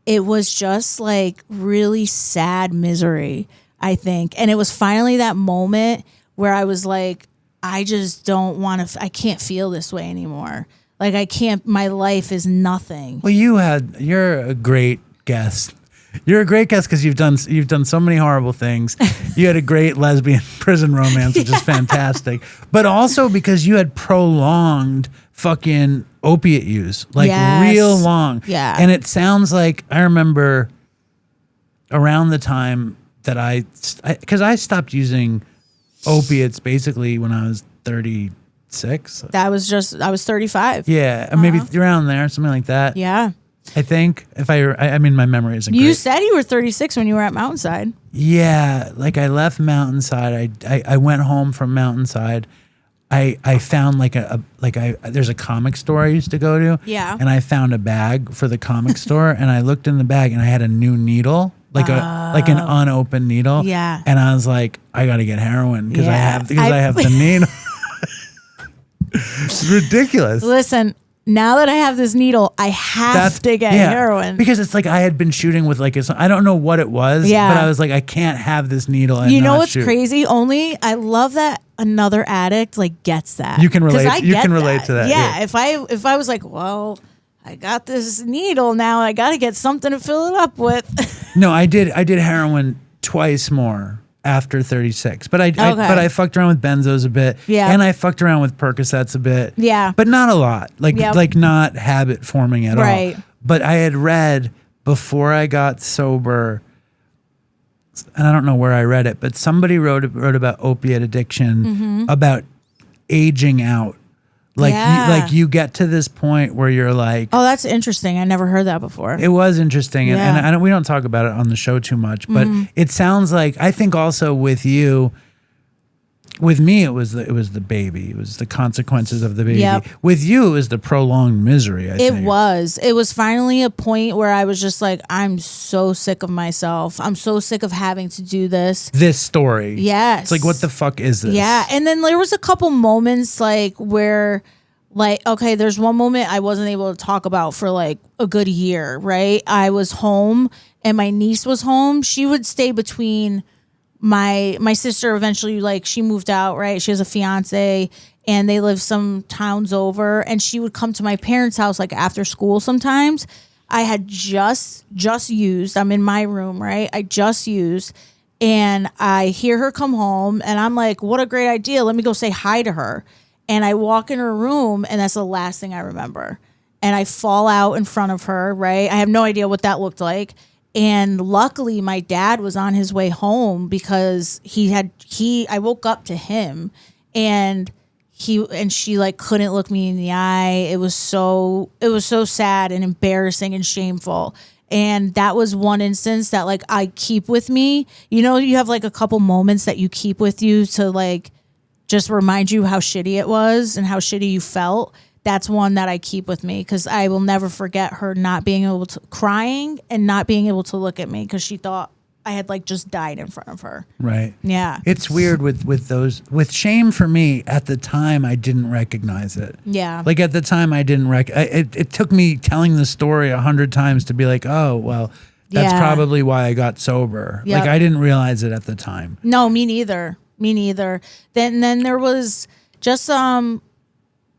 it was just like really sad misery, I think. And it was finally that moment where I was like, I just don't want to, I can't feel this way anymore. Like I can't, my life is nothing. Well, you're a great guest. You're a great guest because you've done so many horrible things. You had a great lesbian prison romance, which is fantastic. But also because you had prolonged fucking opiate use, like real long. Yeah. And it sounds like I remember around the time that because I stopped using opiates basically when I was 36. I was 35. Yeah, maybe around there, something like that. Yeah. I think I mean, my memory isn't great. You said you were 36 when you were at Mountainside. Yeah, like I left Mountainside. I went home from Mountainside. I found there's a comic store I used to go to. Yeah. And I found a bag for the comic store, and I looked in the bag, and I had a new needle, like an unopened needle. Yeah. And I was like, I got to get heroin because I have the needle. It's ridiculous. Listen. Now that I have this needle, I have to get heroin. Because it's like I had been shooting with I don't know what it was, but I was like, I can't have this needle and you know not what's shoot. Crazy? I love that another addict gets that. You can relate. You can relate to that. Yeah. If I was like, well, I got this needle now. I got to get something to fill it up with. No, I did heroin twice more after 36, but I fucked around with benzos a bit, and I fucked around with Percocets a bit, but not a lot, like not habit forming at all. But I had read before I got sober, and I don't know where I read it, but somebody wrote about opiate addiction, about aging out. Like you get to this point where you're like, oh, that's interesting. I never heard that before. It was interesting, and we don't talk about it on the show too much, but it sounds like, I think also with you, with me, it was the baby. It was the consequences of the baby. Yep. With you, it was the prolonged misery. I think. It was finally a point where I was just like, I'm so sick of myself. I'm so sick of having to do this. This story. Yes. It's like, what the fuck is this? Yeah. And then there was a couple moments like where, like, okay, there's one moment I wasn't able to talk about for like a good year, right? I was home and my niece was home. She would stay between my sister. Eventually, like, she moved out, right? She has a fiance and they live some towns over, and she would come to my parents' house like after school sometimes. I had just used, I'm in my room, right? I just used, and I hear her come home and I'm like, what a great idea. Let me go say hi to her. And I walk in her room and that's the last thing I remember. And I fall out in front of her, right? I have no idea what that looked like. And luckily my dad was on his way home because I woke up to him, and she like couldn't look me in the eye. It was so sad and embarrassing and shameful. And that was one instance that like I keep with me. You know, you have like a couple moments that you keep with you to like just remind you how shitty it was and how shitty you felt. That's one that I keep with me because I will never forget her not being able to, crying and not being able to look at me because she thought I had like just died in front of her. Right. Yeah. It's weird with shame for me. At the time, I didn't recognize it. Yeah. Like at the time, I didn't it took me telling the story 100 times to be like, oh, well, that's probably why I got sober. Yep. Like I didn't realize it at the time. No, me neither. Then there was just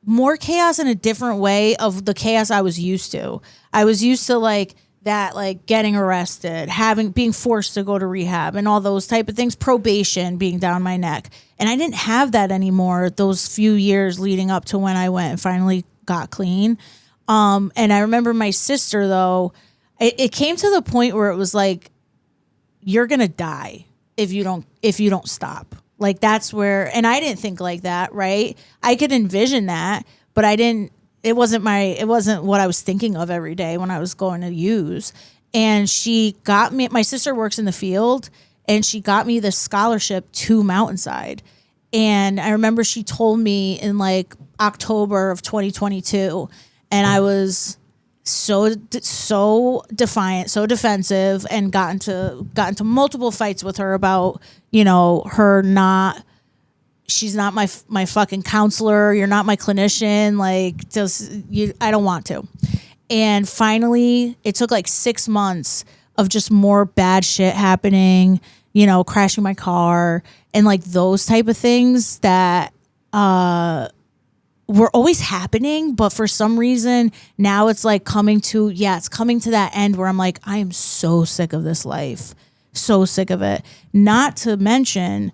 more chaos in a different way of the chaos I was used to. I was used to like that, like getting arrested, being forced to go to rehab and all those type of things, probation being down my neck. And I didn't have that anymore those few years leading up to when I went and finally got clean. And I remember my sister though, it came to the point where it was like, you're going to die if you don't stop. Like that's where, and I didn't think like that, right? I could envision that, but it wasn't what I was thinking of every day when I was going to use. And she got me, my sister works in the field, and she got me this scholarship to Mountainside. And I remember she told me in like October of 2022, and I was so defiant, so defensive, and got into multiple fights with her about, you know, she's not my fucking counselor. You're not my clinician. Like, I don't want to. And finally, it took like 6 months of just more bad shit happening, you know, crashing my car and like those type of things that, were always happening, but for some reason now it's like coming to that end where I'm like, I am so sick of this life, so sick of it. Not to mention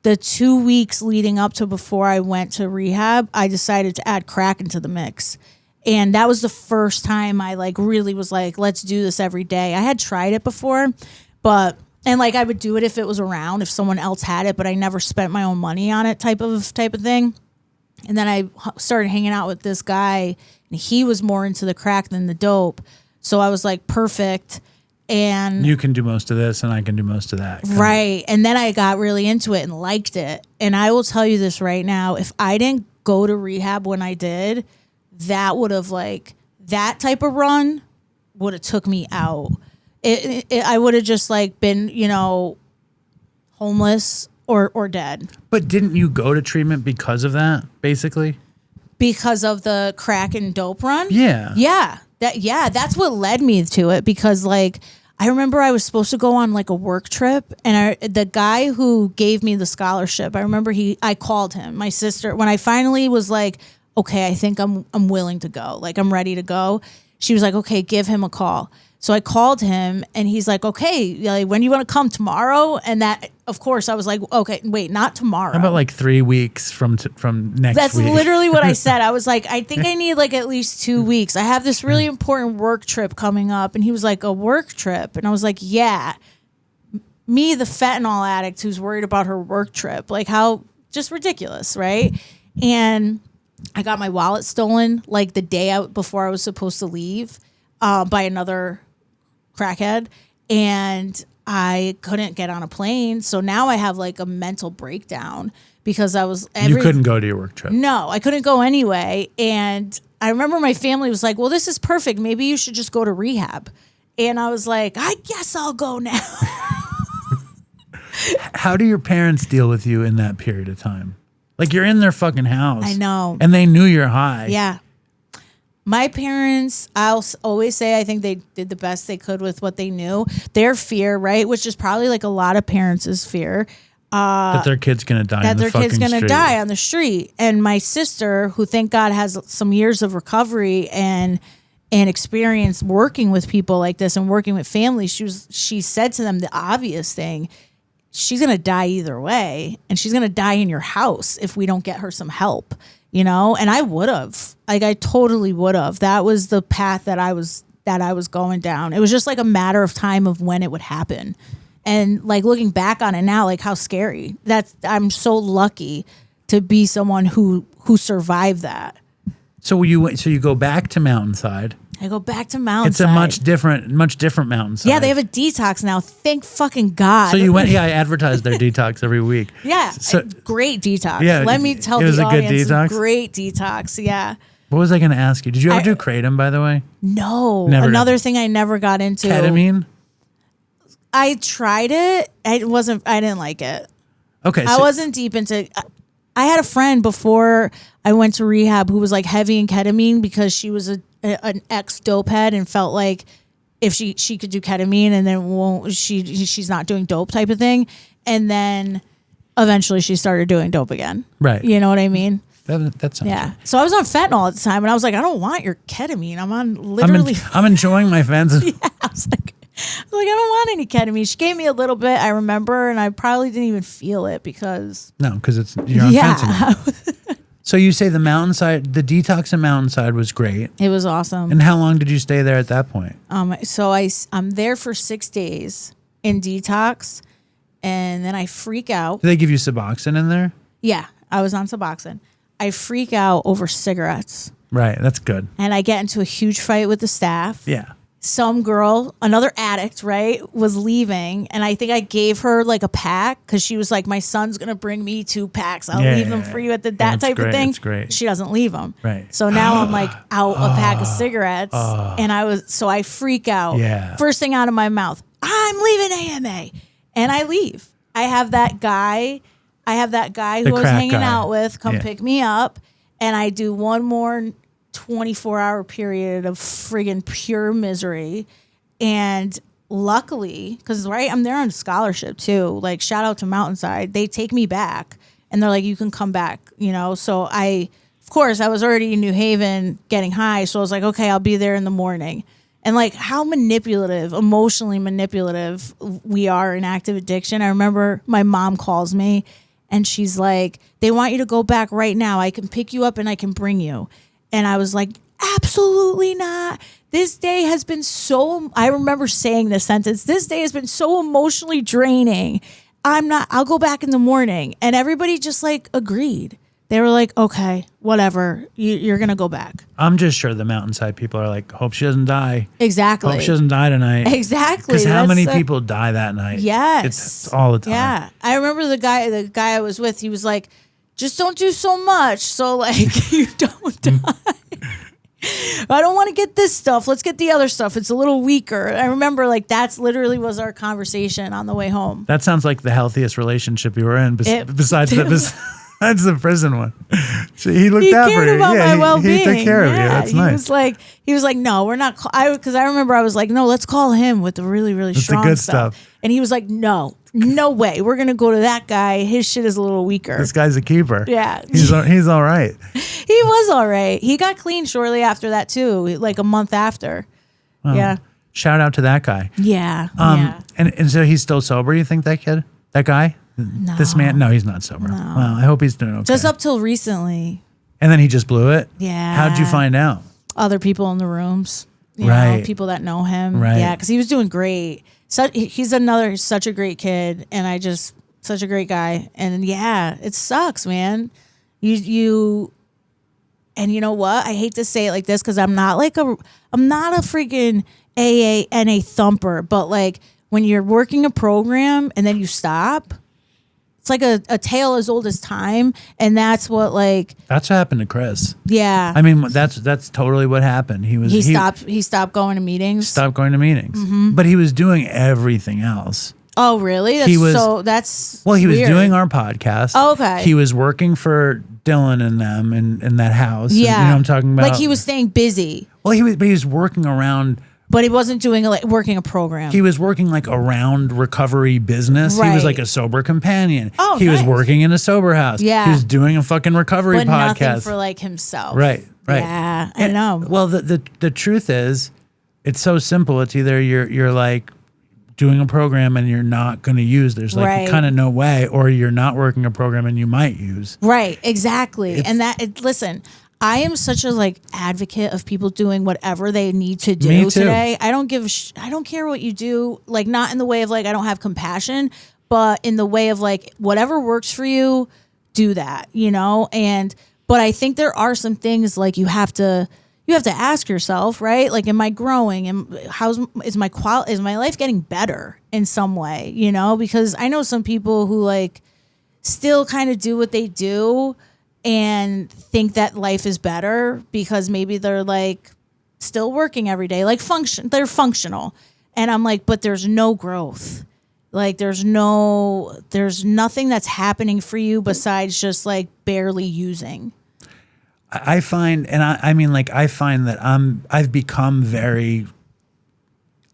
the 2 weeks leading up to before I went to rehab, I decided to add crack into the mix. And that was the first time I like really was like, let's do this every day. I had tried it before, and like I would do it if it was around, if someone else had it, but I never spent my own money on it type of thing. And then I started hanging out with this guy, and he was more into the crack than the dope. So I was like, perfect. And you can do most of this and I can do most of that. Right. And then I got really into it and liked it. And I will tell you this right now, if I didn't go to rehab when I did, that would have like, that type of run would have took me out. I would have just like been, you know, homeless or dead. But didn't you go to treatment because of that, basically? Because of the crack and dope run? Yeah. Yeah. That's what led me to it, because like I remember I was supposed to go on like a work trip, and the guy who gave me the scholarship, I remember I called him, my sister, when I finally was like, okay, I think I'm willing to go. Like I'm ready to go. she was like, okay, give him a call. So I called him and he's like, okay, like, when do you want to come, tomorrow? And that, of course, I was like, okay, wait, not tomorrow. How about like 3 weeks from next That's week? literally what I said. I was like, I think I need like at least 2 weeks. I have this really important work trip coming up. And he was like, a work trip? And I was like, yeah. Me, the fentanyl addict who's worried about her work trip. Like, how just ridiculous, right? And I got my wallet stolen like the day out before I was supposed to leave by another crackhead, and I couldn't get on a plane. So now I have like a mental breakdown because I was you couldn't go to your work trip. No, I couldn't go anyway. And I remember my family was like, well, this is perfect. Maybe you should just go to rehab. And I was like, I guess I'll go now. How do your parents deal with you in that period of time? Like, you're in their fucking house. I know. And they knew you're high. Yeah. My parents, I'll always say, I think they did the best they could with what they knew. Their fear, right, which is probably like a lot of parents' fear. That their kid's going to die that on the fucking kid's gonna street. die on the street. And my sister, who thank God has some years of recovery and experience working with people like this and working with families, she said to them the obvious thing: she's gonna die either way, and she's gonna die in your house if we don't get her some help. You know, and I would have, like, I totally would have. That was the path that I was going down. It was just like a matter of time of when it would happen. And like looking back on it now, like how scary. I'm so lucky to be someone who survived that. So you go back to Mountainside. I go back to Mountainside. It's a much different Mountainside. Yeah, they have a detox now. Thank fucking God. So you went, I advertise their detox every week. Yeah, So, great detox. Yeah, Let me tell it was the a good audience, detox? great detox. Yeah. what was I going to ask you? Did you ever do kratom, by the way? No. Never. Another thing I never got into. Ketamine? I tried it. I didn't like it. Okay. I wasn't deep into. I had a friend before I went to rehab who was like heavy in ketamine because she was an ex dope head and felt like if she could do ketamine and then she's not doing dope type of thing. And then eventually she started doing dope again. Right. You know what I mean? That sounds Yeah. good. So I was on fentanyl at the time and I was like, I don't want your ketamine. I'm on literally. I'm enjoying my fans. Yeah, I was like, I don't want any ketamine. She gave me a little bit, I remember, and I probably didn't even feel it because. No, because you're on Yeah. fentanyl. So you say the Mountainside, the detox in Mountainside was great. It was awesome. And how long did you stay there at that point? So I'm there for 6 days in detox, and then I freak out. Did they give you Suboxone in there? Yeah, I was on Suboxone. I freak out over cigarettes, Right, that's good. and I get into a huge fight with the staff. Yeah. Some girl, another addict, right, was leaving, and I think I gave her like a pack because she was like, "My son's gonna bring me 2 packs. I'll leave them for you at that that's type great, of thing." that's great. She doesn't leave them, Right. So now I'm like out a pack of cigarettes, and I freak out. Yeah. First thing out of my mouth, I'm leaving AMA, and I leave. I have that guy who I was crack hanging guy. out with come Yeah. pick me up, and I do one more 24-hour period of friggin' pure misery. And luckily, because I'm there on scholarship too. Like, shout out to Mountainside. They take me back and they're like, you can come back, So of course, I was already in New Haven getting high. So I was like, okay, I'll be there in the morning. And like how emotionally manipulative we are in active addiction. I remember my mom calls me and she's like, they want you to go back right now. I can pick you up and I can bring you. And I was like, absolutely not. This day has been I remember saying this sentence, this day has been so emotionally draining. I'll go back in the morning. And everybody just like agreed. They were like, okay, whatever. You're going to go back. I'm just sure the Mountainside people are like, hope she doesn't die. Exactly. Hope she doesn't die tonight. Exactly. Because how many people die that night? Yes. It's all the time. Yeah. I remember the guy I was with, he was like, just don't do so much. So like you don't die. I don't want to get this stuff. Let's get the other stuff. It's a little weaker. I remember like that's literally was our conversation on the way home. That sounds like the healthiest relationship you were in besides that's the prison one. So he looked out for you. About my well-being. He took care of you. That's nice. He was like, no, we're not. Because I remember I was like, no, let's call him with the really, really strong the good stuff. And he was like, no way. We're going to go to that guy. His shit is a little weaker. This guy's a keeper. Yeah. He's all right. He was all right. He got clean shortly after that too, like a month after. Yeah. Shout out to that guy. Yeah. And so he's still sober, you think, that guy? No. This man? No, he's not sober. No. Well, I hope he's doing okay. Just up till recently. And then he just blew it? Yeah. How'd you find out? Other people in the rooms. You Right. know, people that know him. Right. Yeah, because he was doing great. He's such a great kid, and such a great guy. And yeah, it sucks, man. And you know what? I hate to say it like this because I'm not a freaking NA thumper, but like when you're working a program and then you stop, it's like a tale as old as time. And that's what happened to Chris. Yeah. I mean, that's totally what happened. He stopped going to meetings. Stopped going to meetings. Mm-hmm. But he was doing everything else. Oh, really? He was weird. Doing our podcast. Oh, okay. He was working for Dylan and them in that house. Yeah. And, you know what I'm talking about? Like he was staying busy. Well, he was working around. But he wasn't doing working a program. He was working around recovery business. Right. He was like a sober companion. Oh, he was working in a sober house. Yeah. He was doing a fucking recovery but podcast. Nothing for himself. Right. Yeah, I know. Well, the truth is, it's so simple. It's either you're like doing a program and you're not going to use. There's kind of no way, or you're not working a program and you might use. Right. Exactly. Listen. I am such a advocate of people doing whatever they need to do today. I don't I don't care what you do. Not in the way of I don't have compassion, but in the way of whatever works for you, do that, you know? But I think there are some things you have to ask yourself, right? Am I growing? And is my life getting better in some way, you know? Because I know some people who still kind of do what they do and think that life is better because maybe they're still working every day, they're functional. And I'm but there's no growth. There's nothing that's happening for you besides just barely using. I find, and I find that I've become very,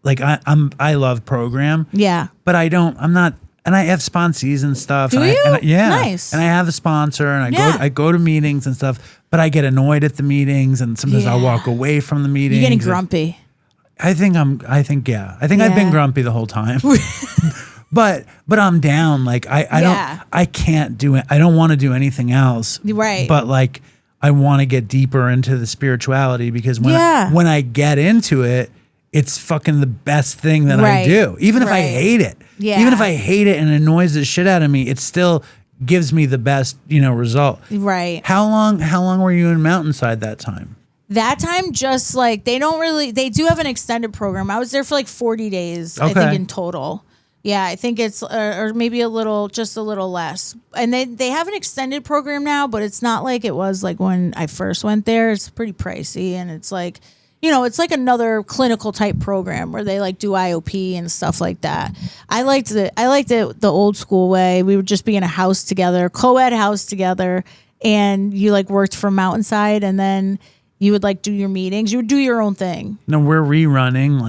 I love program. Yeah. But I'm not. And I have sponsees and stuff. Do you? Yeah. Nice. And I have a sponsor, and I go to meetings and stuff. But I get annoyed at the meetings, and sometimes I'll walk away from the meetings. You're getting grumpy. I think I've been grumpy the whole time. but I'm down. I can't do it. I don't want to do anything else. Right. But I want to get deeper into the spirituality because when I get into it, it's fucking the best thing that I do. Even if I hate it. Yeah. Even if I hate it and it annoys the shit out of me, it still gives me the best, result. Right. How long were you in Mountainside that time? That time, just they do have an extended program. I was there for 40 days, I think in total. Yeah, I think it's, or maybe just a little less. And they have an extended program now, but it's not like it was when I first went there. It's pretty pricey, and it's it's another clinical type program where they do IOP and stuff like that. I liked it the old school way. We would just be in a house together, co-ed house together, and you worked from Mountainside, and then you would do your meetings. You would do your own thing. No, we're rerunning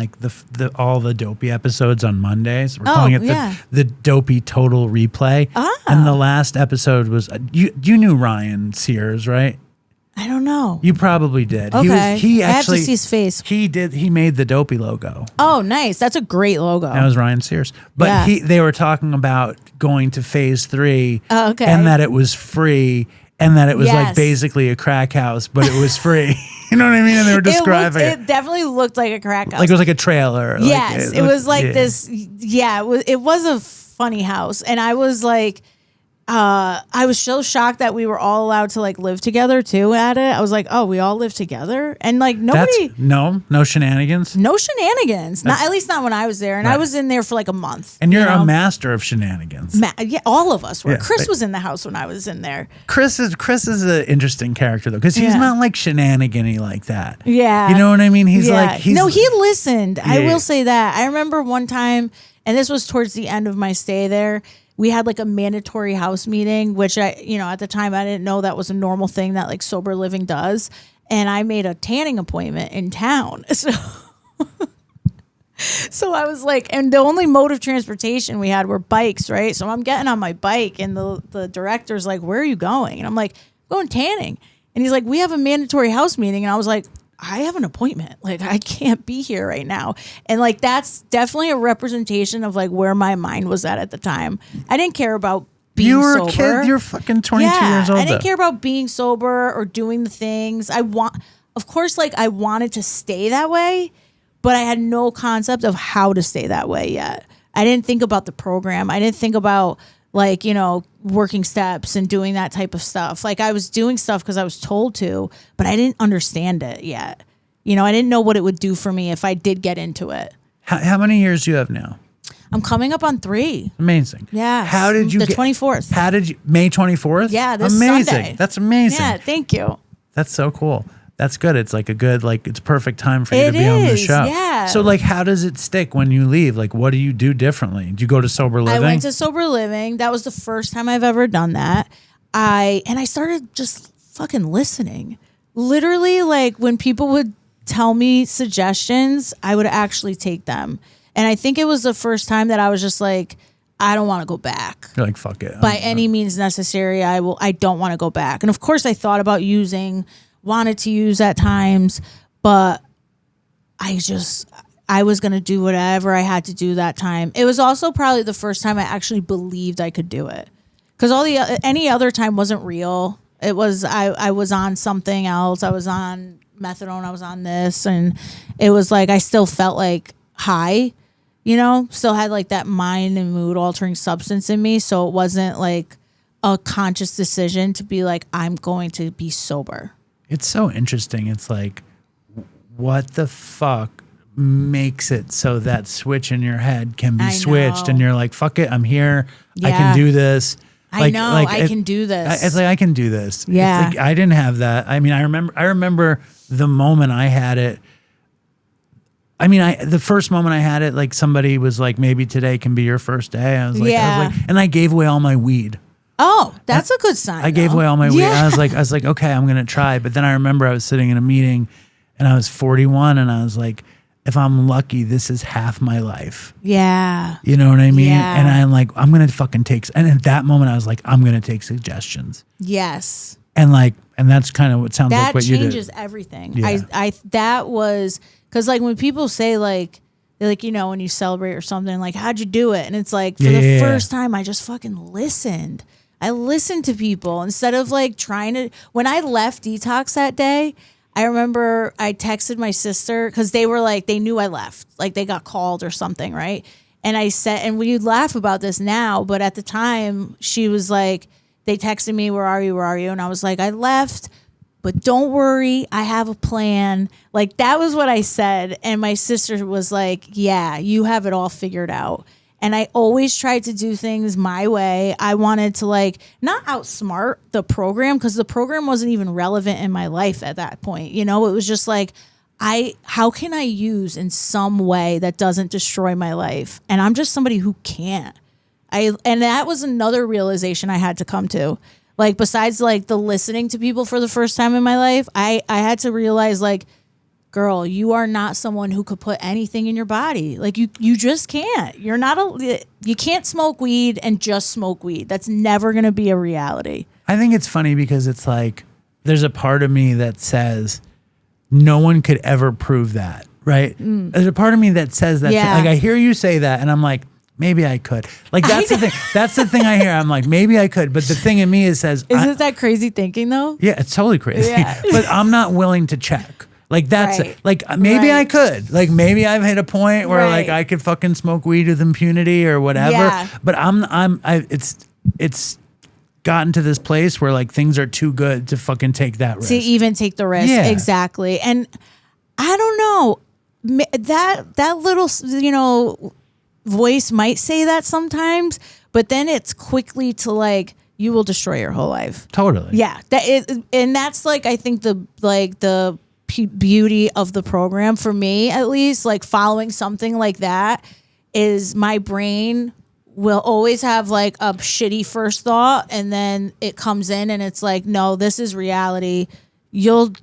all the Dopey episodes on Mondays. We're calling it the Dopey Total Replay. Ah. And the last episode was you knew Ryan Sears, right? I don't know. You probably did. Okay. He I have actually to see his face. He made the Dopey logo. Oh, nice. That's a great logo. That was Ryan Sears. But they were talking about going to phase 3. Oh, okay. And that it was free. And that it was basically a crack house, but it was free. You know what I mean? And they were describing it. It definitely looked like a crack house. It was like a trailer. Yes. It was this. Yeah. It was a funny house. And I was I was so shocked that we were all allowed to live together too at it. I was oh, we all live together, and nobody. No shenanigans. No shenanigans. Not, at least not when I was there, and I was in there for a month. And you're a master of shenanigans. Yeah, all of us were. Chris was in the house when I was in there. Chris is an interesting character though, because he's not shenanigan-y like that. Yeah, you know what I mean. He's no, he listened. Yeah. I will say that. I remember one time, and this was towards the end of my stay there. We had a mandatory house meeting, which at the time I didn't know that was a normal thing that sober living does. And I made a tanning appointment in town. So I was and the only mode of transportation we had were bikes, right? So I'm getting on my bike and the director's where are you going? And I'm going tanning. And he's like, we have a mandatory house meeting. And I was like, I have an appointment. Like, I can't be here right now. And like, that's definitely a representation of like where my mind was at the time. I didn't care about being you were sober. A kid. You're fucking 22 years old. I didn't care about being sober or doing the things of course, like I wanted to stay that way, but I had no concept of how to stay that way yet. I didn't think about the program. I didn't think about like, you know, working steps and doing that type of stuff. Like I was doing stuff because I was told to, but I didn't understand it yet. You know, I didn't know what it would do for me if I did get into it. How many years do you have now? I'm coming up on 3. Amazing. Yeah. How did you the 24th. How did you May 24th? Yeah, this amazing. Sunday. That's amazing. Yeah, thank you. That's so cool. That's good. It's like a good, like, it's perfect time for you to be on the show. Yeah. So, like, how does it stick when you leave? Like, what do you do differently? Do you go to sober living? I went to sober living. That was the first time I've ever done that. I started just fucking listening. Literally, like, when people would tell me suggestions, I would actually take them. And I think it was the first time that I was just like, I don't want to go back. You're like, fuck it. By any means necessary, I don't want to go back. And of course, I thought about wanted to use at times, but I was going to do whatever I had to do that time. It was also probably the first time I actually believed I could do it. Because any other time wasn't real. It was, I was on something else. I was on methadone. I was on this. And it was like, I still felt like high, you know, still had like that mind and mood altering substance in me. So it wasn't like a conscious decision to be like, I'm going to be sober. It's so interesting. It's like, what the fuck makes it so that switch in your head can be switched and you're like, fuck it, I'm here. Yeah. I can do this. Like, I can do this. It's like, I can do this. Yeah. It's like, I didn't have that. I mean, I remember the moment I had it. I mean, the first moment I had it, like somebody was like, maybe today can be your first day. I was like, and I gave away all my weed. Oh, that's a good sign. I gave away all my weed. I was like, okay, I'm going to try. But then I remember I was sitting in a meeting and I was 41 and I was like, if I'm lucky, this is half my life. Yeah. You know what I mean? Yeah. And I'm like, I'm going to fucking and at that moment I was like, I'm going to take suggestions. Yes. And that's kind of what sounds like what you did. That changes everything. Yeah. That was, because like when people say like, you know, when you celebrate or something, like, how'd you do it? And it's like, for the first time, I just fucking listened. I listened to people instead of like trying to, when I left detox that day, I remember I texted my sister because they were like, they knew I left, like they got called or something. Right. And I said, and we laugh about this now, but at the time she was like, they texted me, where are you? Where are you? And I was like, I left, but don't worry, I have a plan. Like that was what I said. And my sister was like, yeah, you have it all figured out. And I always tried to do things my way. I wanted to like not outsmart the program because the program wasn't even relevant in my life at that point. You know, it was just like, how can I use in some way that doesn't destroy my life? And I'm just somebody who can't. And that was another realization I had to come to. Like besides like the listening to people for the first time in my life, I had to realize like, girl, you are not someone who could put anything in your body. Like you just can't. You can't smoke weed and just smoke weed. That's never going to be a reality. I think it's funny because it's like, there's a part of me that says no one could ever prove that, right? There's a part of me that says that. Yeah. Like I hear you say that and I'm like, maybe I could. Like that's the thing. That's the thing I hear. I'm like, maybe I could. But the thing in me says, isn't that crazy thinking though? Yeah, it's totally crazy. Yeah. But I'm not willing to check. Like that's like maybe I could. Like maybe I've hit a point where like I could fucking smoke weed with impunity or whatever. Yeah. But it's gotten to this place where like things are too good to fucking take that risk. To even take the risk. Yeah. Exactly. And I don't know, that little, you know, voice might say that sometimes, but then it's quickly to like, you will destroy your whole life. Totally. Yeah. And that's like, I think the beauty of the program for me, at least, like following something like that, is my brain will always have like a shitty first thought and then it comes in and it's like, no, this is reality. You'll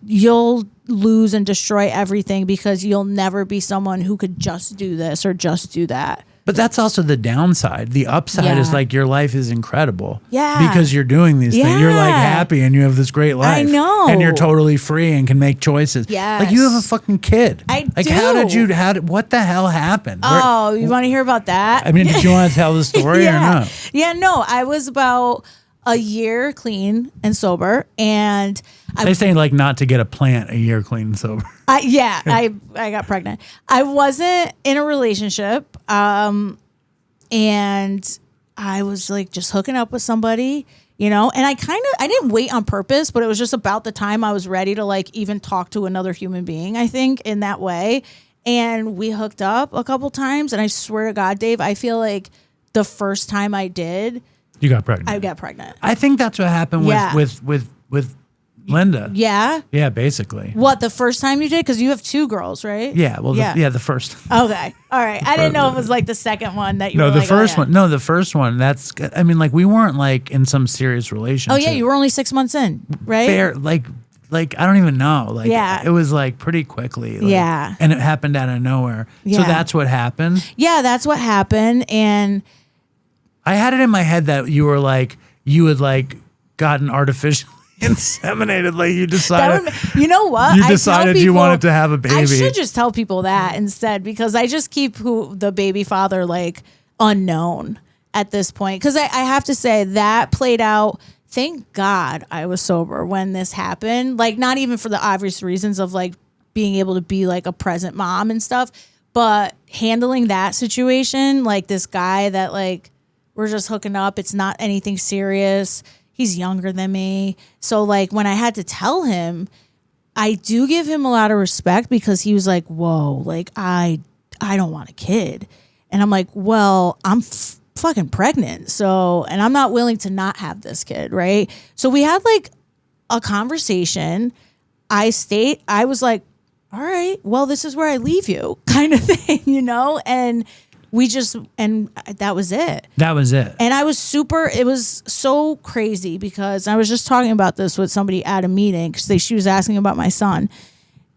lose and destroy everything because you'll never be someone who could just do this or just do that. But that's also the downside. The upside is like your life is incredible. Yeah. Because you're doing these things. You're like happy and you have this great life. I know. And you're totally free and can make choices. Yes. Like you have a fucking kid. I like do. What the hell happened? Oh, you want to hear about that? I mean, did you want to tell the story or no? Yeah, no. I was about a year clean and sober, and they say like not to get a plant a year clean and sober. I got pregnant. I wasn't in a relationship, and I was like just hooking up with somebody, and I didn't wait on purpose, but it was just about the time I was ready to like even talk to another human being, I think, in that way. And we hooked up a couple times, and I swear to God, Dave, I feel like the first time I did, you got pregnant. I got pregnant. I think that's what happened with Linda. Yeah. Yeah, basically. What, the first time you did? Because you have two girls, right? Yeah. Well, the first. Okay. All right. I didn't know it was like the second one that you were the like, first one. No, the first one. That's, I mean, like we weren't like in some serious relationship. Oh, yeah. You were only 6 months in, right? Like I don't even know. Like it was like pretty quickly. Like, yeah. And it happened out of nowhere. Yeah. So that's what happened. Yeah, that's what happened. And I had it in my head that you were like, you had like gotten artificially inseminated. Like you decided. You know what? You decided you wanted to have a baby. I should just tell people that instead, because I just keep the baby father like unknown at this point. Because I have to say that played out. Thank God I was sober when this happened. Like, not even for the obvious reasons of like being able to be like a present mom and stuff, but handling that situation, like this guy that like we're just hooking up. It's not anything serious. He's younger than me. So like when I had to tell him, I do give him a lot of respect, because he was like, whoa, like I don't want a kid. And I'm like, well, I'm fucking pregnant. So, and I'm not willing to not have this kid. Right. So we had like a conversation. I was like, all right, well, this is where I leave you kind of thing, and and that was it. That was it. And I was it was so crazy, because I was just talking about this with somebody at a meeting, because she was asking about my son.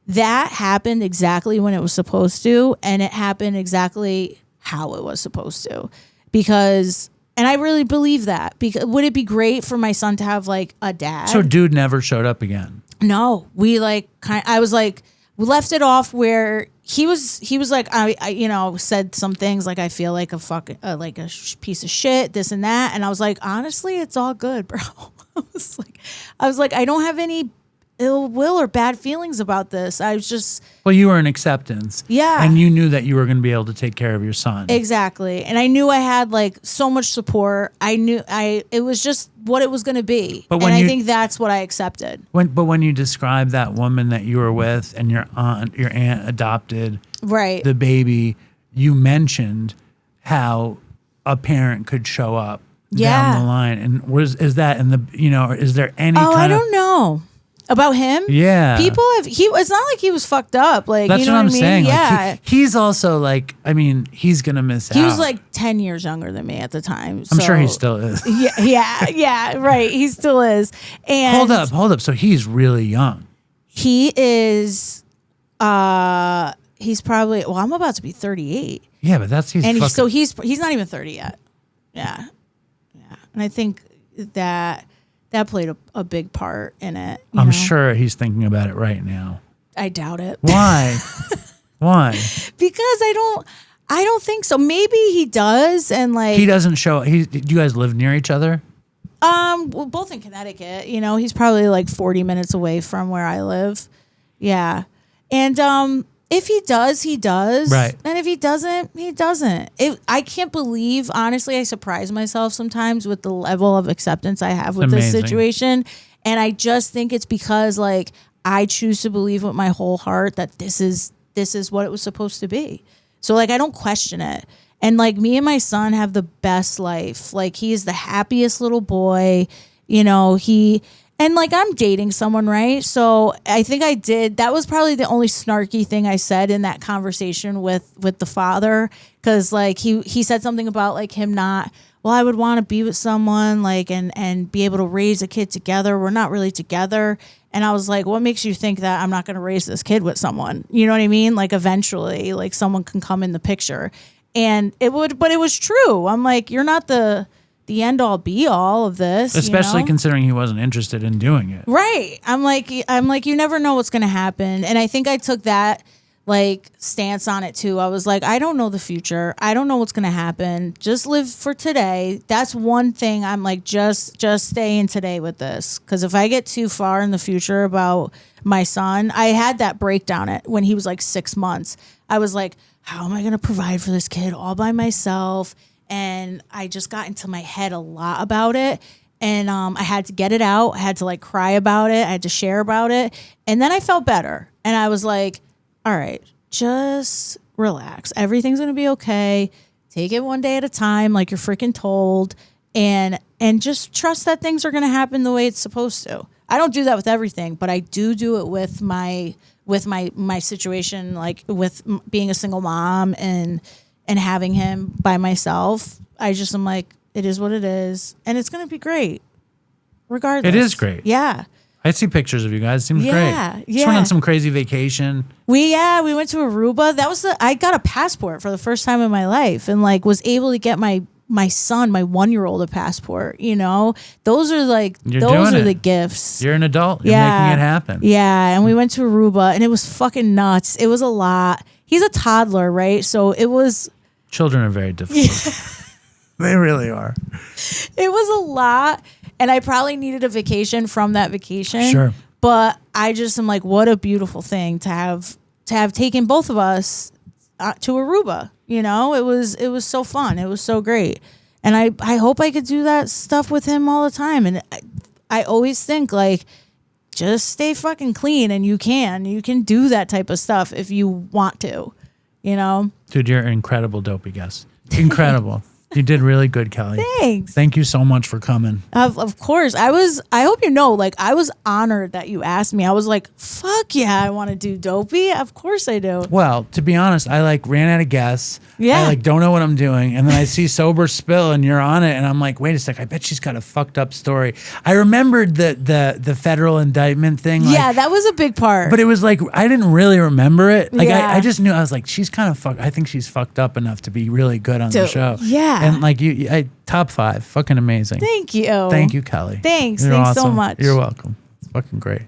That happened exactly when it was supposed to, and it happened exactly how it was supposed to. Because, and I really believe that, because would it be great for my son to have like a dad? So dude never showed up again. No, we like I was like, we left it off where he was like, I said some things like, I feel like a fucking like a piece of shit, this and that. And I was like, honestly, it's all good, bro. I was like, I don't have any ill will or bad feelings about this. I was just... Well, you were in acceptance. Yeah. And you knew that you were going to be able to take care of your son. Exactly. And I knew I had like so much support. I knew it was just what it was going to be. But I think that's what I accepted. But when you described that woman that you were with and your aunt adopted the baby, you mentioned how a parent could show up down the line. And is that in the, is there any I don't know. About him? Yeah. People it's not like he was fucked up. Like, that's what I'm saying. Yeah. Like he's also like, I mean, he's going to miss out. He was like 10 years younger than me at the time. I'm sure he still is. Yeah, right. He still is. And hold up. So he's really young. He is, he's probably, I'm about to be 38. Yeah, but he's not even 30 yet. Yeah. Yeah. And I think that played a big part in it. I'm sure he's thinking about it right now. I doubt it. Why? Why? Because I don't think so. Maybe he does, and like he doesn't show. Do you guys live near each other? We're both in Connecticut. He's probably like 40 minutes away from where I live. Yeah, and if he does, he does. Right. And if he doesn't, he doesn't. I can't believe, honestly, I surprise myself sometimes with the level of acceptance I have with this situation. And I just think it's because like I choose to believe with my whole heart that this is what it was supposed to be. So like I don't question it. And like me and my son have the best life. Like he is the happiest little boy. And like I'm dating someone, right? So I think that was probably the only snarky thing I said in that conversation with the father. Cause like he said something about like him not, well, I would want to be with someone like, and be able to raise a kid together. We're not really together. And I was like, what makes you think that I'm not going to raise this kid with someone? You know what I mean? Like eventually like someone can come in the picture. And but it was true. I'm like, you're not the end all be all of this. Especially considering he wasn't interested in doing it. Right. I'm like, you never know what's going to happen. And I think I took that like stance on it too. I was like, I don't know the future. I don't know what's going to happen. Just live for today. That's one thing. I'm like, just stay in today with this. Cause if I get too far in the future about my son, I had that breakdown when he was like 6 months. I was like, how am I going to provide for this kid all by myself? And I just got into my head a lot about it. And I had to get it out. I had to like cry about it. I had to share about it. And then I felt better. And I was like, all right, just relax. Everything's going to be okay. Take it one day at a time like you're freaking told. And just trust that things are going to happen the way it's supposed to. I don't do that with everything, but I do it with my situation, like with being a single mom and having him by myself. I just am like, it is what it is, and it's gonna be great, regardless. It is great. Yeah. I see pictures of you guys. It seems great. Yeah. Just went on some crazy vacation. We went to Aruba. That was I got a passport for the first time in my life, and like was able to get my son, my 1-year-old, a passport. You know, those are the gifts. You're an adult. You're making it happen. Yeah, and we went to Aruba, and it was fucking nuts. It was a lot. He's a toddler, right? So it was. Children are very difficult. They really are. It was a lot, and I probably needed a vacation from that vacation. Sure. But I just am like, what a beautiful thing to have taken both of us to Aruba. You know, it was so fun. It was so great. And I hope I could do that stuff with him all the time. And I always think like, just stay fucking clean, and you can do that type of stuff if you want to, you know? Dude, you're an incredible dopey guest. Incredible. You did really good, Kelly. Thanks. Thank you so much for coming. Of course. I hope you know, like, I was honored that you asked me. I was like, fuck yeah, I want to do Dopey. Of course I do. Well, to be honest, I like ran out of guests. Yeah. I like don't know what I'm doing. And then I see Sober Spill and you're on it. And I'm like, wait a sec, I bet she's got a fucked up story. I remembered the federal indictment thing. Like, yeah, that was a big part. but it was like, I didn't really remember it. Like, Yeah. I just knew, I was like, she's kind of fucked. I think she's fucked up enough to be really good on the show. Yeah. And like top 5, fucking amazing. Thank you. Thank you, Kelly. Thanks. You're Thanks so awesome. much. You're welcome. It's fucking great.